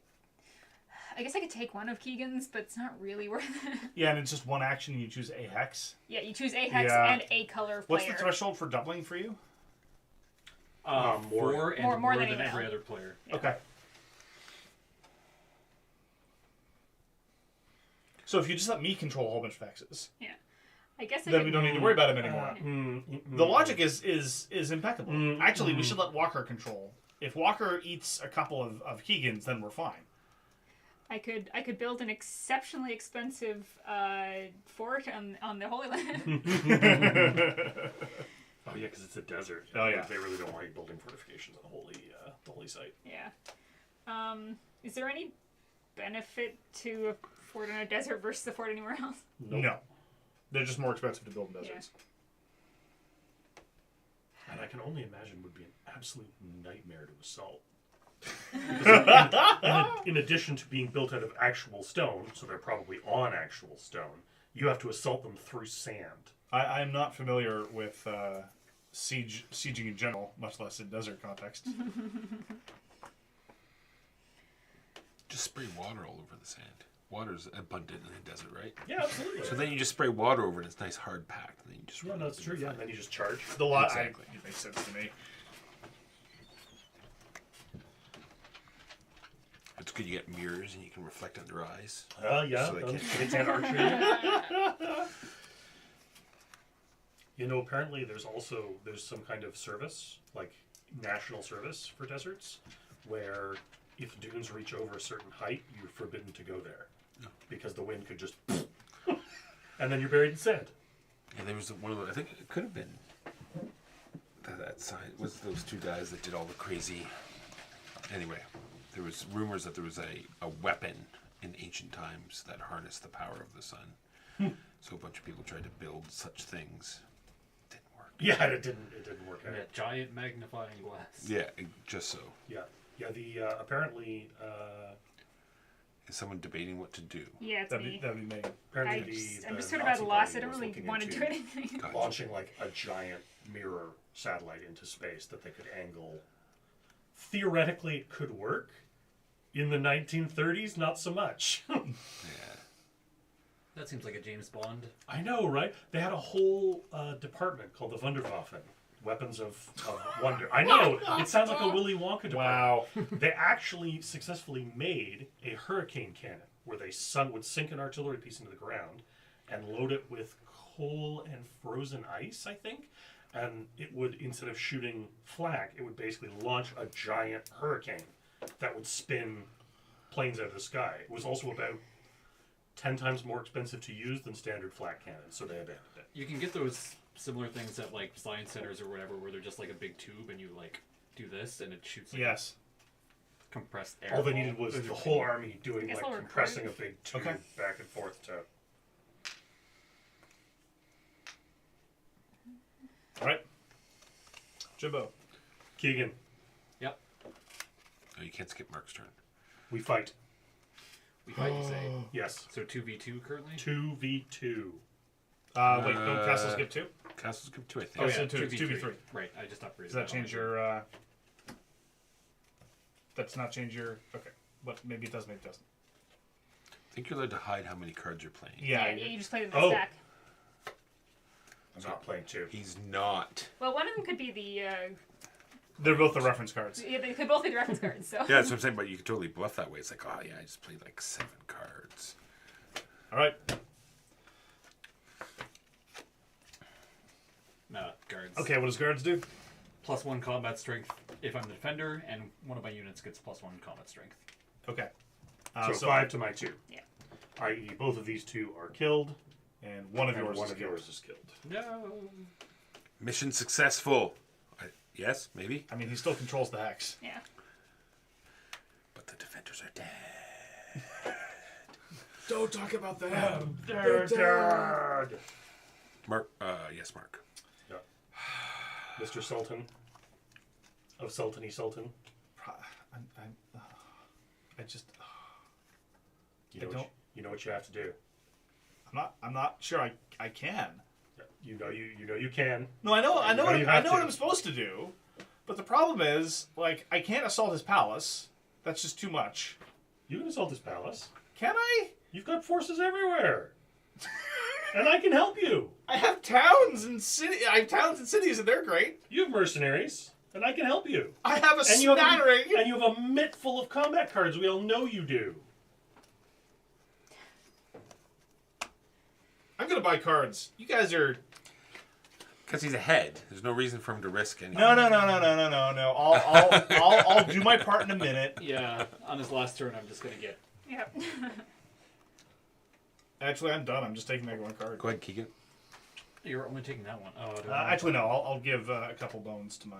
could take one of Keegan's, but it's not really worth it. Yeah, and it's just one action and you choose a hex. Yeah, you choose a hex Yeah. and a color What's player. the threshold for doubling for you? 4 and more more than than every anyone other player. Yeah. Okay. So if you just let me control a whole bunch of hexes, Yeah. I guess I then could, we don't need to worry about him anymore. The logic is impeccable. Actually, we should let Walker control. If Walker eats a couple of Keegan's, then we're fine. I could build an exceptionally expensive fort on the Holy Land. Oh yeah, because it's a desert. Oh, yeah. They really don't want you building fortifications on the holy site. Yeah. Is there any benefit to a fort in a desert versus a fort anywhere else? Nope. No. They're just more expensive to build in deserts. And I can only imagine would be an absolute nightmare to assault. In addition to being built out of actual stone, so they're probably on actual stone, you have to assault them through sand. I am not familiar with sieging in general, much less in desert context. Just spray water all over the sand. Water's abundant in the desert, right? Yeah, absolutely. So then you just spray water over it. It's nice hard packed. And then you just Yeah, no, that's true. Yeah, and then you just charge. Exactly. It makes sense to me. It's good you get mirrors and you can reflect on their eyes. Yeah, So they can't- it's an archery. You know, apparently there's some kind of service, like national service for deserts, where if dunes reach over a certain height, you're forbidden to go there. Because the wind could just and then you're buried in sand. And there was one of the, I think it could have been that side was those two guys that did all the crazy. Anyway, there was rumors that there was a weapon in ancient times that harnessed the power of the sun. So a bunch of people tried to build such things. Didn't work. Yeah, it didn't work out. Yeah, giant magnifying glass. Yeah, just so. Yeah. The apparently Is someone debating what to do? Yeah, it's That'd me. be me. apparently I'm just the sort of at a Nazi loss. Party I don't was really looking want to into do anything. Gotcha. launching like a giant mirror satellite into space that they could angle. Theoretically, it could work. In the 1930s, not so much. Yeah. That seems like a James Bond. I know, right? They had a whole department called the Wunderwaffen, weapons of wonder. I know, it sounds like a Willy Wonka department. Wow. They actually successfully made a hurricane cannon where they would sink an artillery piece into the ground and load it with coal and frozen ice, I think. And it would, instead of shooting flak, it would basically launch a giant hurricane that would spin planes out of the sky. It was also about 10 times more expensive to use than standard flak cannons, so they abandoned it. You can get those similar things at like science centers or whatever, where they're just like a big tube and you like do this and it shoots like Yes. compressed air. All they needed was the whole army doing guess like I'll compressing a record. big tube Okay. back and forth to. All right. Jimbo. Keegan, Yep. Oh, you can't skip Mark's turn. we fight. We fight, you say. Yes. So 2v2 currently? 2v2. Wait, don't castles give 2? Castles give 2, I think. Oh, yeah, 2v3. Right, I just upgraded. Does that change your... That's not change your... Okay. But maybe it does, maybe it doesn't. I think you're allowed to hide how many cards you're playing. Yeah. You just play the Oh. stack. I'm not playing 2. He's not. Well, one of them could be the. They're both the reference cards. Yeah, they could both be the reference cards. So. Yeah, that's what I'm saying, but you can totally bluff that way. It's like, oh, yeah, I just played like 7 cards. All right. Guards. Okay, what does guards do? +1 combat strength if I'm the defender, and one of my units gets +1 combat strength. Okay. So 5 to my 2. Yeah. I.e., both of these 2 are killed, And one of and yours one is of killed. yours is killed. No. Mission successful. Yes, maybe. I mean, he still controls the hex. Yeah. But the defenders are dead. Don't talk about that. They're dead. Mark, yes, Mark. Yeah. Mr. Sultan of Sultany Sultan. I just... You know, I don't- you know what you have to do. I'm not sure I can. You know you can. No, I know You know you have what to. I'm supposed to do. But the problem is, like, I can't assault his palace. That's just too much. You can assault his palace. Can I? You've got forces everywhere. And I can help you. I have towns and cities, and they're great. You have mercenaries, and I can help you. I have a And you smattering. and you have a mitt full of combat cards. We all know you do. I'm gonna buy cards. You guys are... Because he's ahead. There's no reason for him to risk anything. No. I'll do my part in a minute. Yeah, on his last turn, I'm just going to get... Yep. Actually, I'm done. I'm just taking that one card. Go ahead, Keegan. You're only taking that one. Oh, do I- Actually, no. I'll give a couple bones to my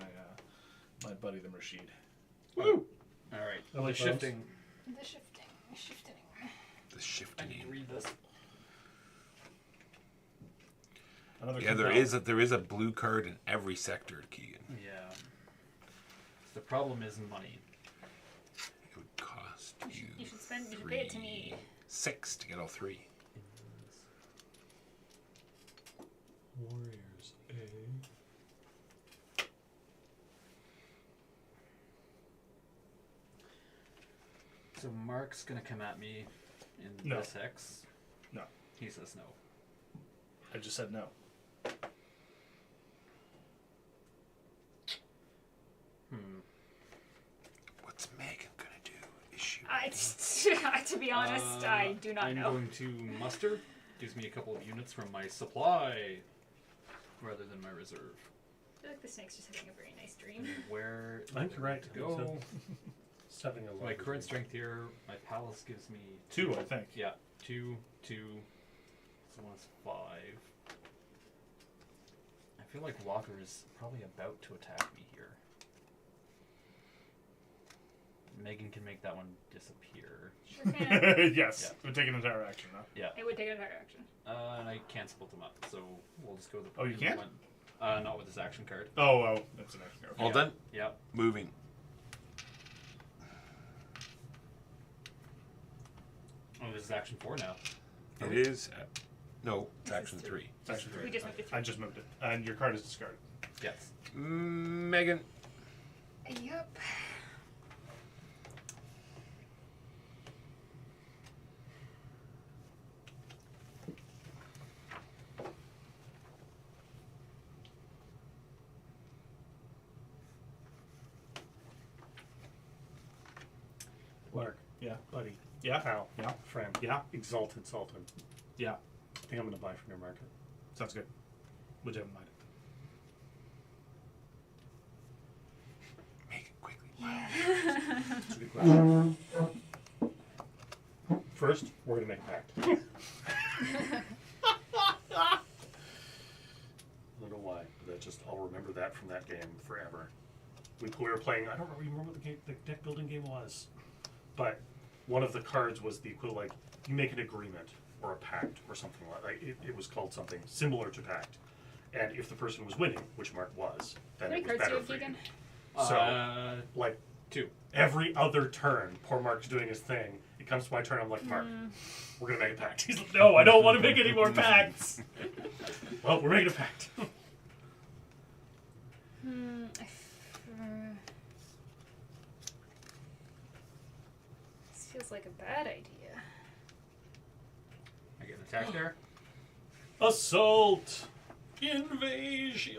my buddy, the Rashid. Woo! All right. I like The shifting. The shifting. The I shifting. need to read this. Another Yeah, compel. there is a blue card in every sector, Keegan. Yeah. The problem is money. It would cost you You should spend. You should pay it to me. 6 to get all 3. Warriors, So Mark's going to come at me in No. this hex. No. He says no. I just said no. What's Megan gonna do? Is she? To be honest, I do not I'm know. going to muster. Gives me a couple of units from my supply rather than my reserve. I feel like the snake's just having a very nice dream. Where I think you're right. to go? It's having a My current strength here, my palace gives me 2, I think. Yeah, 2, 2. So one's 5. I feel like Walker is probably about to attack me here. Megan can make that one disappear. Sure can. Yes. Yeah. It would take an entire action, huh? Yeah. It would take an entire action. And I can't split them up, so we'll just go with the. Oh, you can't? One. Not with this action card. Oh, that's an action. Okay. All done? Yeah. Moving. Oh, this is action 4 now. It is. No, it's action 3. It's action 3. We just moved it. I just moved it. And your card is discarded. Yes. Megan. Yep. Mark, Yeah. buddy, Yeah. pal, Yeah. friend, Yeah. exalted sultan. Yeah. I think I'm going to buy from your market. Sounds good. Would you have in mind? Megan, quickly. That's a good question. First, we're going to make a pact. I don't know why, but I'll remember that from that game forever. We were playing, I don't remember what the deck building game was, but one of the cards was the equivalent, like, you make an agreement or a pact or something like it was called something similar to pact. And if the person was winning, which Mark was, then How many it was cards do better you have, for you. Keegan? So, like, 2. every other turn, poor Mark's doing his thing. It comes to my turn. I'm like, Mark, we're gonna make a pact. He's like, no, I don't want to make any more pacts. Well, we're making a pact. This feels like a bad idea. I get an attack there. Assault, invasion.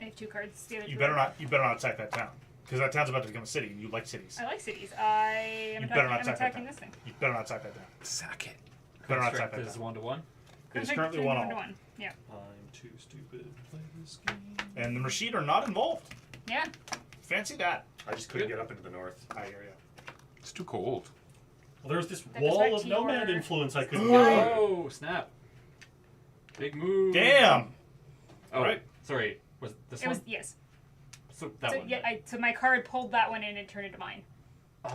I have 2 cards. The other You two better are- not. You better not attack that town, because that town's about to become a city, and you like cities. I like cities. I am You better not attacking, I'm attack that attacking town. this thing. You better not attack that town. Sack it. You better not attack Strength that is town. 1-to-1. It is I'm currently turning 1-all. to 1. Yeah. I'm too stupid to play this game. And the machine are not involved. Yeah. Fancy that. I just couldn't get up into the north. I hear you. It's too cold. Well, there was this That goes wall back of to nomad your- influence I couldn't get. Oh, snap. Big move. Damn. Oh, Right. sorry. Was this It one? was yes. So that So one. yeah, so my card pulled that one in and turned into mine.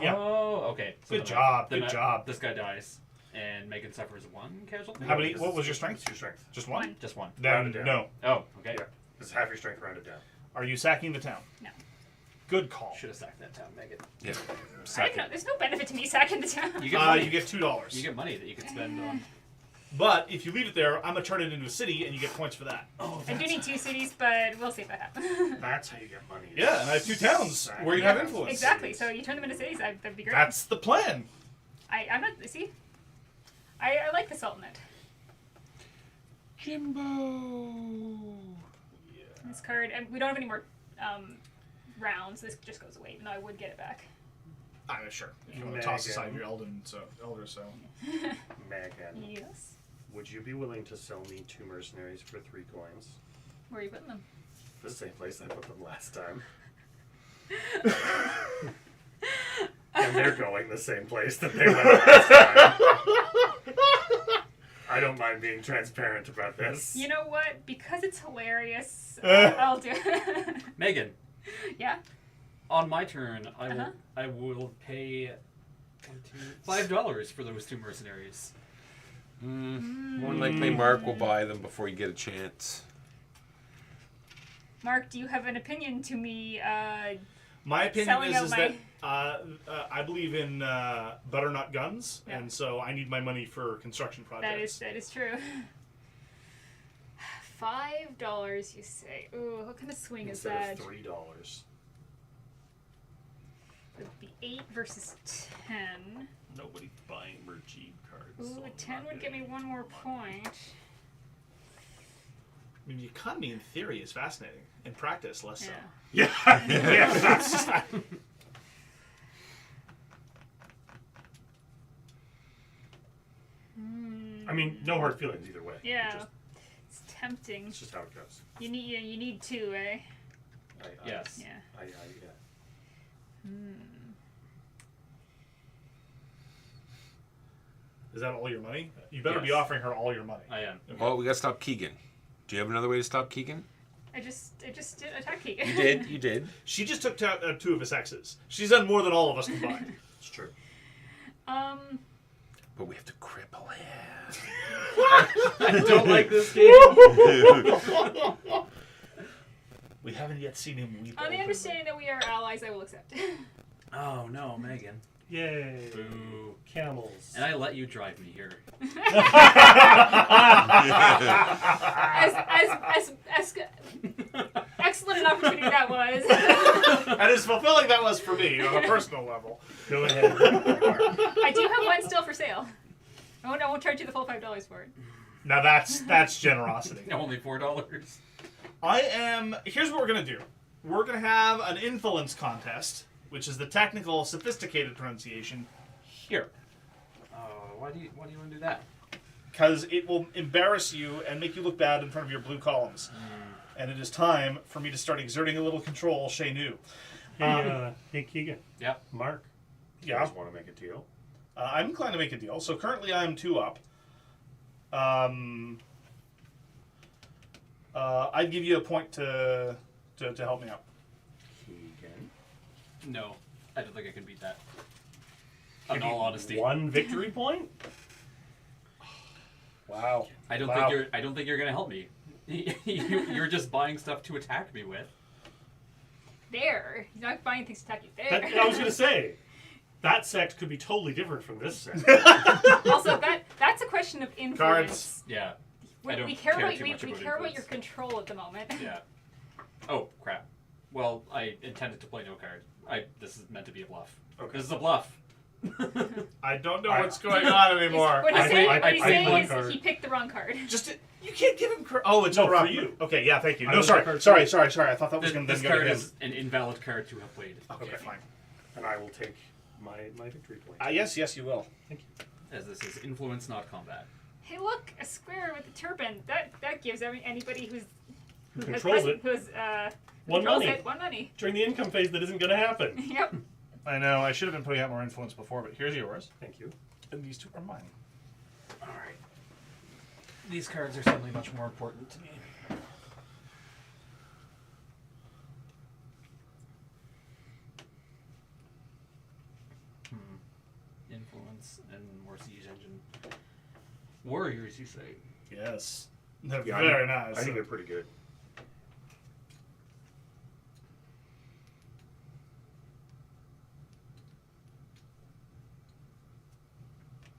Yeah. Oh, okay. So Good then job, then good job. This guy dies, and Megan suffers 1 casualty. How many? Because What was your it's strength? 2 strength. Just one? One. Just 1. Then Rounded down. no. Oh, okay. Yeah. It's half your strength rounded down. Are you sacking the town? No. Good call. Should have sacked that town, Megan. Yeah. I Sack didn't know. it. There's no benefit to me sacking the town. You get money. You get $2. You get money that you can spend on. But if you leave it there, I'm gonna turn it into a city, and you get points for that. Oh, I do need 2 cities, but we'll see if that happens. That's how you get money. Yeah, and I have 2 towns where you have influence. Exactly. So you turn them into cities. That'd be great. That's the plan. I'm not. See, I like the Sultanate. Jimbo. This card, and we don't have any more rounds. This just goes away, even though I would get it back. I'm sure. If you want to toss aside Megan. your elder, so. Megan, Yes. would you be willing to sell me 2 mercenaries for 3 coins? Where are you putting them? The same place I put them last time. And they're going the same place that they went last time. I don't mind being transparent about this. You know what? Because it's hilarious, I'll do it. Megan, Yeah. on my turn, Uh-huh. I will pay $5 for those 2 mercenaries. More than likely, Mark will buy them before you get a chance. Mark, do you have an opinion to me? My opinion Selling out is that I believe in butternut guns, Yeah. and so I need my money for construction projects. That is true. $5, you say? Ooh, what kind of swing is Instead that? of $3. It would be 8 versus 10. Nobody's buying Mergine cards. Ooh, so a I'm 10 not would get getting me 1 more point. I mean, the economy in theory is fascinating. In practice, less so. Yeah. Yeah. Yeah, that's just, I mean, no hard feelings either way. Yeah. It's tempting. It's just how it goes. You need 2, eh? Yes. Yeah. Yeah. is that all your money? You better be Yes. offering her all your money. I am. Oh, we gotta stop Keegan. Do you have another way to stop Keegan? I just did attack Keegan. You did. You did. She just took 2 of his exes. She's done more than all of us combined. It's true. But we have to cripple him. I don't like this game. We haven't yet seen him weep. On the openly. understanding that we are allies, I will accept. Oh no, Megan. Yay. Boo. Camels. And I let you drive me here. as excellent an opportunity that was. And as fulfilling that was for me on a personal level. Go ahead. I do have one still for sale. Oh no, I won't charge you the full $5 for it. Now that's generosity. Only $4. Here's what we're gonna do. We're gonna have an influence contest, which is the technical, sophisticated pronunciation here. Why do you want to do that? Because it will embarrass you and make you look bad in front of your blue columns. And it is time for me to start exerting a little control, chez nous. Hey, Keegan. Yep. Mark. You Yeah. guys want to make a deal? I'm inclined to make a deal. So currently I'm 2 up. I'd give you a point to help me out. Keegan. No, I don't think I can beat that. In all honesty, 1 victory point? Wow. I don't Wow. think you're gonna help me. You're just buying stuff to attack me with. there. He's not buying things to attack you there. I was going to say, that sect could be totally different from this sect. Also, that's a question of influence. Cards. Yeah. I don't We care about too much we about care about influence. your control at the moment. Yeah. Oh crap. Well, I intended to play no card. This is meant to be a bluff. Okay. This is a bluff. I don't know what's going on anymore. What he's saying, I saying one is card. he picked the wrong card. Just you can't give him. Oh, it's No, wrong. for you. Okay, yeah, thank you. I No, was sorry, the card sorry, for sorry, sorry. I thought that was going to This then go to card him. is an invalid card to have played. Okay, fine. And I will take my victory point. Yes, you will. Thank you. As this is influence, not combat. Hey, look, a square with a turban. That gives anybody who Controls it. One controls money. it 1 money. During the income phase, that isn't going to happen. Yep. I know. I should have been putting out more influence before, but here's yours, Thank you. and these two are mine. Alright. These cards are suddenly much more important to me. Influence and more siege engine. Warriors, you say? Yes, they're Yeah, very nice. I think they're pretty good.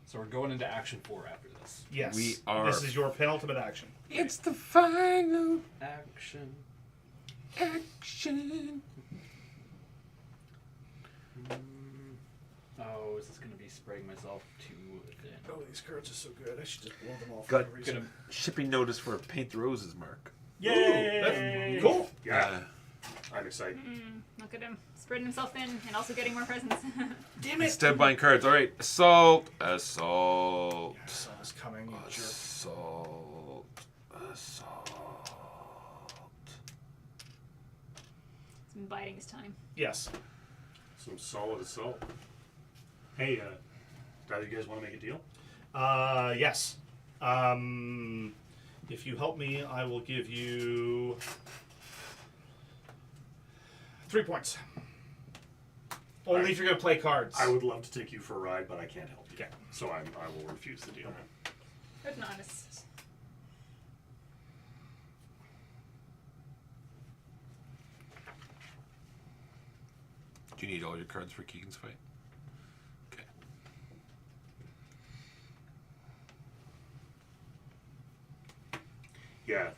So we're going into action 4 after this. Yes, We are- This is your penultimate action. It's the final Action. action. Oh, is this going to be spraying myself too thin? Oh, these cards are so good. I should just blow them off. Got for no reason. Gonna, shipping notice for Paint the Roses, Mark. Yay! That's cool. Yeah, I'm excited. Look at him spreading himself thin and also getting more presents. Damn it. Instead of buying cards. All right. Assault. Assault. Saul's coming. You jerk. Assault. Assault. He's been biding his time. Yes. Some solid assault. Hey, either you guys want to make a deal? Yes. If you help me, I will give you 3 points. Only if you're going to play cards. I would love to take you for a ride, but I can't help you. Okay. So I will refuse the deal. Good and honest. Do you need all your cards for Keegan's fight? Okay. Yeah,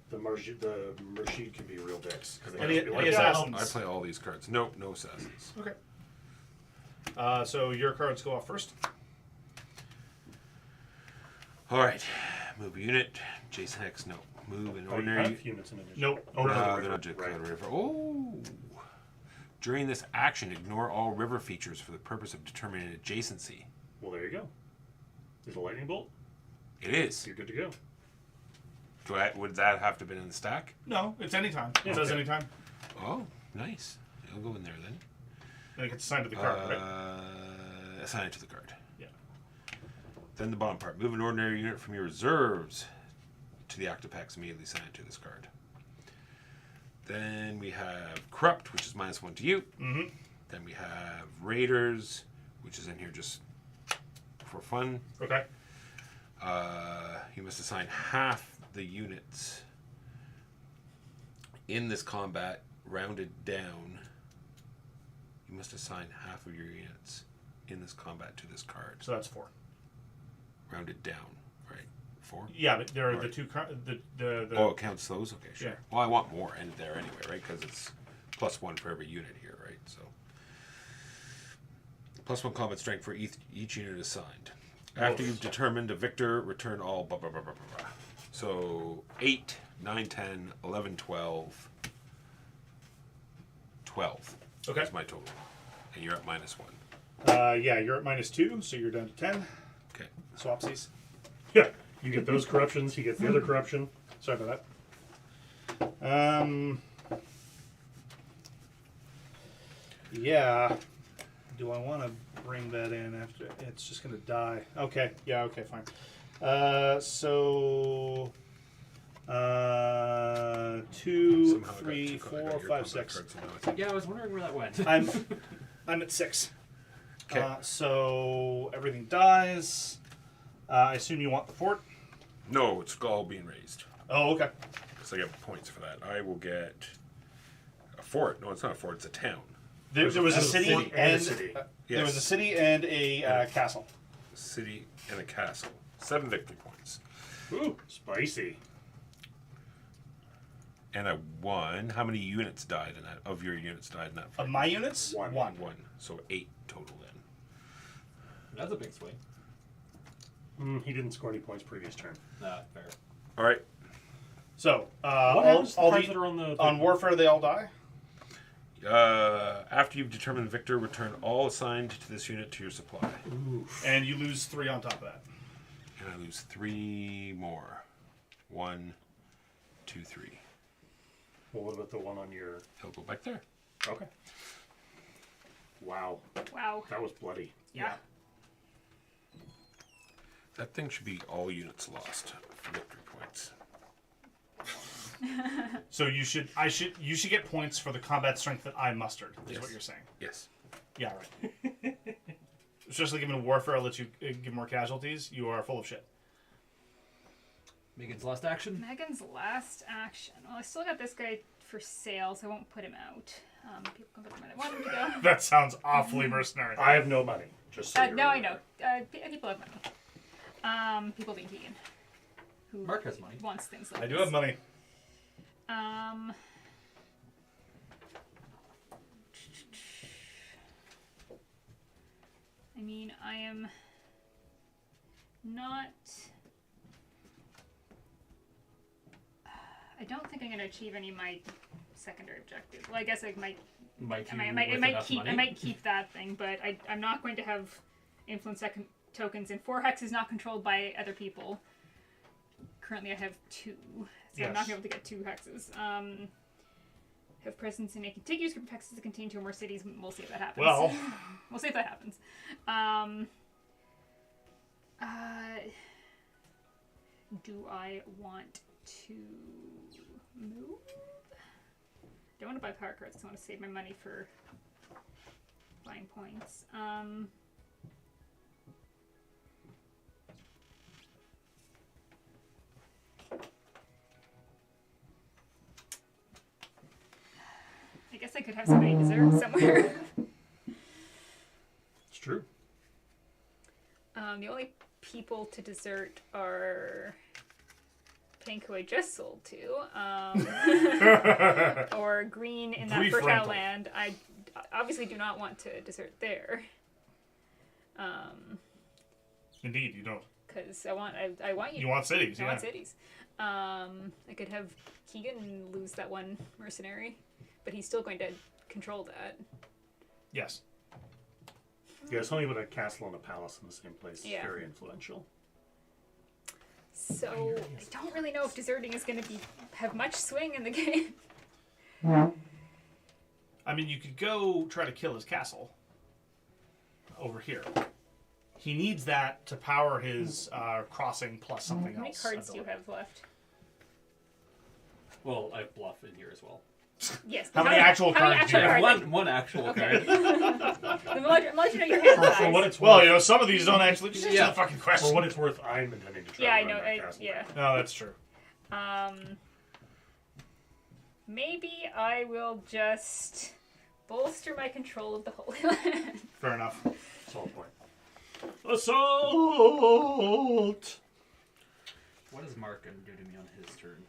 the Murshid can be real dicks. 'Cause they Any- have to be any like, "Yeah, assassins? I play all these cards. Nope, no assassins. Okay. So your cards go off first. All right. Move a unit. Jason Hex, no. Move an Oh, you ordinary. have units in addition. Nope. Oh, no, No, the they're not river, Jet right. River. Oh. During this action, ignore all river features for the purpose of determining adjacency. Well, there you go. Is a lightning bolt? It is. You're good to go. Would that have to have been in the stack? No, it's anytime. It Yeah, says okay. anytime. Oh, nice. It'll go in there then. And it gets assigned to the card, right? Assign it to the card. Yeah. Then the bottom part. Move an ordinary unit from your reserves to the active hex. Immediately assign it to this card. Then we have Corrupt, which is -1 to you. Mm-hmm. Then we have Raiders, which is in here just for fun. Okay. You must assign half the units in this combat, rounded down. You must assign half of your units in this combat to this card, So that's 4. rounded down, right? 4. Yeah, but there are the Alright. two. The Oh, it counts those. Okay, sure. Yeah. Well, I want more in there anyway, right? Because it's +1 for every unit here, right? So +1 combat strength for each unit assigned. After you've determined a victor, return all blah, blah, blah, blah, blah, blah. So 8, 9, 10, 11, 12. 12 Okay. is my total. And you're at -1. Yeah, you're at -2, so you're down to 10. Okay. Swapsies. Yeah, you get those corruptions. He gets the other corruption. Sorry about that. Yeah. Do I want to bring that in after? It's just going to die. Okay. Yeah, okay, fine. So... 2, Somehow I got 3, two- I 4, got your 5, combat 6. card somehow, I think. Yeah, I was wondering where that went. I'm at 6. 'Kay. So everything dies. I assume you want the fort. No, it's all being raised. Oh, okay. So I get points for that. I will get A fort? No, it's not a fort. It's a town. There was a There's a city fort and a city. there was a city and a castle. A city and a castle. 7 victory points. Ooh, spicy. And a 1. How many units died in that? Of your units died in that fight? Of my units, One. 1. 1. So 8 total then. That's a big swing. He didn't score any points previous turn. Nah, fair. All right. So What all happens to the the cards that are on the... on warfare, they all die. After you've determined victor, return all assigned to this unit to your supply. Oof. And you lose 3 on top of that. And I lose 3 more. 1, 2, 3. Well, what about the one on your... He'll go back there. Okay. Wow. Wow. That was bloody. Yeah. That thing should be all units lost for victory points. So you should get points for the combat strength that I mustered. Is Yes. what you're saying? Yes. Yeah, right. Especially given warfare, I'll let you give more casualties. You are full of shit. Megan's last action. Megan's last action. Well, I still got this guy for sale, so I won't put him out. People can put him where they want him to go. That sounds awfully mercenary. I have no money. Just so you're No, I aware. know. People have money. People being Keegan, who Mark has money. wants things like I do this. have money. I mean, I am not. I don't think I'm going to achieve any of my secondary objectives. Well, I guess I might. Might I you might with enough keep. money? I might keep that thing, but I'm not going to have influence tokens. And 4 hex is not controlled by other people. Currently, I have 2, so I'm not going to be able to get 2 hexes. Have presence in a contiguous group of hexes that contain 2 or more cities. We'll see if that happens. Well, We'll see if that happens. Do I want to move? I don't want to buy power cards because I want to save my money for buying points. I guess I could have somebody desert somewhere. It's true. The only people to desert are Pink, who I just sold to, or Green in that Brief fertile rental. land. I obviously do not want to desert there. indeed, you don't. Because I want you. You want cities, I yeah. want cities. I could have Keegan lose that one mercenary, but he's still going to control that. Yes. Yeah, something about a castle and a palace in the same place is Yeah. very influential. So I don't really know if deserting is going to have much swing in the game. I mean, you could go try to kill his castle over here. He needs that to power his crossing plus something How many else. cards do you ability. have left? Well, I have bluff in here as well. Yes. How many actual how many cards do you actual have? cards? One actual Okay. card. I'm gonna let you know your hand For size. what it's Well, worth, you know, some of these don't actually. Just answer the fucking for question. what it's worth, I'm intending to try Yeah, I to know. run that castle. Yeah. No, that's true. Maybe I will just bolster my control of the Holy Land. Fair enough. That's the whole point. Assault! What is Mark going to do to me on his turn?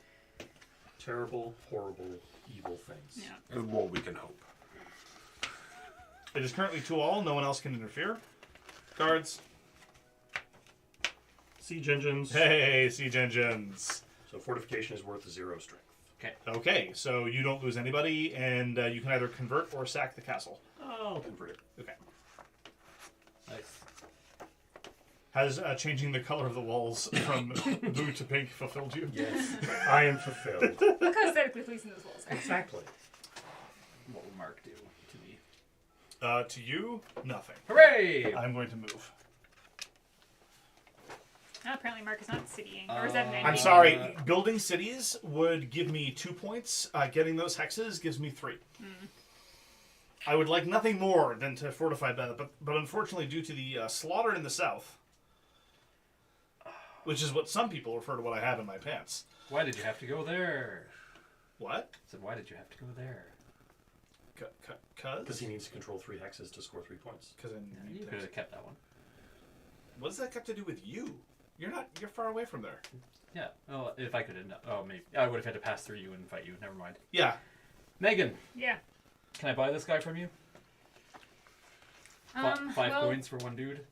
Terrible, horrible, evil things. Yeah. Well, we can hope. It is currently 2-all. No one else can interfere. Guards. Siege engines. Hey, siege engines. So fortification is worth 0 strength. Okay, so you don't lose anybody, and you can either convert or sack the castle. I'll convert it. Okay. Nice. Has changing the color of the walls from blue to pink fulfilled you? Yes. I am fulfilled. Look how aesthetically pleasing those walls are. Exactly. What will Mark do to me? To you, nothing. Hooray! I'm going to move. Oh, apparently Mark is not citying. Or is that an I'm ending? sorry, building cities would give me 2 points. Getting those hexes gives me 3. I would like nothing more than to fortify that, but unfortunately, due to the slaughter in the south, which is what some people refer to what I have in my pants. Why did you have to go there? What? I said, why did you have to go there? Because he needs to control 3 hexes to score 3 points. Because You could have kept that one. what does that got to do with you? You're far away from there. Yeah. Oh, if I could have. Oh, maybe I would have had to pass through you and fight you. Never mind. Yeah. Megan, Yeah. can I buy this guy from you? Five well, coins for one dude.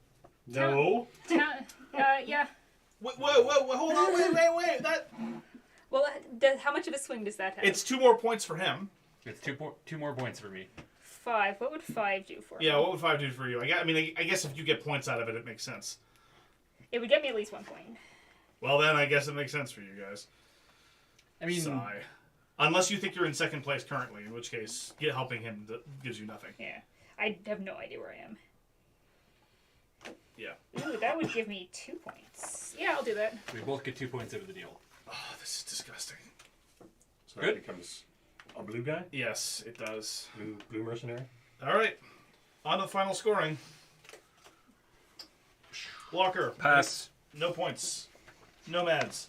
No. Yeah. Wait, whoa, hold on, wait. Well, how much of a swing does that have? It's 2 more points for him. It's two more points for me. 5. What would 5 do for me? Yeah, what would 5 do for you? I guess if you get points out of it, it makes sense. It would get me at least 1 point. Well, then I guess it makes sense for you guys. I mean, Sigh. Unless you think you're in second place currently, in which case, helping him gives you nothing. Yeah. I have no idea where I am. Yeah. Ooh, that would give me 2 points. Yeah, I'll do that. we both get 2 points out of the deal. Oh, this is disgusting. So that becomes a blue guy? Yes, it does. Blue mercenary? All right. On to the final scoring. Blocker. Pass. No points. Nomads.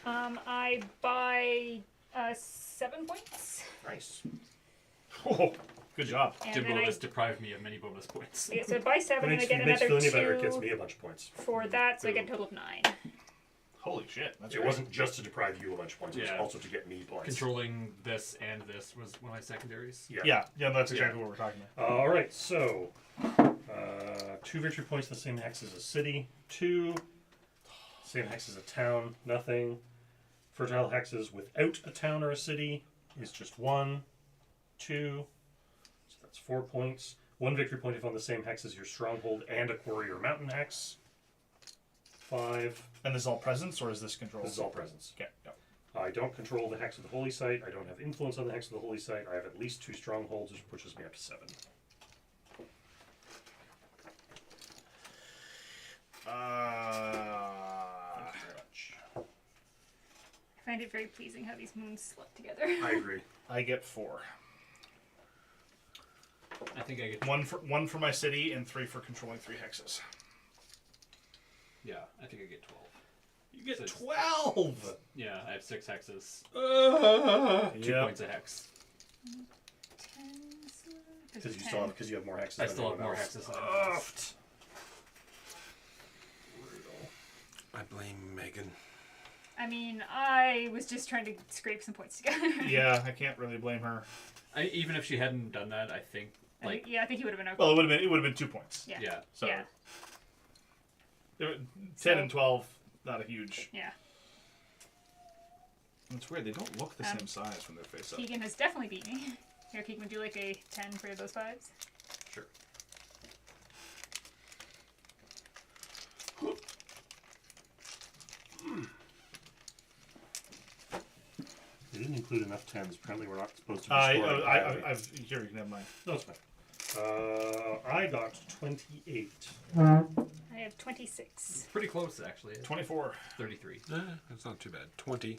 I buy 7 points. Nice. Oh, good job. And Jimbo then has deprived me of many bonus points. Okay, so buy 7 and I get makes another feeling better. It 2 gets me a bunch of points. for that, so I get a total of 9. Holy shit. That's It great. wasn't just to deprive you a bunch of points. It was Yeah. also to get me points. Controlling this and this was one of my secondaries. Yeah, that's exactly what we're talking about. All right, so 2 victory points, the same hex as a city. 2, same hex as a town, nothing. Fertile hexes without a town or a city is just 1, 2, so that's 4 points. 1 victory point if on the same hex as your stronghold and a quarry or mountain hex. 5. And this is all presence, or is this control? This is all presence. Okay. Yeah. I don't control the hex of the holy site. I don't have influence on the hex of the holy site. I have at least 2 strongholds, which pushes me up to 7. Thank you very much. I find it very pleasing how these moons slip together. I agree. I get 4. I think I get 1 for my city and 3 for controlling 3 hexes. Yeah, I think I get 12. You get 6. 12. Yeah, I have 6 hexes. 2 Yeah. points a hex. 10, Because you have more hexes. I than still have anyone more else. hexes than anyone else. I blame Megan. I mean, I was just trying to scrape some points together. Yeah, I can't really blame her. Even if she hadn't done that, I think I think he would have been okay. Well, it would have been 2 points. yeah. yeah. So Yeah. 10 and 12, not a huge. Yeah. It's weird. They don't look the same size from their face up. Keegan has definitely beat me. Here, Keegan, would you like a 10 for those 5s? Sure. They didn't include enough 10s. Apparently, we're not supposed to be scoring. I've here you can have mine. No, it's fine. I got 28. I have 26. Pretty close, actually. 24. 33. That's not too bad. 20.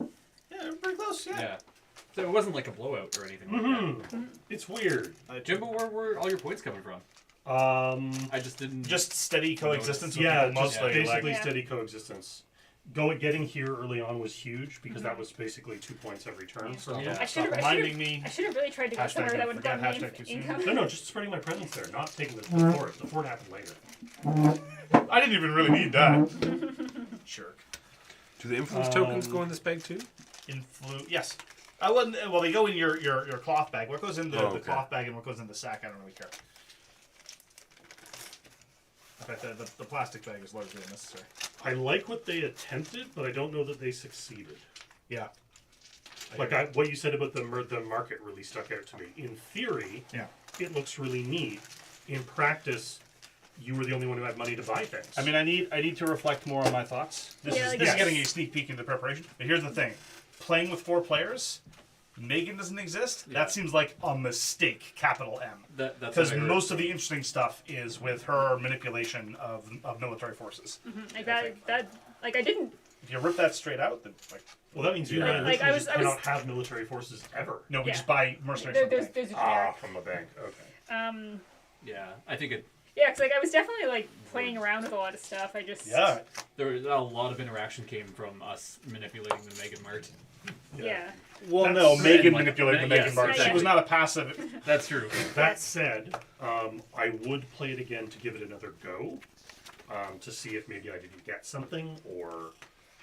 Yeah, pretty close. Yeah. So it wasn't like a blowout or anything like that. It's weird. Jimbo, where were all your points coming from? I just didn't... Just steady coexistence with Yeah, people just mostly. basically Yeah. steady coexistence. Getting here early on was huge because that was basically 2 points every turn. So Yeah. I should have reminding me. I should have really tried to go Hashtag somewhere that don't would have gotten forget, me hashtag too soon. income. no, just spreading my presence there, not taking the fort. The fort happened later. I didn't even really need that. Jerk. Do the influence tokens go in this bag too? Yes. I wouldn't. Well, they go in your cloth bag. What goes in the okay. cloth bag and what goes in the sack, I don't really care. In fact, the plastic bag is largely unnecessary. I like what they attempted, but I don't know that they succeeded. Yeah. Like what you said about the market really stuck out to me. In theory, Yeah. it looks really neat. In practice, you were the only one who had money to buy things. I mean, I need to reflect more on my thoughts. This Yeah, is like this is yes. getting a sneak peek into the preparation. But here's the thing: playing with 4 players, Megan doesn't exist. Yeah. That seems like a mistake, capital M. That's Because what I heard. most of the interesting stuff is with her manipulation of military forces. Like that like I didn't If you rip that straight out, then like well, that means you Yeah. Like, I was- cannot have military forces ever. no, we Yeah. just buy mercenaries. there's a generic. From the bank. Okay. Yeah, I think it... Yeah, because like I was definitely like playing around with a lot of stuff. I just Yeah. There was a lot of interaction came from us manipulating the Megan Mart. Yeah. Well, That's- no, Megan like- manipulated the yes, Megan bar. She exactly. was not a passive. That's true. That said, I would play it again to give it another go, to see if maybe I didn't get something, or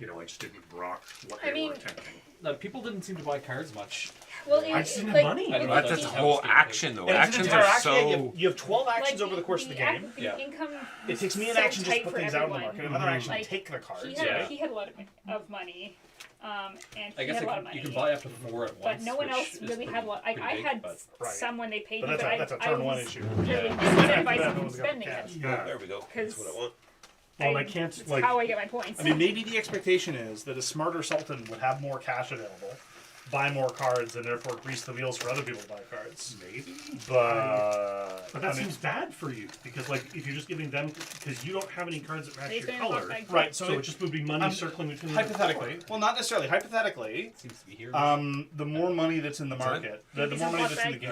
I just didn't rock what they mean- were attempting. People didn't seem to buy cards much. Well, I just didn't have like, money. I don't know, That's that's the how whole it's action, though. And it's an Actions entire are action. so. You have 12 actions like, over the course of the game. The Yeah. income. It takes me an so action just to tight put for things out in the everyone. market. Another action Like, to take the cards. He had a lot of money, and I he guess had a lot of money. you can buy up to 4 at once. but no one which else is really pretty- had a lot. I pretty big, had but- Right. some when they paid But me, that's but a I turn one was issue. really Yeah. disincentivized That from was spending got it. cast. Yeah. There we go. Because That's what I want. Well, I can't It's like. how I get my points. I mean, maybe the expectation is that a smarter Sultan would have more cash available, buy more cards, and therefore grease the wheels for other people to buy cards. Maybe. But But that seems bad for you because, if you're just giving them, because you don't have any cards that match They your spend color, like- right. so, So it just would be money I'm- circling between the hypothetically, well, not necessarily. Hypothetically, Seems to be here. the more money that's in the market, the more money that's in the game.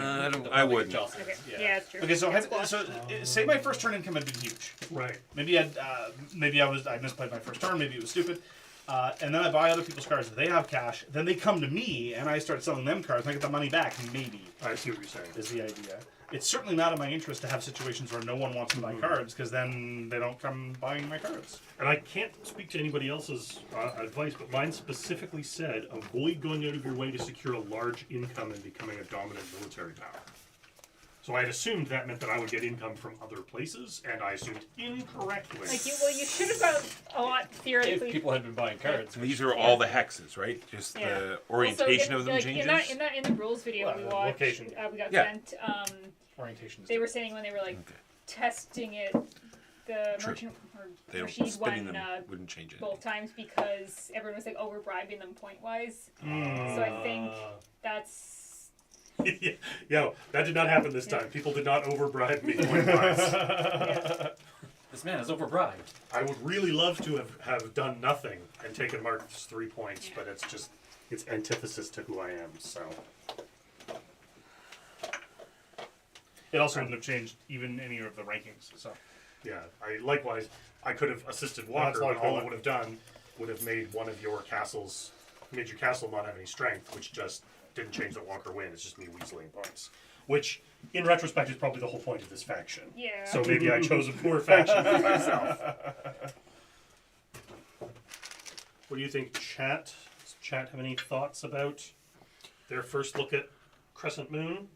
I wouldn't. Okay. Yeah, it's true. Okay, so It's so say my first turn income had been huge. right. Maybe I misplayed my first turn. Maybe it was stupid. And then I buy other people's cards. They have cash. Then they come to me, and I start selling them cards. And I get the money back. Maybe I see what you're saying. is the idea. It's certainly not in my interest to have situations where no one wants to buy cards, because then they don't come buying my cards. And I can't speak to anybody else's advice, but mine specifically said avoid going out of your way to secure a large income and becoming a dominant military power. So I had assumed that meant that I would get income from other places, and I assumed incorrectly. Like you should have got a lot If theoretically. people had been buying cards. These are all the hexes, right? Just Yeah. the orientation of them like, changes. In the rules video Well, we the watched, location. we got Yeah. sent. Orientation is They were saying when they were like Okay. testing it, the True. merchant or They don't Rashid spinning won them wouldn't change it. both times because everyone was like over bribing them point wise. So I think that's Yo, that did not happen this time. People did not overbribe me. This man is overbribed. I would really love to have done nothing and taken Mark's 3 points, but it's antithesis to who I am. So It also wouldn't have changed even any of the rankings. So yeah, I could have assisted That's Walker, like but all that. it would have done would have made one of your castles, made your castle not have any strength, which just didn't change that Walker win. It's just me weaseling points, which in retrospect is probably the whole point of this faction. yeah. So maybe I chose a poor faction for myself. What do you think, chat? Does chat have any thoughts about their first look at Crescent Moon?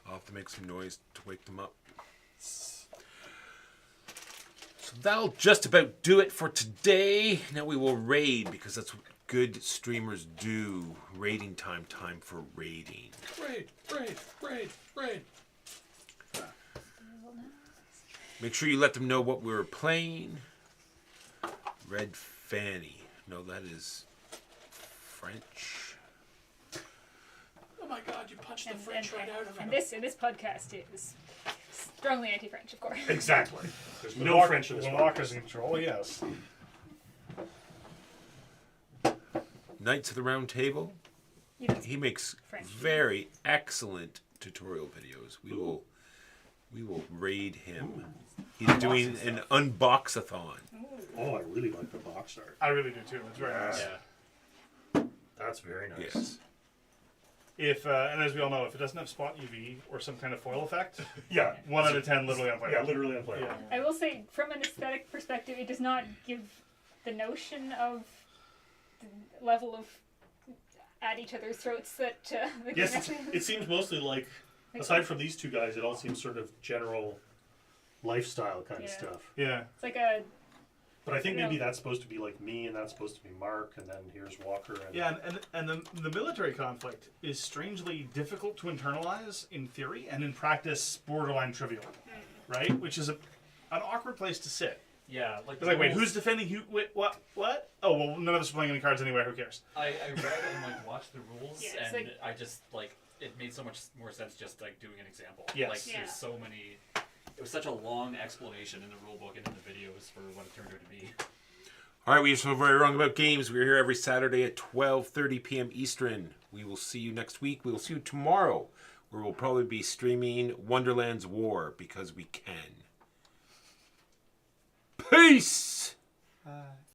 I'll have to make some noise to wake them up. So that'll just about do it for today. Now we will raid, because that's what good streamers do. Raiding time for raiding. Raid. Make sure you let them know what we're playing. Red Fanny. No, that is French. Oh my god, you punched the And this podcast is strongly anti-French, of course. Exactly. There's no French in this Walker's podcast. in control. Yes. Knights of the Round Table. You know, He makes French. very excellent tutorial videos. We will raid him. He's doing an unboxathon. Oh, I really like the box art. I really do too. It's very nice. Yeah. That's very nice. Yes. If and as we all know, if it doesn't have spot UV or some kind of foil effect, Yeah. 1 out of 10 literally unplayable. Yeah, literally unplayable. Yeah. I will say, from an aesthetic perspective, it does not give the notion of the level of at each other's throats that the Yes, game actually. it seems mostly like, aside from these two guys, it all seems sort of general lifestyle kind of Yeah. stuff. Yeah. It's like a But I think Yeah. maybe that's supposed to be like me, and that's supposed to be Mark, and then here's Walker. And Yeah, and the military conflict is strangely difficult to internalize in theory, and in practice borderline trivial, right? Which is an awkward place to sit. Yeah, like It's like, wait, who's defending who? Wait, what? Oh, well, none of us are playing any cards anyway. Who cares? I read and like watched the rules, Yeah, it's and like- I just like it made so much more sense just like doing an example. Yes. Like Yeah. there's so many. It was such a long explanation in the rule book and in the videos for what it turned out to be. All right, we are so very wrong about games. We're here every Saturday at 12:30 p.m. Eastern. We will see you next week. We will see you tomorrow, where we'll probably be streaming Wonderland's War, because we can. Peace!